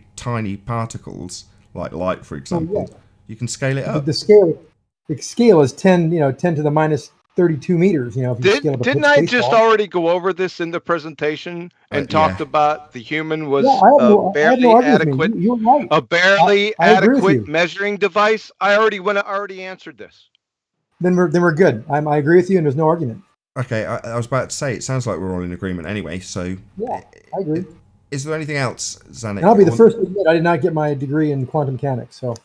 particles like light, for example. Yeah. You can scale it up. The scale is 10 to the minus 32 meters. If you scale up Didn't I just already go over this in the presentation and talked about the human was a barely adequate, right. a barely I adequate measuring device? I already answered this. Then we're good. I agree with you, and there's no argument. Okay, I was about to say it sounds like we're all in agreement anyway. So yeah, I agree. Is there anything else, Zanik? And I'll be the first to admit I did not get my degree in quantum mechanics. So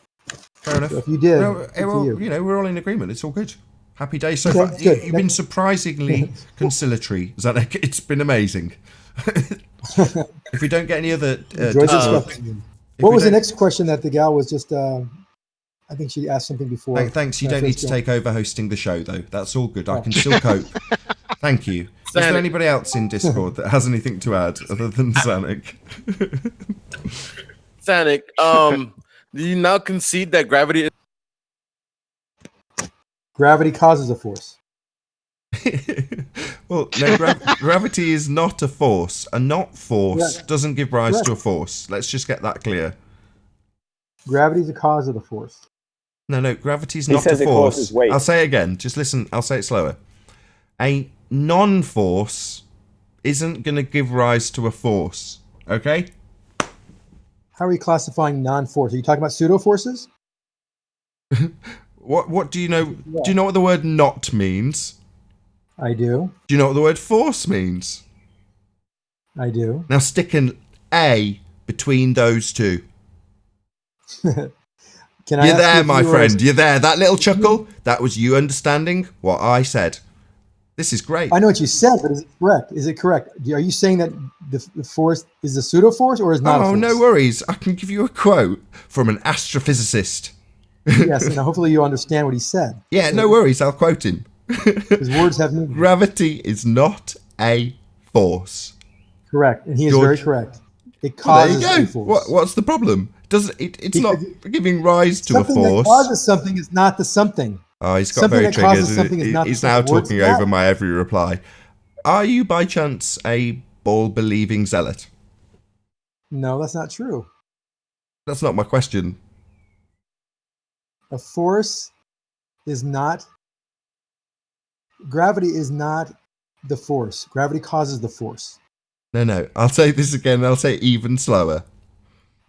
fair enough. So if you did, we're all in agreement. It's all good. Happy day so far. You've been surprisingly conciliatory, Zanik. It's been amazing. If we don't get any other... what was the next question that the gal was just... I think she asked something before. Thanks. You don't need to take over hosting the show, though. That's all good. I can still cope. Thank you. Is there anybody else in Discord that has anything to add other than Zanik? Zanik, do you now concede that gravity is... Gravity causes a force. Well, no, gravity is not a force. A not force doesn't give rise to a force. Let's just get that clear. Gravity is the cause of the force. No, gravity is not a force. I'll say it again. Just listen. I'll say it slower. A non-force isn't going to give rise to a force. Okay? How are you classifying non-force? Are you talking about pseudo-forces? What do you know? Yeah. Do you know what the word not means? I do. Do you know what the word force means? I do. Now stick an A between those two. Can Can I You're ask you there, if my you were- friend. You're there. That little chuckle, that was you understanding what I said. This is great. I know what you said, but is it correct? Is it correct? Are you saying that the force is a pseudo force or is not a Oh, force? no worries. I can give you a quote from an astrophysicist. Yes, and hopefully you understand what he said. Yeah, So no worries. I'll quote him. His words have meaning. Gravity is not a force. Correct, and he is George- very correct. It Well, there causes you a go. force. What's the problem? It's not Because giving rise to a something that force. causes something is not the something. Oh, he's got something very that causes triggered. something is not He's the now same. Words talking matter. over my every reply. Are you by chance a ball-believing zealot? No, that's not true. That's not my question. A force is not. Gravity is not the force. Gravity causes the force. No. I'll say this again. I'll say it even slower.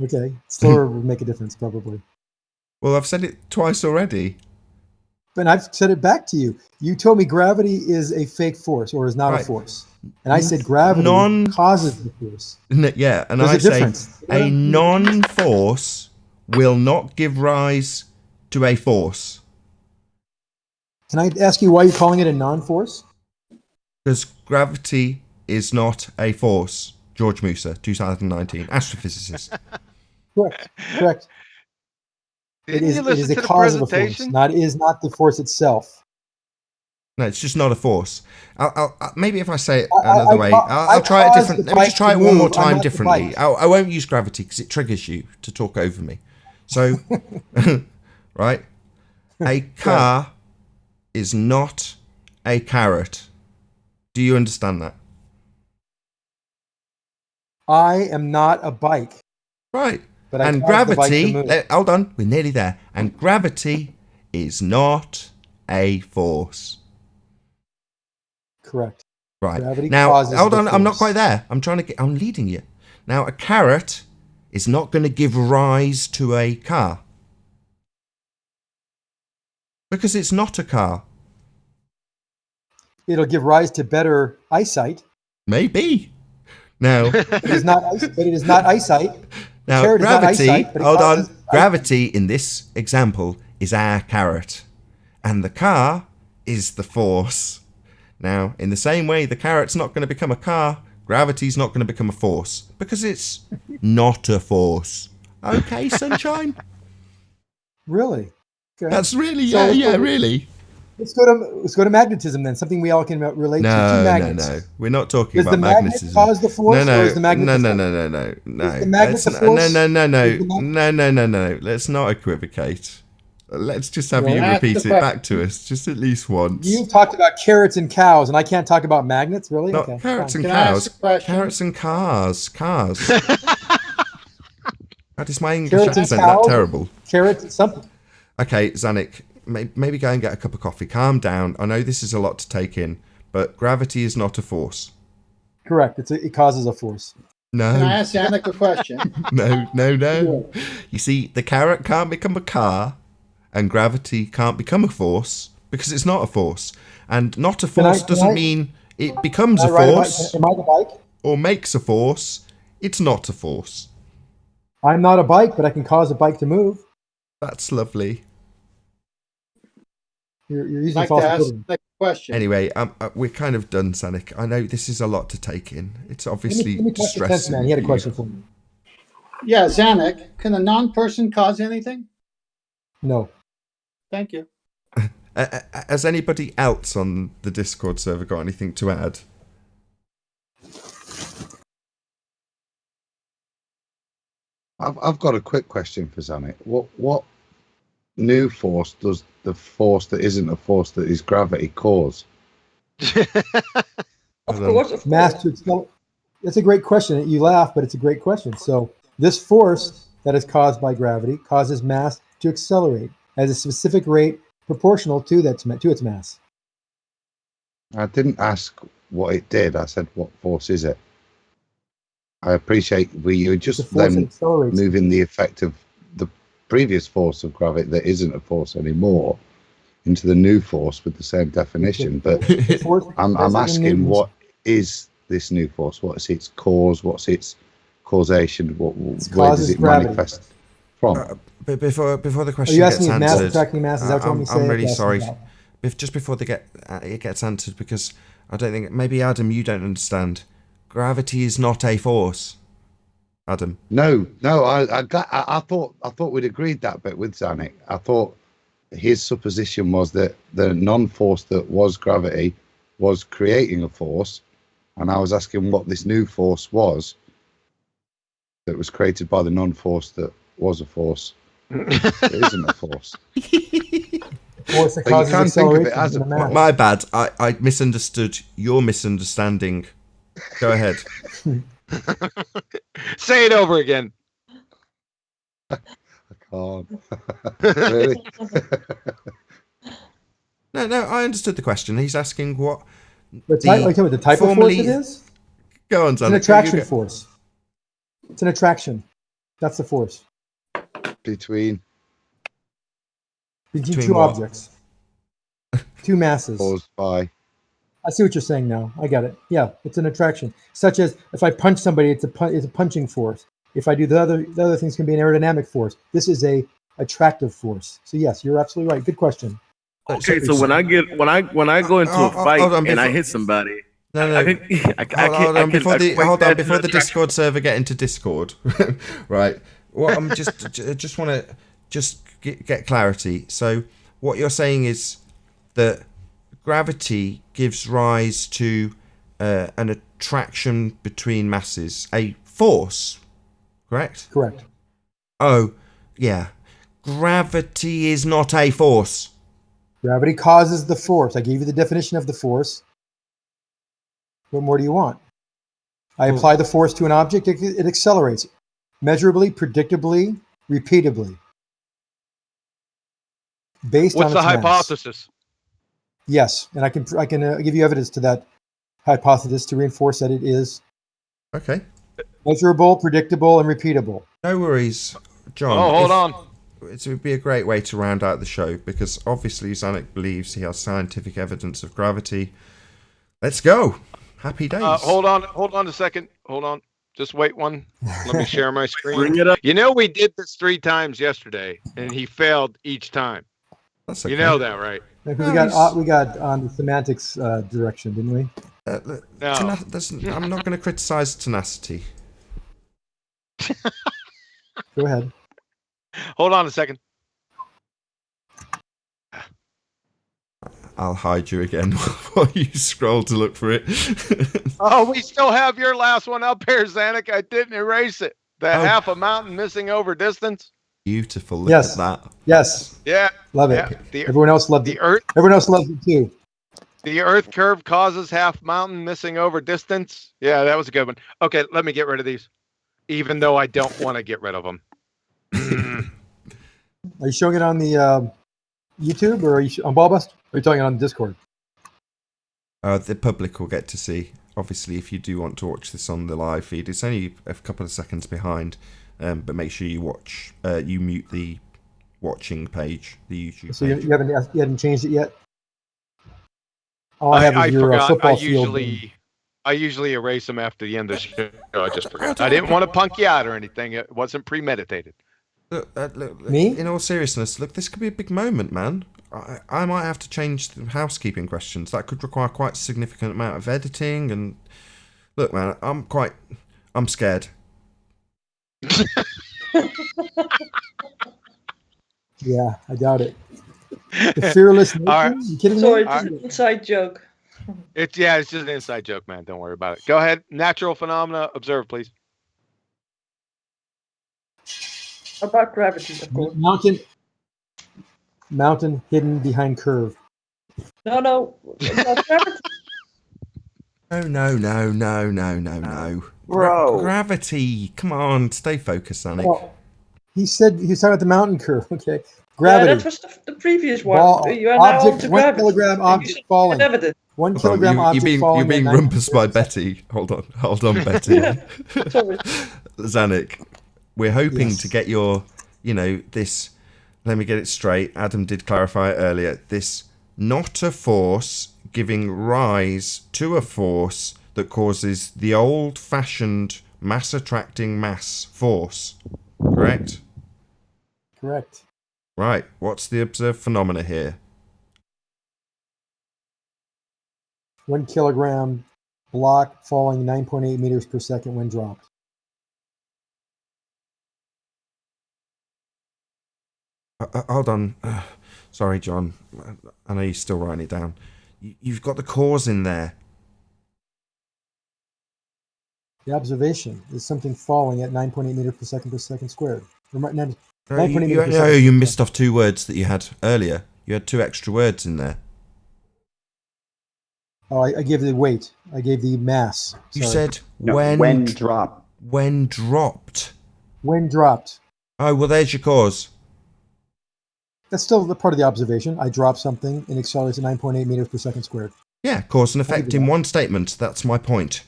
Okay, slower would make a difference probably. Well, I've said it twice already. But I've said it back to you. You told me gravity is a fake force or is not Right. a force. And I said gravity causes the force. Yeah, and There's I a say difference. a non-force will not give rise to a force. Can I ask you why you're calling it a non-force? Because gravity is not a force. George Musa, 2019, astrophysicist. Correct. Didn't you It listen is a to the cause of a force. presentation? It is not the force itself. No, it's just not a force. I'll maybe if I say it another way, I'll try it caused different. the Let me just bike try to it one more move. I'm time not the differently. bike. I won't use gravity because it triggers you to talk over me. So, right, a car is not a carrot. Do you understand that? I am not a bike. Right. But I And caused the bike to gravity, move. hold on, we're nearly there. And gravity is not a force. Correct. Right. Gravity Now, causes hold the on, I'm not force. quite there. I'm leading you. Now, a carrot is not going to give rise to a car. Because it's not a car. It'll give rise to better eyesight. Maybe. Now, But it is not eyesight. The now carrot is not gravity, eyesight, but it hold on, causes gravity in this example is our carrot. And the car is the force. Now, in the same way, the carrot's not going to become a car, gravity's not going to become a force. Because it's not a force. Okay, sunshine? Really? Okay. That's really, So yeah, really. Let's go to magnetism then. Something we all can relate to. Two No, magnets. We're not talking Does about the magnet magnetism. cause the force, no, or is the magnet no, the no, force? no, no, no, Is the magnet Let's the not- force? no, no, no, Is the magnet- no. Let's not equivocate. Let's just have Well, you ask repeat the it question. back to us, just at least once. You've talked about carrots and cows, and I can't talk about magnets, really? Not Okay, carrots fine. and cows. Carrots and cars. Cars. How is my English Carrots and accent that cows? terrible? Carrots and something. Okay, Zanuck, maybe go and get a cup of coffee. Calm down. I know this is a lot to take in, but gravity is not a force. Correct. It causes a force. No. Can I ask Yannick a question? No. You see, the carrot can't become a car, and gravity can't become a force because it's not a force. And not a force doesn't mean it becomes a force Am I the bike? or makes a force. It's not a force. I'm not a bike, but I can cause a bike to move. That's lovely. You're using I'd like false to ask equivalence. the question. Anyway, we're kind of done, Zanuck. I know this is a lot to take in. It's obviously Let me talk to Tenth distressing. Man. He had a for you. question for me. Yeah, Zanuck, can a non-person cause anything? No. Thank you. Has anybody else on the Discord server got anything to add? I've got a quick question for Zanuck. What new force does the force that isn't a force that is gravity cause? Of course. Mass to accelerate. That's a great question. You laugh, but it's a great question. So this force that is caused by gravity causes mass to accelerate at a specific rate proportional to its mass. I didn't ask what it did. I said, what force is it? I appreciate you It's a just force that then accelerates. moving the effect of the previous force of gravity that isn't a force anymore into the new force with the same definition. But The force I'm present in asking, Newton's- what is this new force? What's its cause? What's its causation? What does causes it gravity. manifest? From? But before the Are question you gets asking if mass answered, attracting mass? Is that what you want me to say? I'm really Yes, sorry. no. Just before it gets answered, because I don't think maybe Adam, you don't understand. Gravity is not a force. Adam. No. I thought we'd agreed that bit with Zanuck. I thought his supposition was that the non-force that was gravity was creating a force, and I was asking what this new force was that was created by the non-force that was a force. It isn't a force. Force that But you causes can think of it acceleration as in a the mass. My bad. I misunderstood your misunderstanding. Go ahead. Say it over again. I can't. Really? No, I understood the question. He's asking what The type, are you talking about the type of force it is? Go on, It's an attraction force. It's an attraction. That's the force. Between two what? objects. Two masses. Caused by. I see what you're saying now. I got it. Yeah, it's an attraction. Such as if I punch somebody, it's a punching force. If I do the other things can be an aerodynamic force. This is a attractive force. So yes, you're absolutely right. Good question. Okay, so when I go into a fight and I hit somebody, No. Hold on. Before the Discord server get into Discord, right? Well, I'm just want to get clarity. So what you're saying is that gravity gives rise to an attraction between masses, a force, correct? Correct. Oh, yeah. Gravity is not a force. Gravity causes the force. I gave you the definition of the force. What more do you want? I apply the force to an object, it accelerates measurably, predictably, repeatably. Based on What's its the mass. hypothesis? Yes, and I can give you evidence to that hypothesis to reinforce that it is Okay. measurable, predictable, and repeatable. No worries, John. Oh, hold on. It would be a great way to round out the show because obviously Zanuck believes he has scientific evidence of gravity. Let's go. Happy days. Hold on a second. Hold on. Just wait one. Let me share my screen. Bring it up. You know, we did this 3 times yesterday, and he failed each time. That's okay. You know that, right? Because we got on the semantics direction, didn't we? No. I'm not going to criticize tenacity. Go ahead. Hold on a second. I'll hide you again while you scroll to look for it. Oh, we still have your last one up here, Zanuck. I didn't erase it. The half a mountain missing over distance. Beautiful. Look at that. Yes. Yeah. Love it. Yeah. Everyone else loved it. Everyone else loves it too. The Earth curve causes half mountain missing over distance. Yeah, that was a good one. Okay, let me get rid of these, even though I don't want to get rid of them. Are you showing it on the YouTube or are you on BALLBUSTERS? Or are you talking on Discord? The public will get to see. Obviously, if you do want to watch this on the live feed, it's only a couple of seconds behind. But make sure you watch. You mute the watching page, the YouTube. So page. you haven't changed it yet. All I have is your forgot. football field. I usually erase them after the end of the show. I just forgot. I didn't want to punk you out or anything. It wasn't premeditated. Look, Me? In all seriousness, look, this could be a big moment, man. I might have to change the housekeeping questions. That could require quite a significant amount of editing. And look, man, I'm scared. Yeah, I doubt it. The fearless Nathan? All right. You kidding me? Sorry, it's an inside joke. It's just an inside joke, man. Don't worry about it. Go ahead. Natural phenomena. Observe, please. About gravity, of course. Mountain hidden behind curve. No. About gravity. No. Bro. Gravity. Come on, stay focused, Zanuck. Well, he was talking about the mountain curve. Okay, Yeah, gravity. that was the previous one. Ball, You are now on object, to 1 gravity. kilogram And you object should falling. get evidence. 1 Hold on, kilogram object falling. You're being at rumpus by 90%. Betty. Hold on, Betty. Sorry. Zanuck, we're hoping Yes. to get your, this. Let me get it straight. Adam did clarify it earlier. This not a force giving rise to a force that causes the old-fashioned mass-attracting mass force. Correct? Correct. Right. What's the observed phenomena here? 1 kilogram block falling 9.8 meters per second when dropped. Hold on. Sorry, John. I know you're still writing it down. You've got the cause in there. The observation is something falling at 9.8 meters per second squared. You missed off 2 words that you had earlier. You had 2 extra words in there. Oh, I gave the weight. I gave the mass. You said when dropped. When dropped. When dropped. Oh, well, there's your cause. That's still the part of the observation. I drop something and accelerates at 9.8 meters per second squared. Yeah, cause and effect in one statement. That's my point.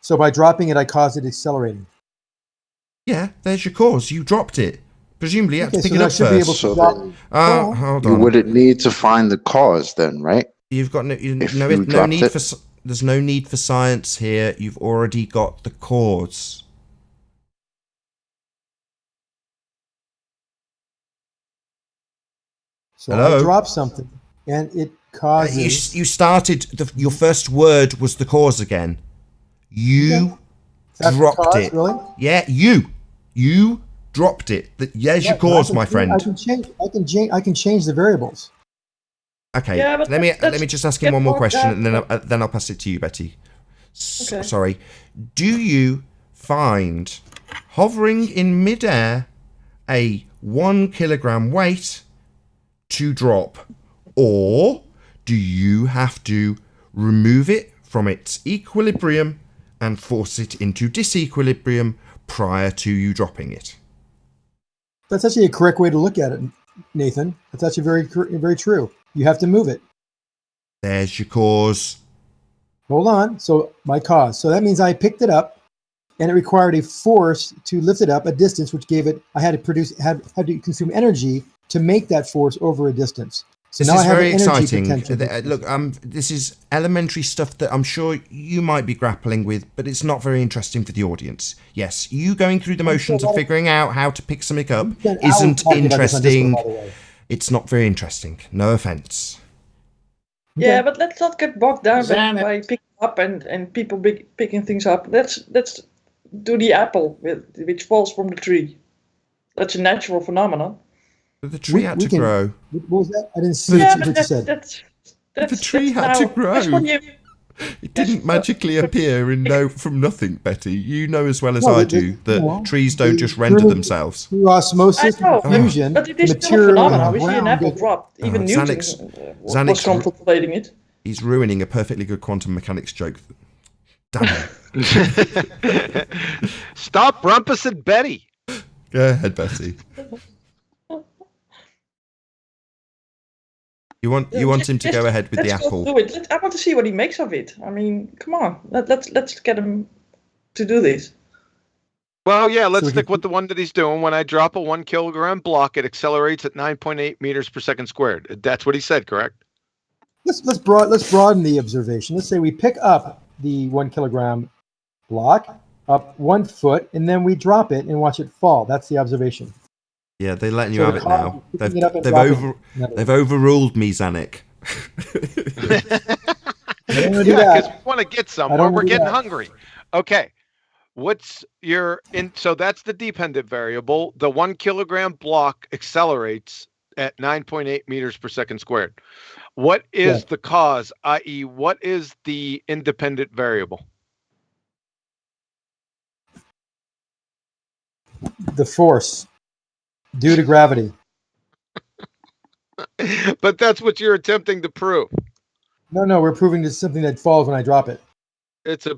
So by dropping it, I caused it accelerating. Yeah, there's your cause. You dropped it. Presumably, you had to pick it up should be able first. to drop. Hold on. You wouldn't need to find the cause then, right? You've got no dropped need it. for. There's no need for science here. You've already got the cause. So Hello? I drop something, and it causes. You started. Your first word was the cause again. You dropped cause, it. Really? Yeah, you dropped it. There's your cause, my friend. I can change the variables. Okay, Yeah, but let me just ask him one more question, and then I'll pass it to you, Betty. Okay. Sorry. Do you find hovering in midair a 1 kilogram weight to drop, or do you have to remove it from its equilibrium and force it into disequilibrium prior to you dropping it? That's actually a correct way to look at it, Nathan. That's actually very true. You have to move it. There's your cause. Hold on. So my cause. So that means I picked it up, and it required a force to lift it up a distance, which gave it. I had to consume energy to make that force over a distance. So This now is I have very an energy exciting. potential. Look, this is elementary stuff that I'm sure you might be grappling with, but it's not very interesting for the audience. Yes, you going through the motions of figuring out how to pick something up isn't interesting. It's not very interesting. No offense. Yeah, but let's not get bogged down by picking up and people picking things up. Let's do the apple which falls from the tree. That's a natural phenomenon. But the tree had to grow. What was that? I didn't see Yeah, what but you said. The tree had to grow. It didn't magically appear from nothing, Betty. You know as well as I do that trees don't just render themselves. Through osmosis and fusion, but it is still a material phenomenon. We see an around apple it. drop. Even Newton Xanax was contemplating it. He's ruining a perfectly good quantum mechanics joke. Damn it. Stop rumpusing Betty. Go ahead, Betty. You want him to go ahead with the apple? Do it. I want to see what he makes of it. I mean, come on. Let's get him to do this. Well, yeah, let's stick with the one that he's doing. When I drop a 1 kilogram block, it accelerates at 9.8 meters per second squared. That's what he said, correct? Let's broaden the observation. Let's say we pick up the 1 kilogram block up 1 foot, and then we drop it and watch it fall. That's the observation. Yeah, they're letting you So have the it now. picking it up and They've overruled me, Zanuck. Because we want to get somewhere. We're getting hungry. Okay. So that's the dependent variable. The 1 kilogram block accelerates at 9.8 meters per second squared. What is the cause, i.e., what is the independent variable? The force due to gravity. But that's what you're attempting to prove. No, we're proving it's something that falls when I drop it. It's a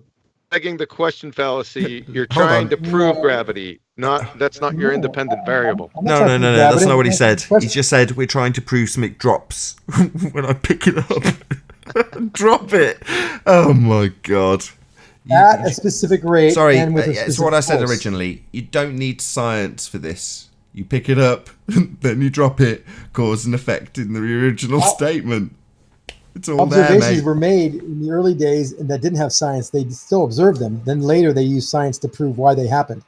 begging the question fallacy. You're trying to prove gravity. That's not your indendependent variable. No. That's not what he said. He just said we're trying to prove something drops when I pick it up. Drop it. Oh my god. At a specific rate. Sorry, and with a it's what I said force. originally. You don't need science for this. You pick it up, then you drop it, cause and effect in the original statement. It's all there, Observations mate. were made in the early days and that didn't have science. They still observed them. Then later they used science to prove why they happened.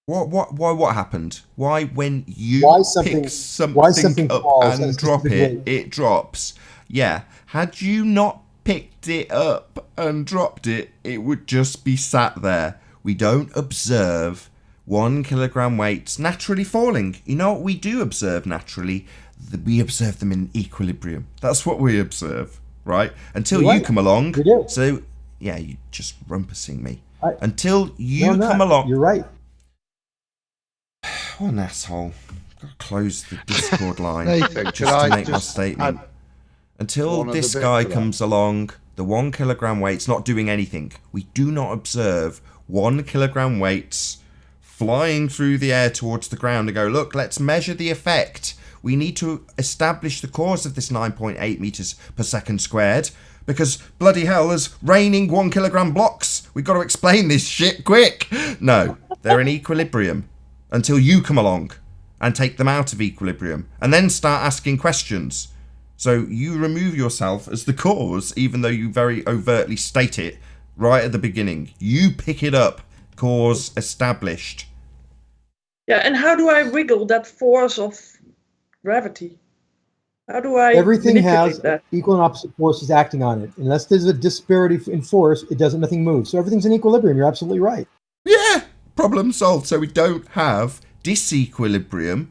What happened? Why when you pick something up falls and drop it, it drops? Yeah. Had you not picked it up and dropped it, it would just be sat there. We don't observe 1 kilogram weights naturally falling. You know what we do observe naturally? We observe them in equilibrium. That's what we observe, right? Until you come along. So, yeah, you just rumpusing me. Until you come along. You're right. What an asshole. Gotta close the Discord line Nathan, just to make my statement. Until this guy comes along, the 1 kilogram weight's not doing anything. We do not observe 1 kilogram weights flying through the air towards the ground and go, look, let's measure the effect. We need to establish the cause of this 9.8 meters per second squared because bloody hell, there's raining 1 kilogram blocks. We've got to explain this shit quick. No, they're in equilibrium until you come along and take them out of equilibrium and then start asking questions. So you remove yourself as the cause, even though you very overtly state it right at the beginning. You pick it up, cause established. Yeah, and how do I wiggle that force of gravity? How do I Everything manipulate has that? equal and opposite forces acting on it. Unless there's a disparity in force, nothing moves. So everything's in equilibrium. You're absolutely right. Yeah, problem solved. So we don't have disequilibrium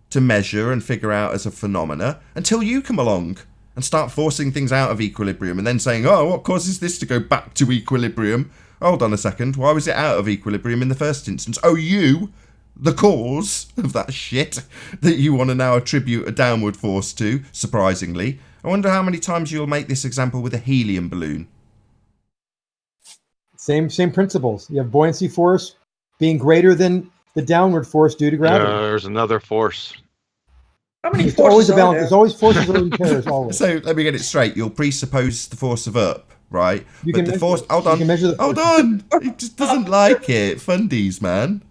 to measure and figure out as a phenomena until you come along and start forcing things out of equilibrium and then saying, oh, what causes this to go back to equilibrium? Hold on a second. Why was it out of equilibrium in the first instance? Oh, you, the cause of that shit that you want to now attribute a downward force to, surprisingly. I wonder how many times you'll make this example with a helium balloon. Same principles. You have buoyancy force being greater than the downward force due to gravity. There's another force. How many It's forces always a are balance. there? There's always forces in pairs. Always. So let me get it straight. You'll presuppose the force of up, right? You but can the measure force. it. Hold You on. can measure the Hold force. on. It just doesn't like it. Fundies, man.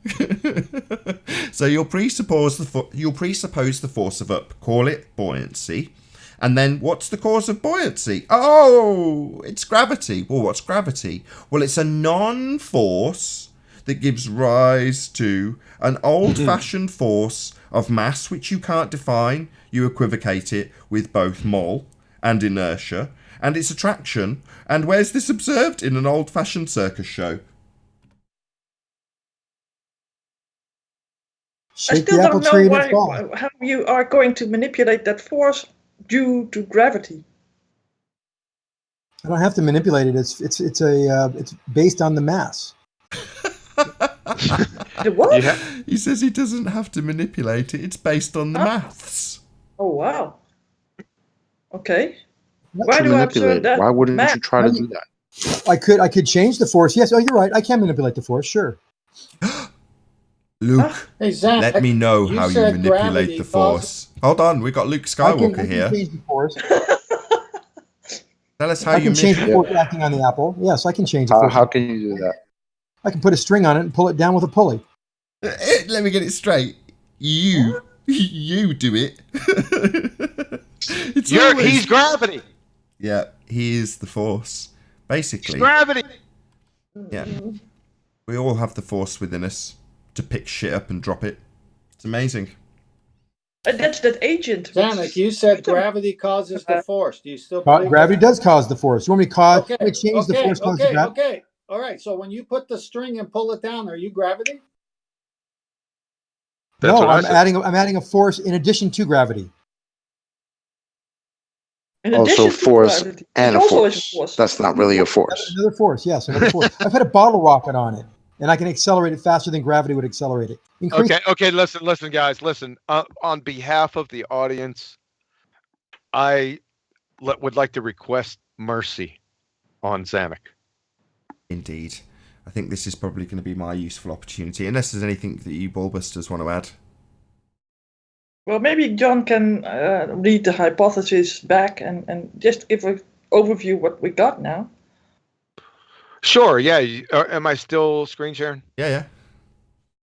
So you'll presuppose the force of up. Call it buoyancy. And then what's the cause of buoyancy? Oh, it's gravity. Well, what's gravity? Well, it's a non-force that gives rise to an old-fashioned force of mass which you can't define. You equivocate it with both mole and inertia and its attraction. And where's this observed? In an old-fashioned circus show. I still don't know how you are going to manipulate that force due to gravity. I don't have to manipulate it. It's based on the mass. What? Yeah. He says he doesn't have to manipulate it. It's based on the maths. Oh wow. Okay. Why do I observe that? Why wouldn't you try to do that? I could change the force. Yes. Oh, you're right. I can manipulate the force. Sure. Luke, Hey, Zach, let me know how you said manipulate gravity the force. Hold on, we got Luke Skywalker I can here. change the force. Tell us how I you can change the manipulate. force acting on the apple. Yes, I can change the force. How can you do that? I can put a string on it and pull it down with a pulley. Let me get it straight. You do it. He's gravity. Yeah, he is the force. Basically. He's gravity. Yeah. We all have the force within us to pick shit up and drop it. It's amazing. And that's that agent. Zanuck, you said gravity causes the force. Do you still believe Gravity does cause the force. You want me to change the force? Okay. All right. So when you put the string and pull it down, are you gravity? No, I'm adding a force in addition to gravity. Also, force and a force. That's not really a force. Another force, yes, another force. I've had a bottle rocket on it, and I can accelerate it faster than gravity would accelerate it. Okay, listen, guys, listen. On behalf of the audience, I would like to request mercy on Zanuck. Indeed. I think this is probably going to be my useful opportunity, unless there's anything that you ballbusters want to add. Well, maybe John can read the hypothesis back and just give an overview what we got now. Sure, yeah. Am I still screen sharing? Yeah.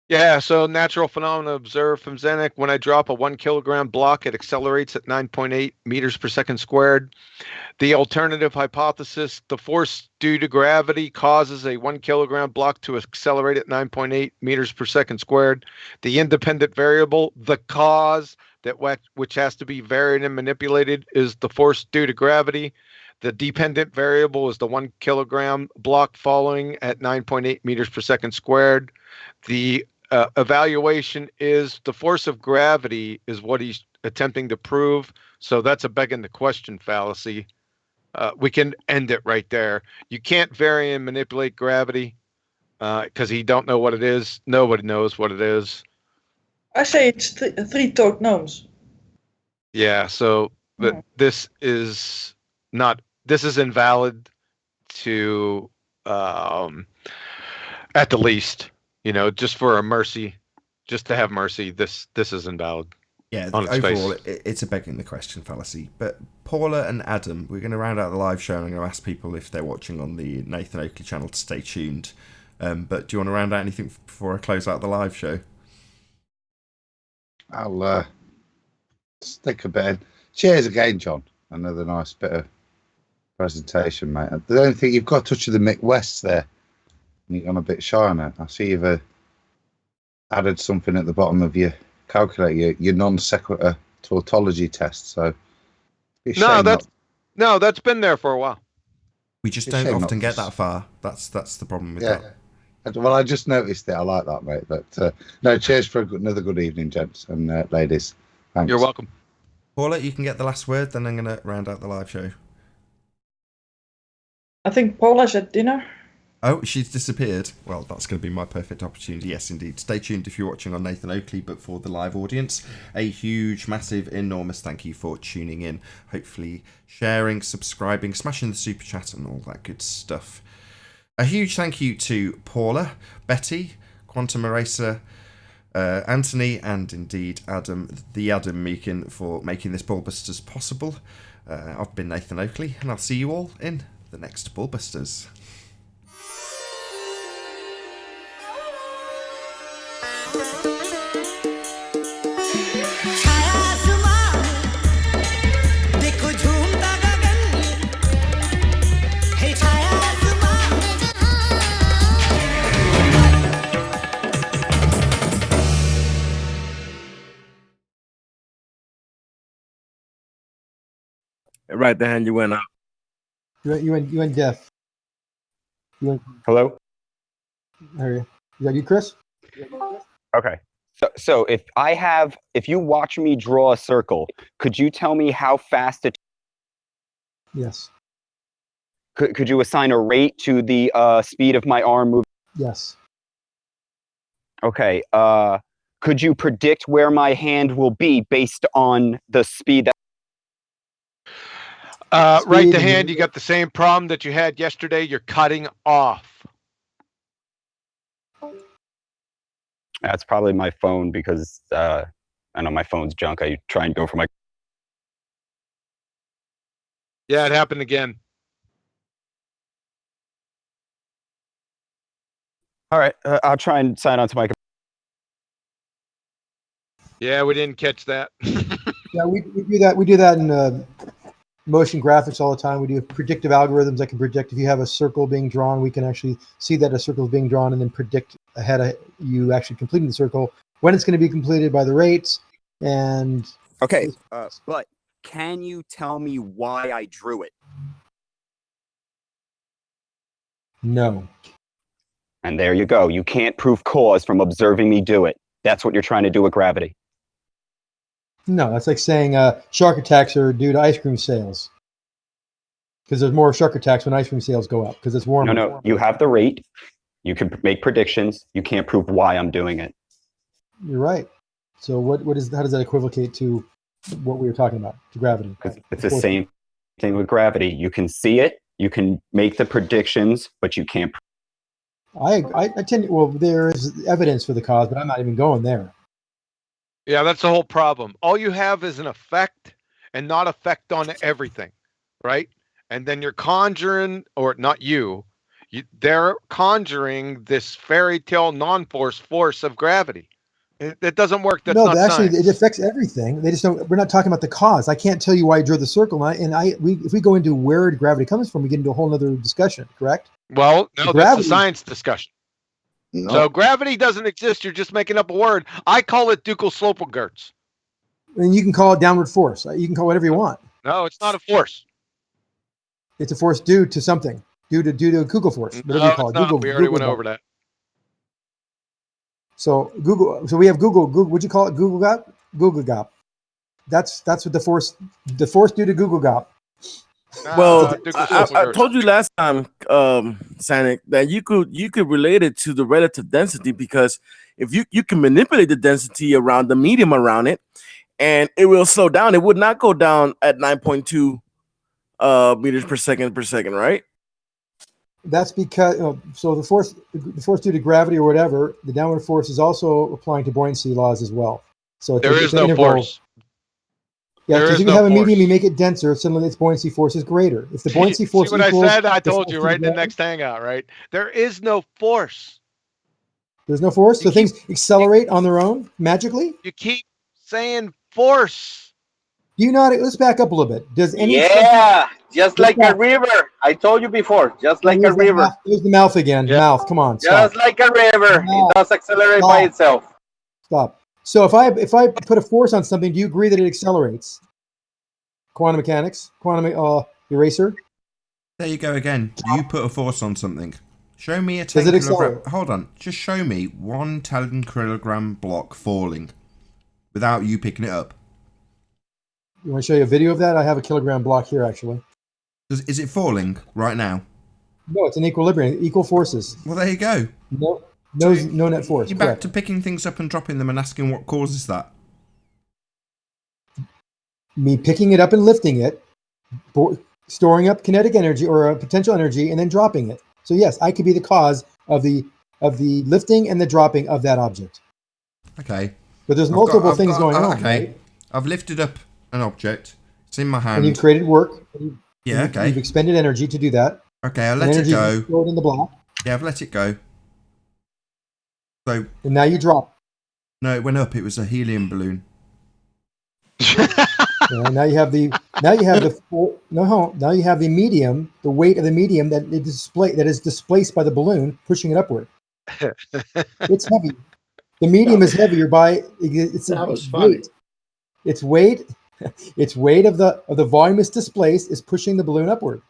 Yeah, so natural phenomena observed from Zenek. When I drop a 1 kilogram block, it accelerates at 9.8 meters per second squared. The alternative hypothesis, the force due to gravity causes a 1 kilogram block to accelerate at 9.8 meters per second squared. The independent variable, the cause that which has to be varied and manipulated, is the force due to gravity. The dependent variable is the 1 kilogram block falling at 9.8 meters per second squared. The evaluation is the force of gravity is what he's attempting to prove. So that's a begging the question fallacy. We can end it right there. You can't vary and manipulate gravity because he don't know what it is. Nobody knows what it is. I say it's three-toed gnomes. Yeah, so this is not. This is invalid to at the least. Just for a mercy, just to have mercy. This is invalid. Yeah, overall, it's a begging the question fallacy. But Paula and Adam, we're going to round out the live show, and I'm going to ask people if they're watching on the Nathan Oakley channel to stay tuned. But do you want to round out anything before I close out the live show? I'll stick a bit in. Cheers again, John. Another nice bit of presentation, mate. The only thing, you've got a touch of the Mick West there. You've gone a bit shy on it. I see you've added something at the bottom of your calculator, your non sequitur tautology test. So that's been there for a while. We just don't often get that far. That's the problem with that. Well, I just noticed it. I like that, mate. But no, cheers for another good evening, gents and ladies. Thanks. You're welcome. Paula, you can get the last word, then I'm going to round out the live show. I think Paula's at dinner. Oh, she's disappeared. Well, that's going to be my perfect opportunity. Yes, indeed. Stay tuned if you're watching on Nathan Oakley, but for the live audience, a huge, massive, enormous thank you for tuning in. Hopefully sharing, subscribing, smashing the super chat and all that good stuff. A huge thank you to Paula, Betty, Quantum Eraser, Anthony, and indeed Adam, the Adam Meakin, for making this BALLBUSTERS possible. I've been Nathan Oakley, and I'll see you all in the next BALLBUSTERS. Right, the hand you went out. You went deaf. Hello? There you. Is that you, Chris? Okay. So if you watch me draw a circle, could you tell me how fast it? Yes. Could you assign a rate to the speed of my arm moving? Yes. Okay. Could you predict where my hand will be based on the speed that? Right to hand, you got the same problem that you had yesterday. You're cutting off. That's probably my phone because I know my phone's junk. I try and go for my. Yeah, it happened again. All right, I'll try and sign on to my. Yeah, we didn't catch that. Yeah, we do that. We do that in motion graphics all the time. We do predictive algorithms that can predict if you have a circle being drawn. We can actually see that a circle is being drawn and then predict ahead of you actually completing the circle when it's going to be completed by the rates. And okay, but can you tell me why I drew it? No. And there you go. You can't prove cause from observing me do it. That's what you're trying to do with gravity. No, that's like saying shark attacks are due to ice cream sales. Because there's more shark attacks when ice cream sales go up because it's warmer. No, you have the rate. You can make predictions. You can't prove why I'm doing it. You're right. So how does that equivocate to what we were talking about, to gravity? It's the same thing with gravity. You can see it. You can make the predictions, but you can't. I tend to, well, there is evidence for the cause, but I'm not even going there. Yeah, that's the whole problem. All you have is an effect and not effect on everything, right? And then you're conjuring, or not you, They're conjuring this fairy tale non-force force of gravity. It doesn't work. That's no, not actually, science. it affects everything. They just don't. We're not talking about the cause. I can't tell you why I drew the circle. If we go into where gravity comes from, we get into a whole other discussion. Correct? Well, no, that's a science discussion. No. So gravity doesn't exist. You're just making up a word. I call it Ducal-Sloper-Gertz. And you can call it downward force. You can call it whatever you want. No, it's not a force. It's a force due to something. Due to a Google force. Whatever you call it. Google. We already Google went over that. So Google. So we have Google. Google. Would you call it Google Gop? Google Gop. That's what the force due to Google Gop. Well, I told you last time, Sanic, that you could relate it to the relative density, because if you can manipulate the density around the medium around it, and it will slow down. It would not go down at 9.2 meters per second, right? That's because so the force due to gravity or whatever, the downward force is also applying to buoyancy laws as well. So there is no force. Yeah, because you can have a medium, you make it denser, suddenly its buoyancy force is greater. If the buoyancy force See what I said? I told you right in the next hangout, right? There is no force. There's no force? So things accelerate on their own magically? You keep saying force. Do you not? Let's back up a little bit. Does any just like a river. I told you before, just like a river. There's the mouth again. Yeah. Mouth, come on. Just like a river. It does accelerate by itself. Stop. So if I put a force on something, do you agree that it accelerates? Quantum mechanics, quantum eraser. There you go again. You put a force on something. Show me a 10 kilogram. Hold on. Just show me 1 10 kilogram block falling without you picking it up. You want to show you a video of that? I have a kilogram block here, actually. Is it falling right now? No, it's in equilibrium, equal forces. Well, there you go. No net force. You're back to picking things up and dropping them and asking what causes that. Me picking it up and lifting it, storing up kinetic energy or potential energy, and then dropping it. So yes, I could be the cause of the lifting and the dropping of that object. Okay. But there's multiple things going on. Okay. Right? I've lifted up an object. It's in my hand. And you've created work. Yeah. Okay. You've expended energy to do that. Okay. I'll let it go. Stored in the block. Yeah, I've let it go. So. And now you drop. No, it went up. It was a helium balloon. Now you have the medium, the weight of the medium that is displaced by the balloon, pushing it upward. It's heavy. The medium is heavier by its weight. Its weight of the volume is displaced is pushing the balloon upward.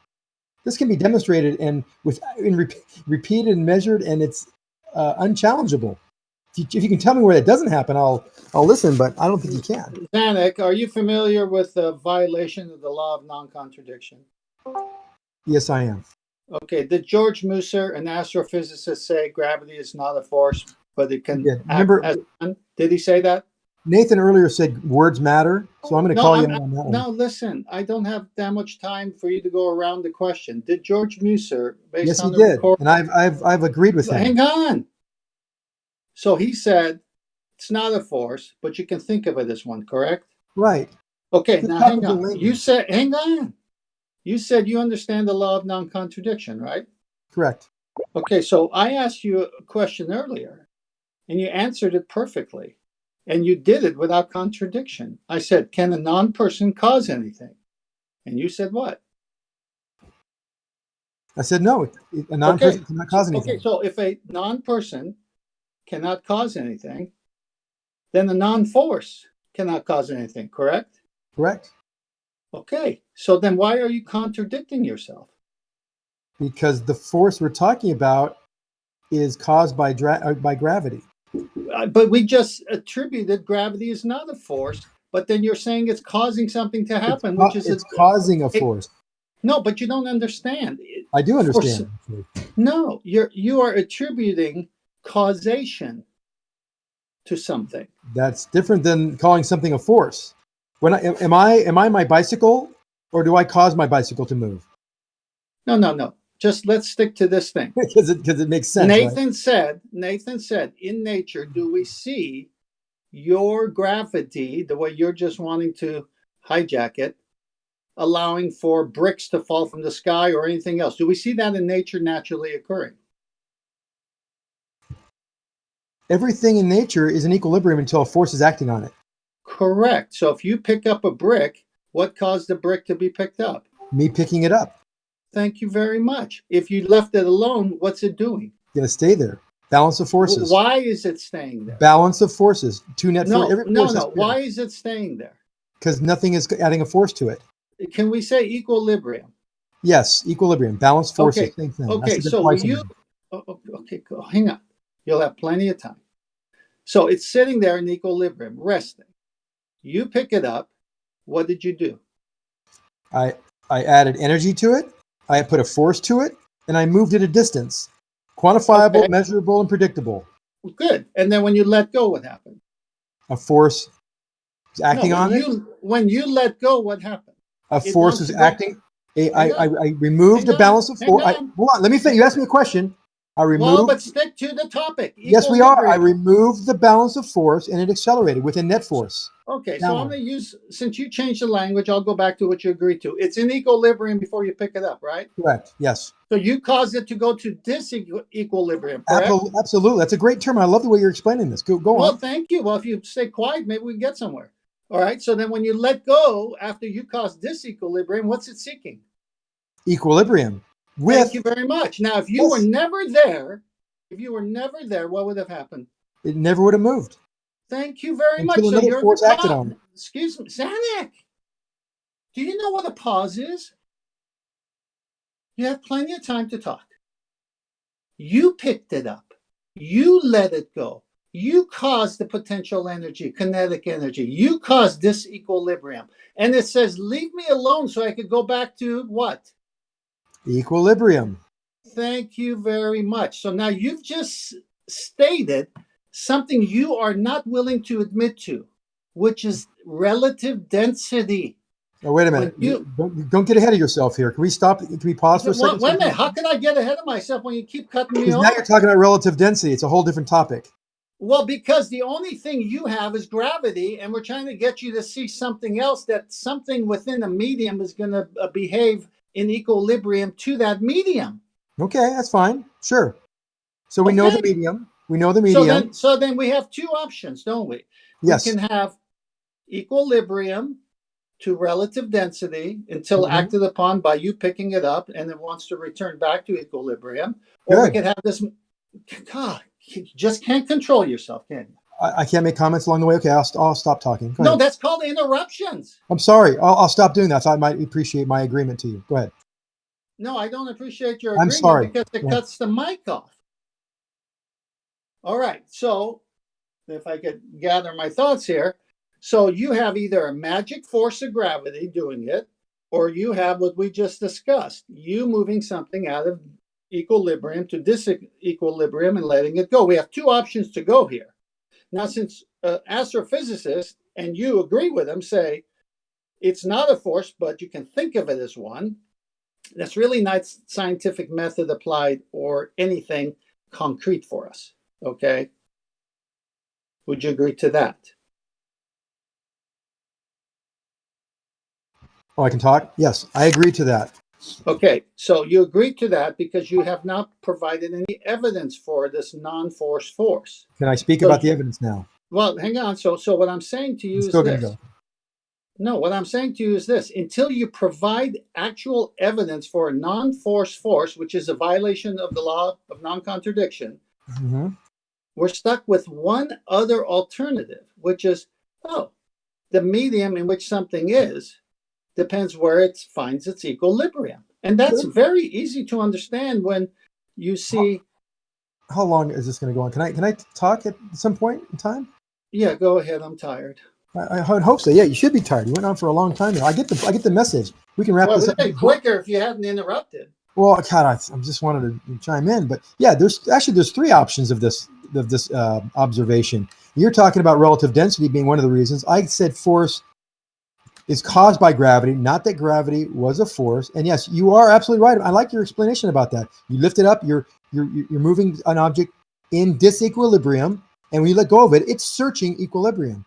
This can be demonstrated repeated and measured, and it's unchallengeable. If you can tell me where that doesn't happen, I'll listen, but I don't think you can. Zanuck, are you familiar with the violation of the law of non-contradiction? Yes, I am. Okay, did George Musser, an astrophysicist, say gravity is not a force, but it can act as one? Did he say that? Nathan earlier said words matter, so I'm going to call you on that one. No, listen, I don't have that much time for you to go around the question. Did George Musser, yes, he did, and I've agreed with him. Hang on. So he said it's not a force, but you can think of it as one, correct? Right. Okay, now hang on. You said, hang on. You said you understand the law of non-contradiction, right? Correct. Okay, so I asked you a question earlier, and you answered it perfectly, and you did it without contradiction. I said, can a non-person cause anything? And you said what? I said no, a non-person cannot cause anything. Okay, so if a non-person cannot cause anything, then the non-force cannot cause anything, correct? Correct. Okay, so then why are you contradicting yourself? Because the force we're talking about is caused by gravity. But we just attributed gravity is not a force, but then you're saying it's causing something to happen, it's causing a force. No, but you don't understand. I do understand. No, you are attributing causation to something. That's different than calling something a force. Am I my bicycle, or do I cause my bicycle to move? No. Just let's stick to this thing. because it makes sense. Nathan said, in nature, do we see your gravity, the way you're just wanting to hijack it, allowing for bricks to fall from the sky or anything else? Do we see that in nature naturally occurring? Everything in nature is in equilibrium until a force is acting on it. Correct. So if you pick up a brick, what caused the brick to be picked up? Me picking it up. Thank you very much. If you left it alone, what's it doing? It's going to stay there. Balance of forces. Why is it staying there? Balance of forces. No. Why is it staying there? Because nothing is adding a force to it. Can we say equilibrium? Yes, equilibrium. Balanced forces. Okay. Same thing. Okay. So okay, hang on. You'll have plenty of time. So it's sitting there in equilibrium, resting. You pick it up. What did you do? I added energy to it. I put a force to it, and I moved it a distance. Quantifiable, measurable, and predictable. Good. And then when you let go, what happened? A force is acting on it. When you let go, what happened? A force was acting. I removed the balance of force. Hold on. Let me finish. You asked me a question. I removed. Well, but stick to the topic. Yes, we are. I removed the balance of force, and it accelerated with a net force. Okay, so I'm going to use, since you changed the language, I'll go back to what you agreed to. It's in equilibrium before you pick it up, right? Correct, yes. So you caused it to go to disequilibrium, correct? Absolutely. That's a great term. I love the way you're explaining this. Go on. Well, thank you. Well, if you stay quiet, maybe we can get somewhere. All right, so then when you let go after you caused disequilibrium, what's it seeking? Equilibrium. Thank you very much. Now, if you were never there, what would have happened? It never would have moved. Thank you very much. So another force acted on it. Excuse me, Zanuck. Do you know what a pause is? You have plenty of time to talk. You picked it up. You let it go. You caused the potential energy, kinetic energy. You caused disequilibrium. And it says, leave me alone so I could go back to what? Equilibrium. Thank you very much. So now you've just stated something you are not willing to admit to, which is relative density. Oh, wait a minute. Don't get ahead of yourself here. Can we stop? Can we pause for a second? Wait a minute. How can I get ahead of myself when you keep cutting me off? Now you're talking about relative density. It's a whole different topic. Well, because the only thing you have is gravity, and we're trying to get you to see something else, that something within a medium is going to behave in equilibrium to that medium. Okay, that's fine. Sure. So we know the medium. We know the medium. So then we have two options, don't we? Yes. We can have equilibrium to relative density until acted upon by you picking it up and it wants to return back to equilibrium. Or we could have this. God, you just can't control yourself, can you? I can't make comments along the way. Okay, I'll stop talking. Go no, ahead. That's called interruptions. I'm sorry. I'll stop doing that. So I might appreciate my agreement to you. Go ahead. No, I don't appreciate your I'm agreement sorry. because it cuts the mic off. All right. So if I could gather my thoughts here. So you have either a magic force of gravity doing it, or you have what we just discussed, you moving something out of equilibrium to disequilibrium and letting it go. We have two options to go here. Now, since astrophysicists, and you agree with them, say it's not a force, but you can think of it as one, that's really not scientific method applied or anything concrete for us. Okay? Would you agree to that? Oh, I can talk? Yes, I agree to that. Okay, so you agree to that because you have not provided any evidence for this non-force force. Can I speak about the evidence now? Well, hang on. So what I'm saying to you is this. Go. No, what I'm saying to you is this. Until you provide actual evidence for a non-force force, which is a violation of the law of non-contradiction, we're stuck with one other alternative, which is, the medium in which something is depends where it finds its equilibrium. And that's very easy to understand when you see. How long is this going to go on? Can I talk at some point in time? Yeah, go ahead. I'm tired. I hope so. Yeah, you should be tired. You went on for a long time now. I get the message. We can wrap this up. Well, it'd be quicker if you hadn't interrupted. Well, God, I just wanted to chime in, but yeah, there's three options of this observation. You're talking about relative density being one of the reasons. I said force is caused by gravity, not that gravity was a force. And yes, you are absolutely right. I like your explanation about that. You lift it up, you're moving an object in disequilibrium, and when you let go of it, it's searching equilibrium.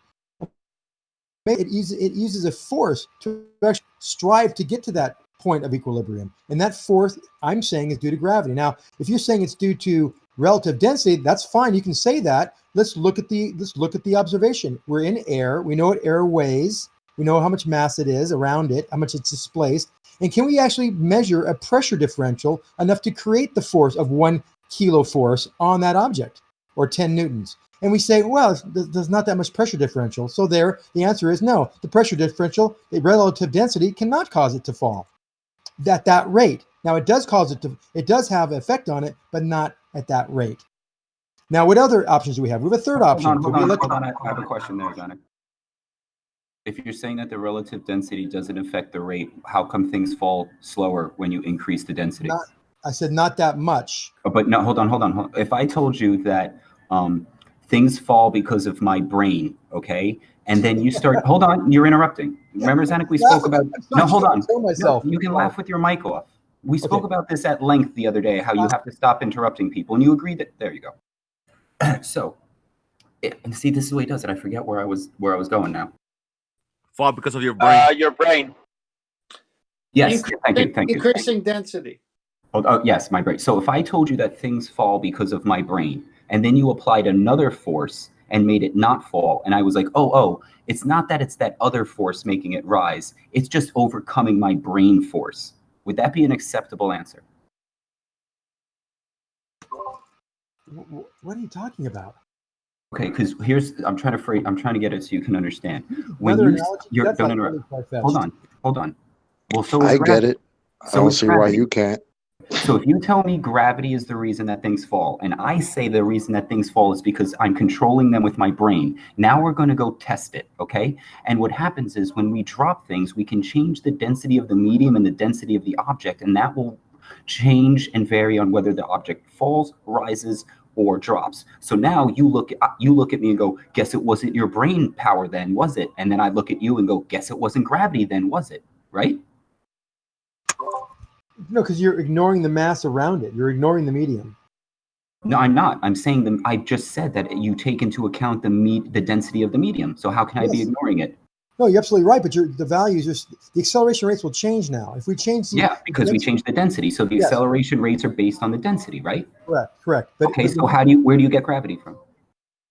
It uses a force to actually strive to get to that point of equilibrium. And that force, I'm saying, is due to gravity. Now, if you're saying it's due to relative density, that's fine. You can say that. Let's look at the observation. We're in air. We know what air weighs. We know how much mass it is around it, how much it's displaced. And can we actually measure a pressure differential enough to create the force of 1 kilo force on that object, or 10 newtons? And we say, well, there's not that much pressure differential. So there, the answer is no. The pressure differential, the relative density, cannot cause it to fall at that rate. Now, it does have an effect on it, but not at that rate. Now, what other options do we have? We have a third option. Hold on. I have a question there, Johnny. If you're saying that the relative density doesn't affect the rate, how come things fall slower when you increase the density? I said not that much. Oh, but no, hold on. If I told you that things fall because of my brain, okay? And then you start, hold on, you're interrupting. Remember, Zanuck, we spoke about, no, hold on. No, you can laugh with your mic off. We spoke about this at length the other day, how you have to stop interrupting people, and you agreed that, there you go. So, and see, this is the way he does it. I forget where I was going now. Fall because of your brain. Your brain. Yes, thank you. Increasing density. Oh, yes, my brain. So if I told you that things fall because of my brain, and then you applied another force and made it not fall, and I was like, oh, it's not that it's that other force making it rise. It's just overcoming my brain force. Would that be an acceptable answer? What are you talking about? Okay, because I'm trying to get it so you can understand. Don't interrupt. Hold on. Well, so I get it. I don't see why you can't. So if you tell me gravity is the reason that things fall, and I say the reason that things fall is because I'm controlling them with my brain, now we're going to go test it, okay? And what happens is when we drop things, we can change the density of the medium and the density of the object, and that will change and vary on whether the object falls, rises, or drops. So now you look at me and go, guess it wasn't your brain power then, was it? And then I look at you and go, guess it wasn't gravity then, was it? Right? No, because you're ignoring the mass around it. You're ignoring the medium. No, I'm not. I'm saying I just said that you take into account the density of the medium. So how can I be ignoring it? No, you're absolutely right. But the values, the acceleration rates will change now. If we change, because we changed the density. So the acceleration rates are based on the density, right? Correct. But, okay, so where do you get gravity from?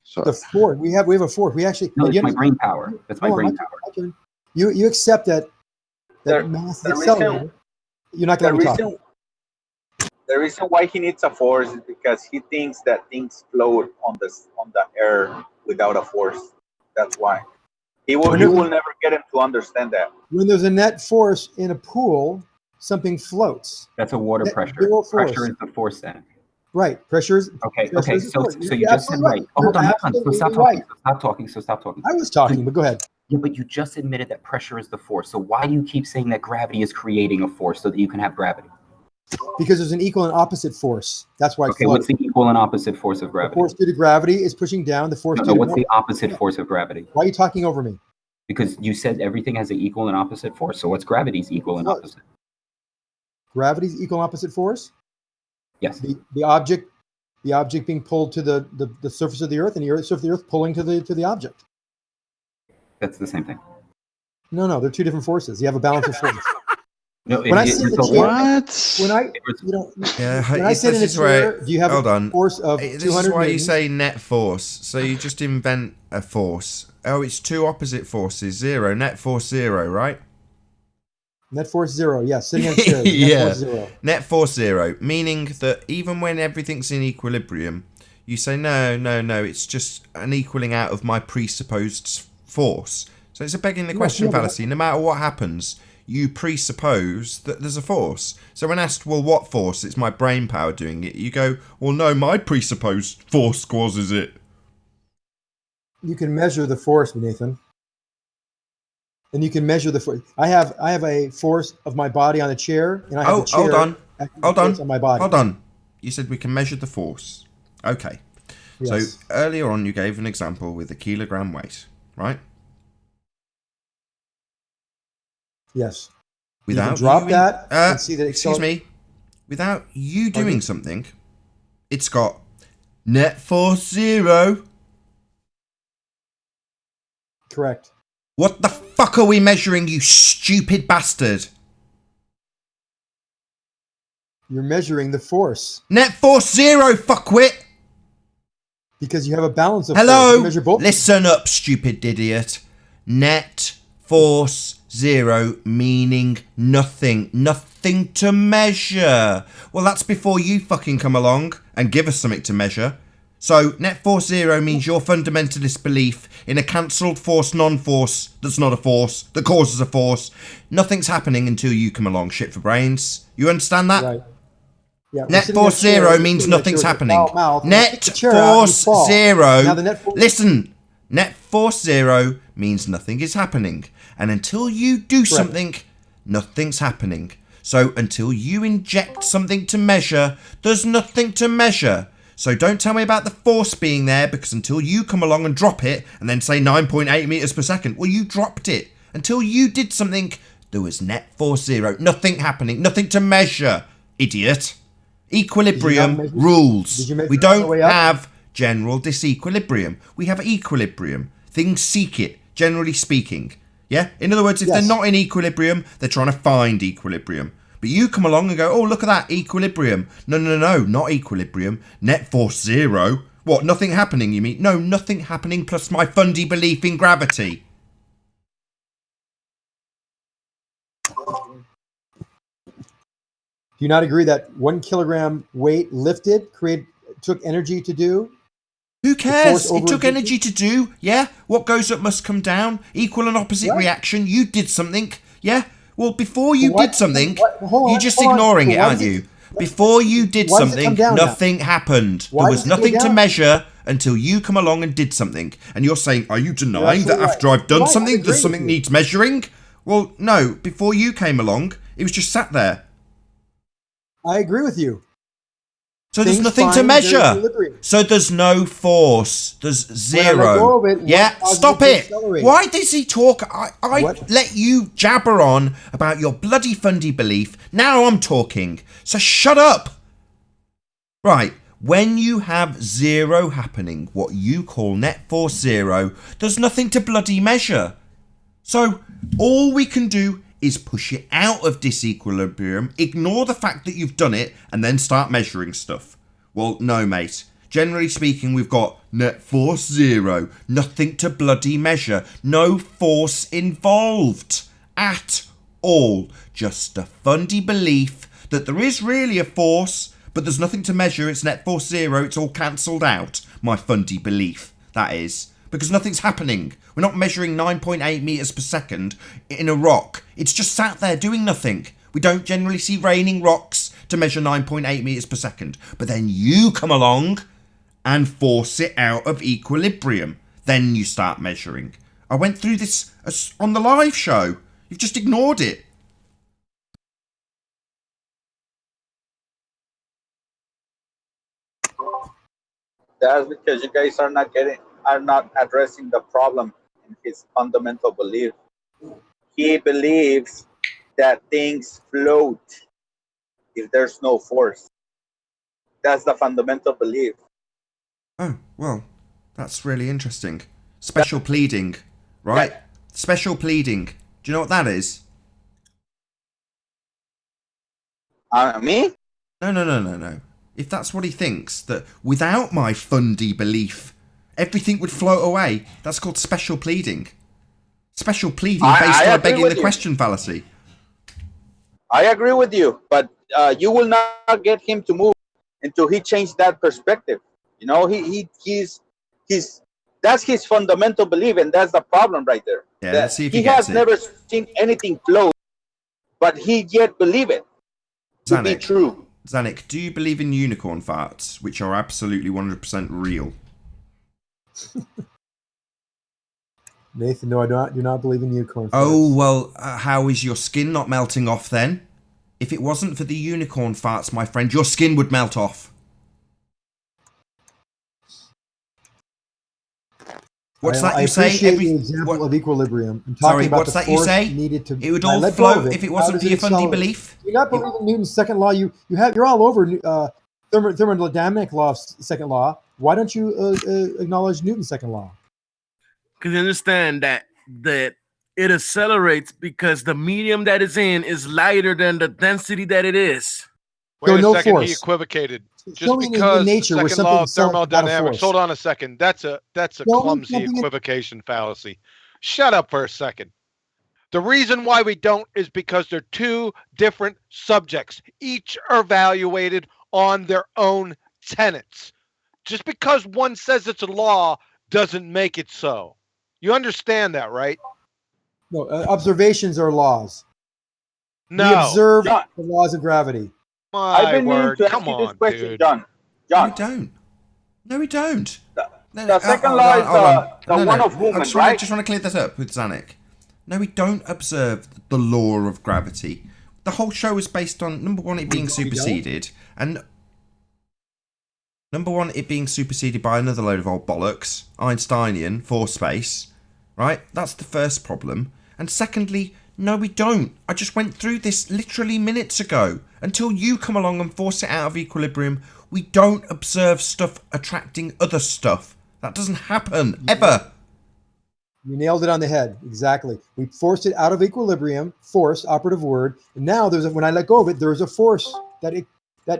So the force. We have a force. We actually. No, it's my brain power. That's my brain power. You accept that mass is accelerated. You're not going to talk. The reason why he needs a force is because he thinks that things float on the air without a force. That's why. You will never get him to understand that. When there's a net force in a pool, something floats. That's a water pressure. Pressure is the force then. Right. Pressure is. Okay. So you just said right. Oh, hold on. So stop talking. Stop talking. I was talking, but go ahead. Yeah, but you just admitted that pressure is the force. So why do you keep saying that gravity is creating a force so that you can have gravity? Because there's an equal and opposite force. That's why. Okay, what's the equal and opposite force of gravity? The force due to gravity is pushing down. The force. No, what's the opposite force of gravity? Why are you talking over me? Because you said everything has an equal and opposite force. So what's gravity's equal and opposite? Gravity's equal and opposite force? Yes. The object being pulled to the surface of the earth, and the surface of the earth pulling to the object. That's the same thing. No, they're two different forces. You have a balance of force. No, when I sit in the chair, when I sit in a chair, do you have a force of 200 This is why you newtons? say net force. So you just invent a force. Oh, it's two opposite forces, zero. Net force zero, right? Net force zero, yes. Sitting on chairs. Net force zero. Net force zero, meaning that even when everything's in equilibrium, you say no, it's just an equaling out of my presupposed force. So it's a begging the question fallacy. No matter what happens, you presuppose that there's a force. So when asked, well, what force? It's my brain power doing it. You go, well, no, my presupposed force causes it. You can measure the force, Nathan. And you can measure the force. I have a force of my body on a chair, and I have a chair Hold on. on my body. Hold on. You said we can measure the force. Okay. Yes. So earlier on, you gave an example with a kilogram weight, right? Yes. Without you can drop that and see that. Excuse me. Without you doing something, it's got net force zero. Correct. What the fuck are we measuring, you stupid bastard? You're measuring the force. Net force 0, fuckwit! Because you have a balance of Hello? force. You measure both. Listen up, stupid idiot. Net force 0 meaning nothing. Nothing to measure. Well, that's before you fucking come along and give us something to measure. So, net force 0 means your fundamentalist belief in a cancelled force non-force that's not a force, that causes a force. Nothing's happening until you come along, shit for brains. You understand that? Right. Yeah, net force 0 means nothing's happening. Net force 0, listen, net force 0 means nothing is happening. And until you do something, nothing's happening. So until you inject something to measure, there's nothing to measure. So don't tell me about the force being there, because until you come along and drop it and then say 9.8 meters per second, well, you dropped it. Until you did something, there was net force 0. Nothing happening, nothing to measure, idiot. Equilibrium rules. We don't have general disequilibrium. We have equilibrium. Things seek it, generally speaking. Yeah? In other words, if they're not in equilibrium, they're trying to find equilibrium. But you come along and go, oh, look at that, equilibrium. No, not equilibrium. Net force 0. What, nothing happening, you mean? No, nothing happening plus my fundy belief in gravity. Do you not agree that 1 kilogram weight lifted took energy to do? Who cares? It took energy to do. Yeah. What goes up must come down. Equal and opposite reaction. You did something. Yeah. Well, before you did something, you're just ignoring it, aren't you? Before you did something, nothing happened. There was nothing to measure until you come along and did something. And you're saying, are you denying that after I've done something, there's something needs measuring? Well, no. Before you came along, it was just sat there. I agree with you. So there's nothing to measure. So there's no force. There's 0. Yeah, stop it. Why does he talk? I let you jabber on about your bloody fundy belief. Now I'm talking. So shut up. Right. When you have 0 happening, what you call net force 0, there's nothing to bloody measure. So all we can do is push it out of disequilibrium, ignore the fact that you've done it, and then start measuring stuff. Well, no, mate. Generally speaking, we've got net force 0, nothing to bloody measure, no force involved at all. Just a fundy belief that there is really a force, but there's nothing to measure, it's net force 0, it's all cancelled out. My fundy belief, that is. Because nothing's happening. We're not measuring 9.8 meters per second in a rock. It's just sat there doing nothing. We don't generally see raining rocks to measure 9.8 meters per second. But then you come along and force it out of equilibrium. Then you start measuring. I went through this on the live show. You've just ignored it. That's because you guys are not addressing the problem in his fundamental belief. He believes that things float if there's no force. That's the fundamental belief. Oh, well, that's really interesting. Special pleading, right? Yeah. Special pleading. Do you know what that is? Me? No. If that's what he thinks, that without my fundy belief, everything would float away, that's called special pleading. Special pleading based on begging the question fallacy. I agree with you, but you will not get him to move until he changed that perspective. You know, he's that's his fundamental belief, and that's the problem right there. Yeah, let's see if he has never seen anything float, but he yet believe it to be true. Zanik, do you believe in unicorn farts, which are absolutely 100% real? Nathan, no, I do not believe in unicorn farts. Oh, well, how is your skin not melting off then? If it wasn't for the unicorn farts, my friend, your skin would melt off. What's that you say? I appreciate the example of equilibrium. I'm talking about what's that you say? It would all float if it wasn't for your fundy belief. Do you not believe in Newton's second law? You're all over thermodynamic law's second law. Why don't you acknowledge Newton's second law? Because you understand that It accelerates because the medium that it's in is lighter than the density that it is. Wait a no second, force. he equivocated. Show Just me in because the nature where second something law of accelerates without a thermodynamics. force. Hold on a second. That's a Show me clumsy something in- equivocation fallacy. Shut up for a second. The reason why we don't is because they're two different subjects. Each are evaluated on their own tenets. Just because one says it's a law doesn't make it so. You understand that, right? No, observations are laws. No. We observe John. the laws of gravity. I've been meaning to ask Come you this on, question, dude. John. No, we don't. No, we don't. The second law is the one of movement, I right? just want to clear this up with Zanuck. No, we don't observe the law of gravity. The whole show is based on, number one, it being superseded, and number one, it being superseded by another load of old bollocks, Einsteinian, force space, right? That's the first problem. And secondly, no, we don't. I just went through this literally minutes ago. Until you come along and force it out of equilibrium, we don't observe stuff attracting other stuff. That doesn't happen, ever. You nailed it on the head. Exactly. We forced it out of equilibrium, force, operative word. And now when I let go of it, there's a force that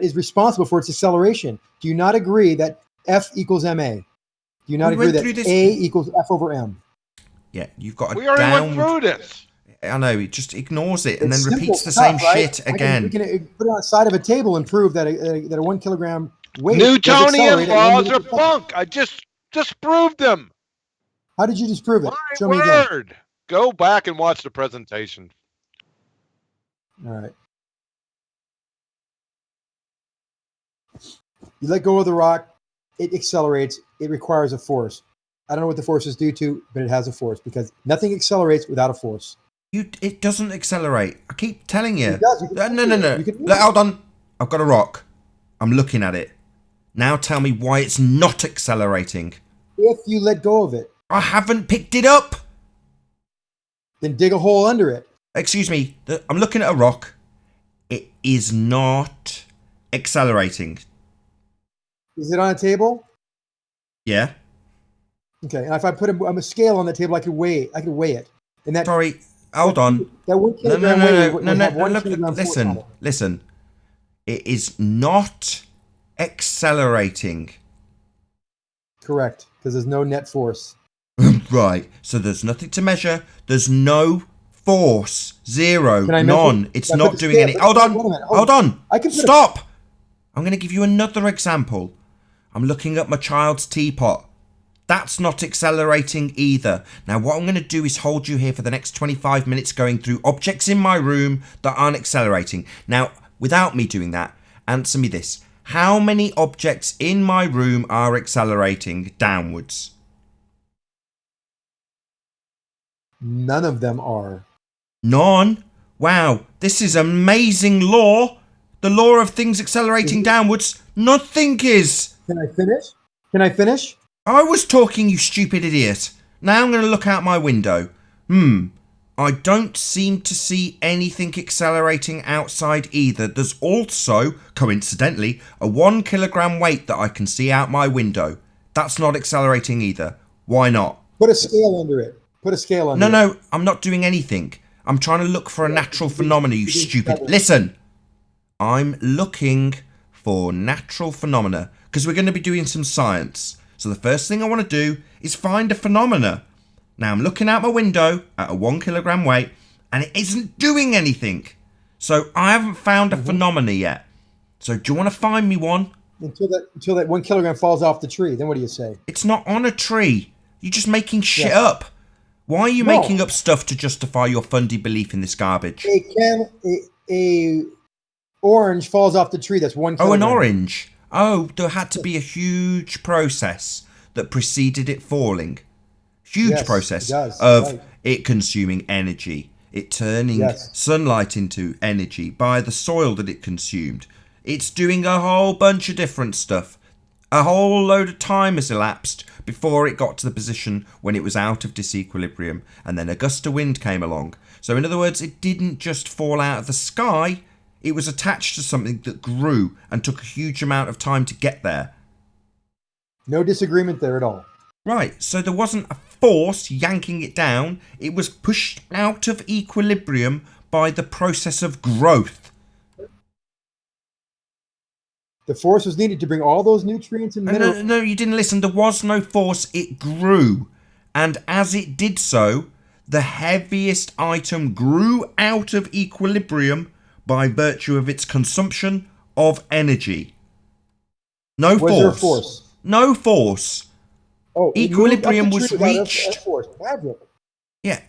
is responsible for its acceleration. Do you not agree that F equals ma? Do you not agree that A equals F over m? Yeah, you've got a We already went through this. I know, it just ignores it and It's then repeats the simple same stuff, right? shit again. We can put it on the side of a table and prove that a 1 kilogram weight Newtonian laws are bunk. I just proved them. How did you disprove it? Show me again. again. Go back and watch the presentation. All right. You let go of the rock, it accelerates. It requires a force. I don't know what the force is due to, but it has a force because nothing accelerates without a force. It doesn't accelerate. I keep telling you. It does. No. Hold on. I've got a rock. I'm looking at it. Now tell me why it's not accelerating. If you let go of it. I haven't picked it up. Then dig a hole under it. Excuse me. I'm looking at a rock. It is not accelerating. Is it on a table? Yeah. Okay. And if I put a scale on the table, I could weigh it. And that. Sorry. Hold on. That 1 kilogram No. Listen. It is not accelerating. Correct. Because there's no net force. Right. So there's nothing to measure. There's no force. Zero. None. It's not doing any. Hold on. Stop. I'm going to give you another example. I'm looking at my child's teapot. That's not accelerating either. Now, what I'm going to do is hold you here for the next 25 minutes going through objects in my room that aren't accelerating. Now, without me doing that, answer me this. How many objects in my room are accelerating downwards? None of them are. None? Wow, this is amazing law. The law of things accelerating downwards. Nothing is. Can I finish? I was talking, you stupid idiot. Now I'm going to look out my window. I don't seem to see anything accelerating outside either. There's also, coincidentally, a 1 kilogram weight that I can see out my window. That's not accelerating either. Why not? Put a scale under it. No, I'm not doing anything. I'm trying to look for a natural phenomena, you stupid. Listen, I'm looking for natural phenomena because we're going to be doing some science. So the first thing I want to do is find a phenomena. Now I'm looking out my window at a 1 kilogram weight and it isn't doing anything. So I haven't found a phenomena yet. So do you want to find me one? Until that 1 kilogram falls off the tree. Then what do you say? It's not on a tree. You're just making shit up. Why are you making up stuff to justify your fundy belief in this garbage? A orange falls off the tree. That's 1 kilogram. Oh, an orange. Oh, there had to be a huge process that preceded it falling. Huge process of it consuming energy, it turning sunlight into energy by the soil that it consumed. It's doing a whole bunch of different stuff. A whole load of time has elapsed before it got to the position when it was out of disequilibrium, and then a gust of wind came along. So in other words, it didn't just fall out of the sky. It was attached to something that grew and took a huge amount of time to get there. No disagreement there at all. Right, so there wasn't a force yanking it down. It was pushed out of equilibrium by the process of growth. The force was needed to bring all those nutrients and minerals. No, you didn't listen. There was no force. It grew. And as it did so, the heaviest item grew out of equilibrium by virtue of its consumption of energy. No force. Was there a force? No force. Oh, equilibrium was reached. Force. Magic. Yeah.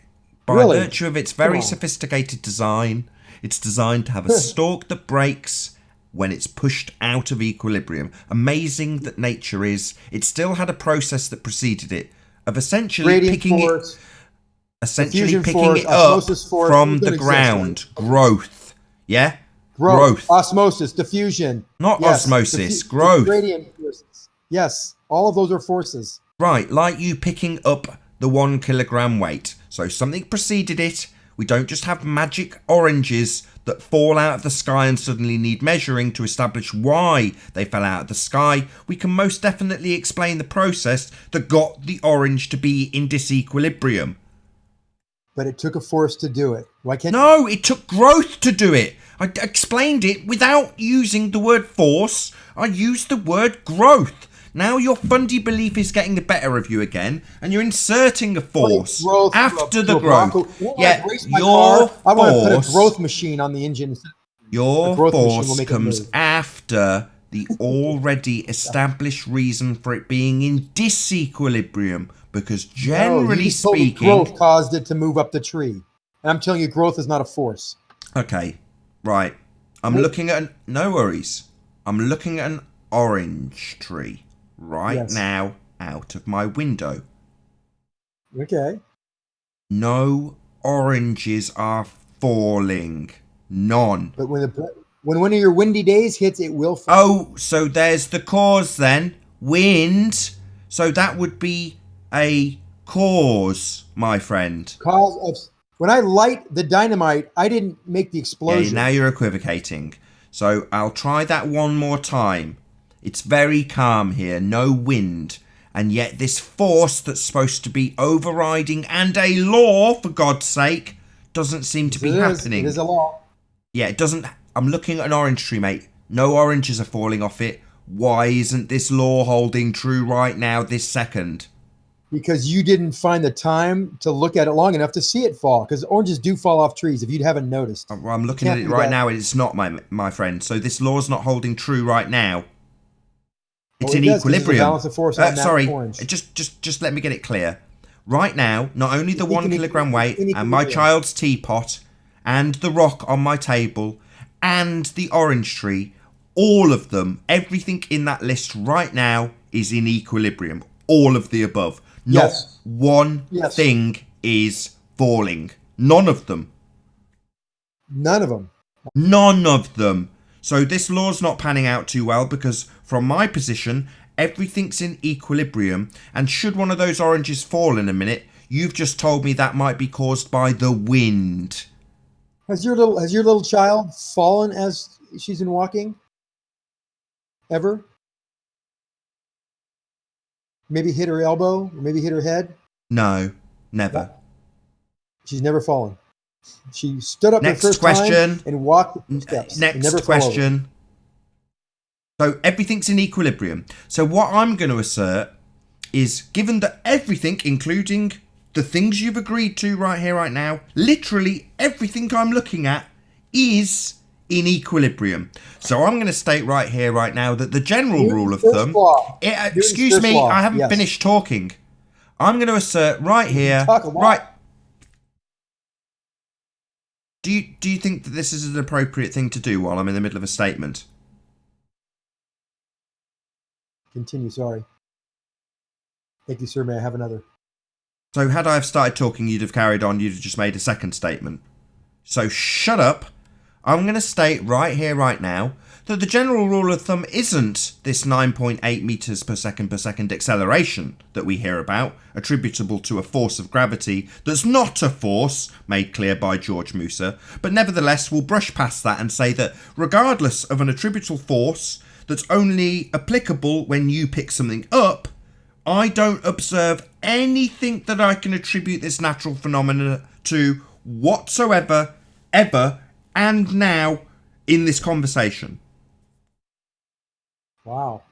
By virtue of its very sophisticated design, it's designed to have a stalk that breaks when it's pushed out of equilibrium. Amazing that nature is. It still had a process that preceded it of essentially picking it up from the ground. Growth. Yeah? Growth. Osmosis, diffusion. Not osmosis, growth. Gradient forces. Yes, all of those are forces. Right, like you picking up the 1 kilogram weight. So something preceded it. We don't just have magic oranges that fall out of the sky and suddenly need measuring to establish why they fell out of the sky. We can most definitely explain the process that got the orange to be in disequilibrium. But it took a force to do it. Why can't? No, it took growth to do it. I explained it without using the word force. I used the word growth. Now your fundy belief is getting the better of you again, and you're inserting a force after the growth. Yeah, your force. I want to put a growth machine on the engine. Your force comes after the already established reason for it being in disequilibrium, because generally speaking, growth caused it to move up the tree. And I'm telling you, growth is not a force. Okay, right. I'm looking at no worries. I'm looking at an orange tree now out of my window. Okay. No oranges are falling. None. But when one of your windy days hits, it will fall. Oh, so there's the cause then. Wind. So that would be a cause, my friend. When I light the dynamite, I didn't make the explosion. Yeah, now you're equivocating. So I'll try that one more time. It's very calm here, no wind. And yet this force that's supposed to be overriding and a law, for God's sake, doesn't seem to be happening. It is a law. Yeah, it doesn't. I'm looking at an orange tree, mate. No oranges are falling off it. Why isn't this law holding true right now, this second? Because you didn't find the time to look at it long enough to see it fall. Because oranges do fall off trees, if you haven't noticed. Well, I'm looking at it right now, and it's not, my friend. So this law's not holding true right now. It's in equilibrium. Balance of force on sorry, that orange. Just let me get it clear. Right now, not only the 1 kilogram weight and my child's teapot and the rock on my table and the orange tree, all of them, everything in that list right now is in equilibrium. All of the above. Not one thing is falling. None of them. None of them. None of them. So this law's not panning out too well because from my position, everything's in equilibrium. And should one of those oranges fall in a minute, you've just told me that might be caused by the wind. Has your little child fallen as she's been walking? Ever? Maybe hit her elbow, or maybe hit her head? No, never. She's never fallen. She stood up Next the first question. time and walked the steps. Next question. So everything's in equilibrium. So what I'm going to assert is, given that everything, including the things you've agreed to right here, right now, literally everything I'm looking at is in equilibrium. So I'm going to state right here, right now, that the general rule of thumb... excuse me, I haven't finished talking. I'm going to assert right here, right... Do you think that this is an appropriate thing to do while I'm in the middle of a statement? Continue, sorry. Thank you, sir. May I have another? So had I have started talking, you'd have carried on, you'd have just made a second statement. So shut up. I'm going to state right here, right now, that the general rule of thumb isn't this 9.8 meters per second acceleration that we hear about, attributable to a force of gravity that's not a force, made clear by George Musa, but nevertheless we'll brush past that and say that regardless of an attributable force that's only applicable when you pick something up, I don't observe anything that I can attribute this natural phenomena to whatsoever, ever, and now in this conversation. Wow.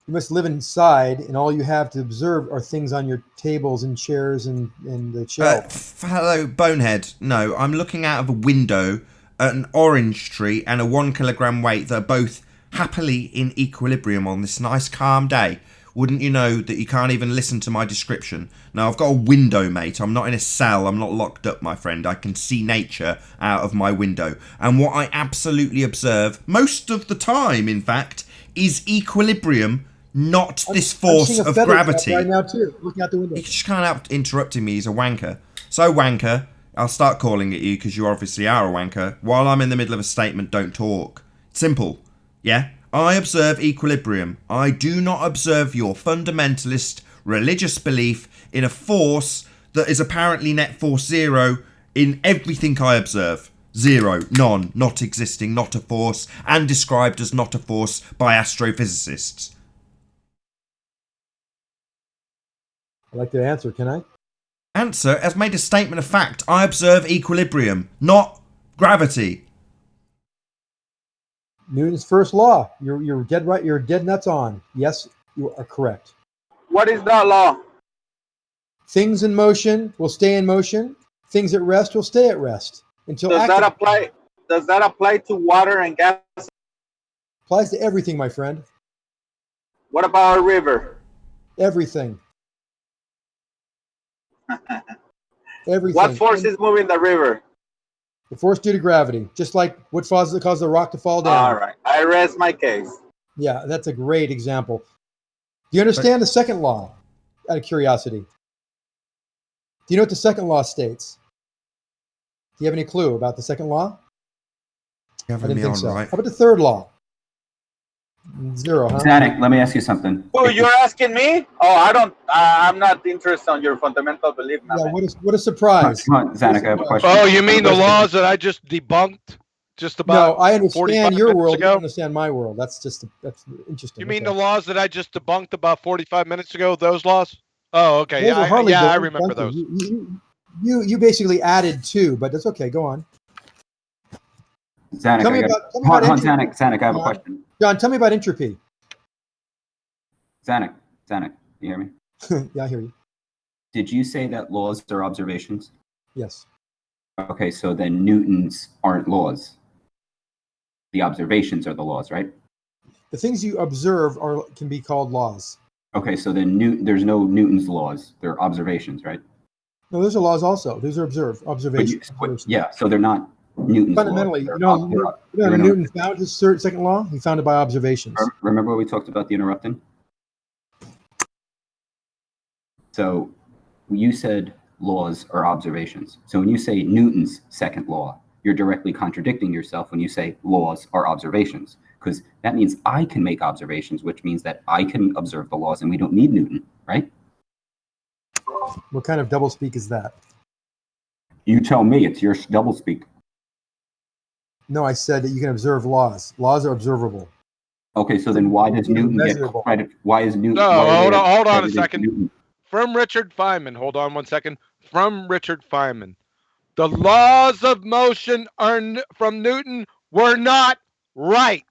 You must live inside, and all you have to observe are things on your tables and chairs and the shelf. Hello, Bonehead. No, I'm looking out of a window at an orange tree and a 1 kilogram weight that are both happily in equilibrium on this nice calm day. Wouldn't you know that you can't even listen to my description? Now, I've got a window, mate. I'm not in a cell. I'm not locked up, my friend. I can see nature out of my window. And what I absolutely observe, most of the time, in fact, is equilibrium, not this force of gravity. Right now, too, looking out the window. You just can't help interrupting me. He's a wanker. So, wanker, I'll start calling at you because you obviously are a wanker. While I'm in the middle of a statement, don't talk. Simple. Yeah? I observe equilibrium. I do not observe your fundamentalist religious belief in a force that is apparently net force zero in everything I observe. Zero, none, not existing, not a force, and described as not a force by astrophysicists. I'd like to answer, can I? Answer, as made a statement of fact, I observe equilibrium, not gravity. Newton's first law. You're dead right. You're dead nuts on. Yes, you are correct. What is that law? Things in motion will stay in motion. Things at rest will stay at rest until. Does that apply to water and gas? Applies to everything, my friend. What about a river? Everything. Everything. What force is moving the river? The force due to gravity, just like what caused the rock to fall down. All right, I rest my case. Yeah, that's a great example. Do you understand the second law? Out of curiosity, do you know what the second law states? Do you have any clue about the second law? You I having didn't me think on, so. right? How about the third law? Zero, huh? Zanuck, let me ask you something. Oh, you're asking me? Oh, I'm not interested on your fundamental belief now. Yeah, what a surprise. Come on, Zanuck, I have a question. Oh, you mean the laws that I just debunked? Just about. No, I understand your world. Ago? You don't understand my world. That's interesting. You mean the laws that I just debunked about 45 minutes ago? Those laws? Oh, okay. Those are hardly I debunked. remember those. You basically added two, but that's okay. Go on. Zanuck, Zanuck, I have a question. John, tell me about entropy. Zanuck, you hear me? Yeah, I hear you. Did you say that laws are observations? Yes. Okay, so then Newton's aren't laws. The observations are the laws, right? The things you observe can be called laws. Okay, so then there's no Newton's laws. They're observations, right? No, those are laws also. Those are observations. Yeah, so they're not Newton's fundamentally, laws. Newton found his second law. He found it by observations. Remember we talked about the interrupting? So you said laws are observations. So when you say Newton's second law, you're directly contradicting yourself when you say laws are observations, because that means I can make observations, which means that I can observe the laws and we don't need Newton, right? What kind of doublespeak is that? You tell me. It's your doublespeak. No, I said that you can observe laws. Laws are observable. Okay, so then why does Newton get credit? Why is Newton? No, hold on a second. Newton? From Richard Feynman. Hold on one second. From Richard Feynman. The laws of motion from Newton were not right.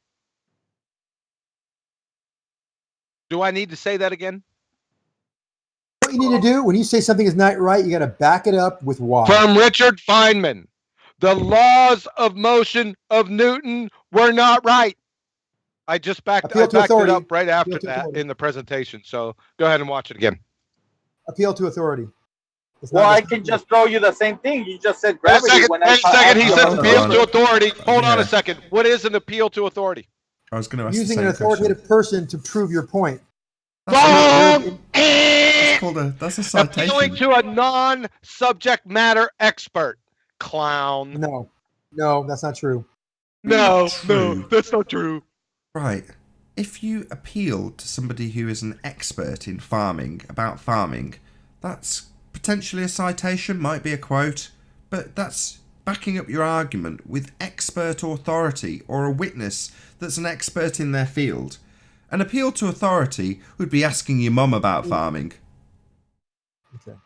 Do I need to say that again? What you need to do when you say something is not right, you got to back it up with why. From Richard Feynman. The laws of motion of Newton were not right. I just backed it up right after that in the presentation. So go ahead and watch it again. Appeal to authority. Well, I can just throw you the same thing. You just said gravity. Wait a second. He said appeal to authority. Hold on a second. What is an appeal to authority? I was going to ask using an authoritative person to prove your point. Wrong. That's a citation. Appealing to a non-subject matter expert. Clown. No, that's not true. No, that's not true. Right. If you appeal to somebody who is an expert in farming, about farming, that's potentially a citation, might be a quote, but that's backing up your argument with expert authority or a witness that's an expert in their field. An appeal to authority would be asking your mum about farming. Okay.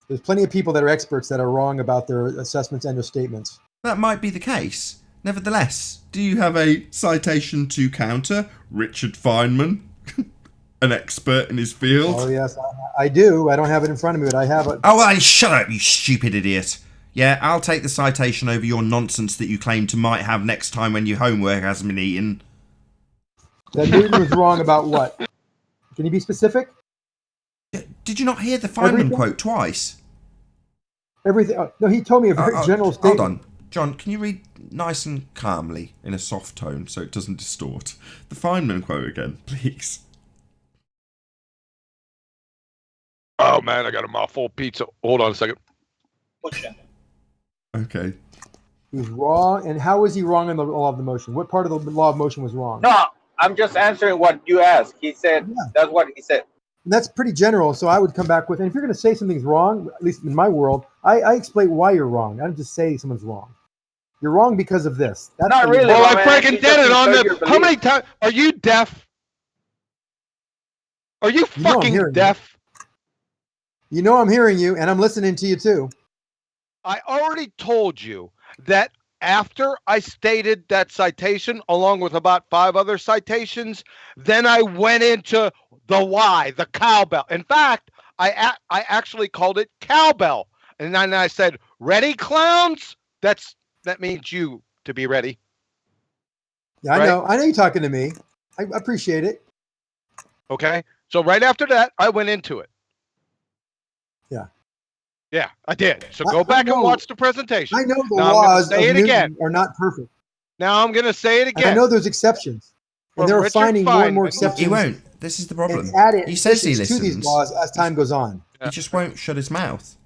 There's plenty of people that are experts that are wrong about their assessments and their statements. That might be the case. Nevertheless, do you have a citation to counter Richard Feynman, an expert in his field? Oh, yes, I do. I don't have it in front of me, but I have it. Oh, well, shut up, you stupid idiot. Yeah, I'll take the citation over your nonsense that you claim to might have next time when your homework hasn't been eaten. That Newton was wrong about what? Can you be specific? Did you not hear the Feynman quote twice? Everything. Oh, no, he told me a very general statement. Hold on. John, can you read nice and calmly in a soft tone so it doesn't distort? The Feynman quote again, please. Oh, man, I got a mouthful of pizza. Hold on a second. Okay. He was wrong. And how was he wrong in the law of the motion? What part of the law of motion was wrong? No, I'm just answering what you asked. He said, that's what he said. And that's pretty general, so I would come back with, and if you're going to say something's wrong, at least in my world, I explain why you're wrong. I don't just say someone's wrong. You're wrong because of this. That's not really. Well, I freaking did it on the... How many times... Are you deaf? Are you fucking deaf? You know I'm hearing you, and I'm listening to you too. I already told you that after I stated that citation, along with about 5 other citations, then I went into the why, the cowbell. In fact, I actually called it cowbell. And then I said, ready, clowns? That means you to be ready. Yeah, I know. I know you're talking to me. I appreciate it. Okay. So right after that, I went into it. Yeah. Yeah, I did. So go back and watch the presentation. I know the now laws say of it again. Newton are not perfect. Now I'm going to say it again. And I know there's exceptions. And they're finding more and more exceptions. He won't. This is the problem. He says he listens to these laws as time goes on. He just won't shut his mouth.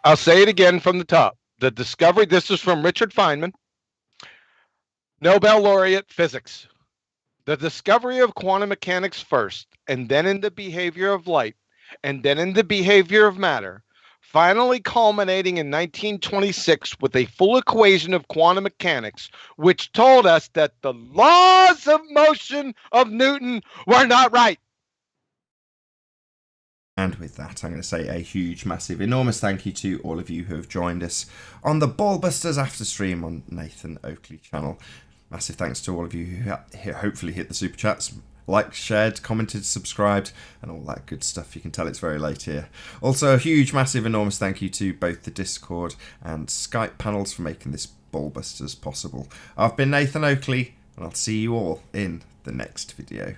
I'll say it again from the top. The discovery, this is from Richard Feynman, Nobel laureate physics. The discovery of quantum mechanics first, and then in the behavior of light, and then in the behavior of matter, finally culminating in 1926 with a full equation of quantum mechanics, which told us that the laws of motion of Newton were not right. And with that, I'm going to say a huge, massive, enormous thank you to all of you who have joined us on the BALLBUSTERS after stream on Nathan Oakley channel. Massive thanks to all of you who hopefully hit the super chats, liked, shared, commented, subscribed, and all that good stuff. You can tell it's very late here. Also, a huge, massive, enormous thank you to both the Discord and Skype panels for making this BALLBUSTERS possible. I've been Nathan Oakley, and I'll see you all in the next video.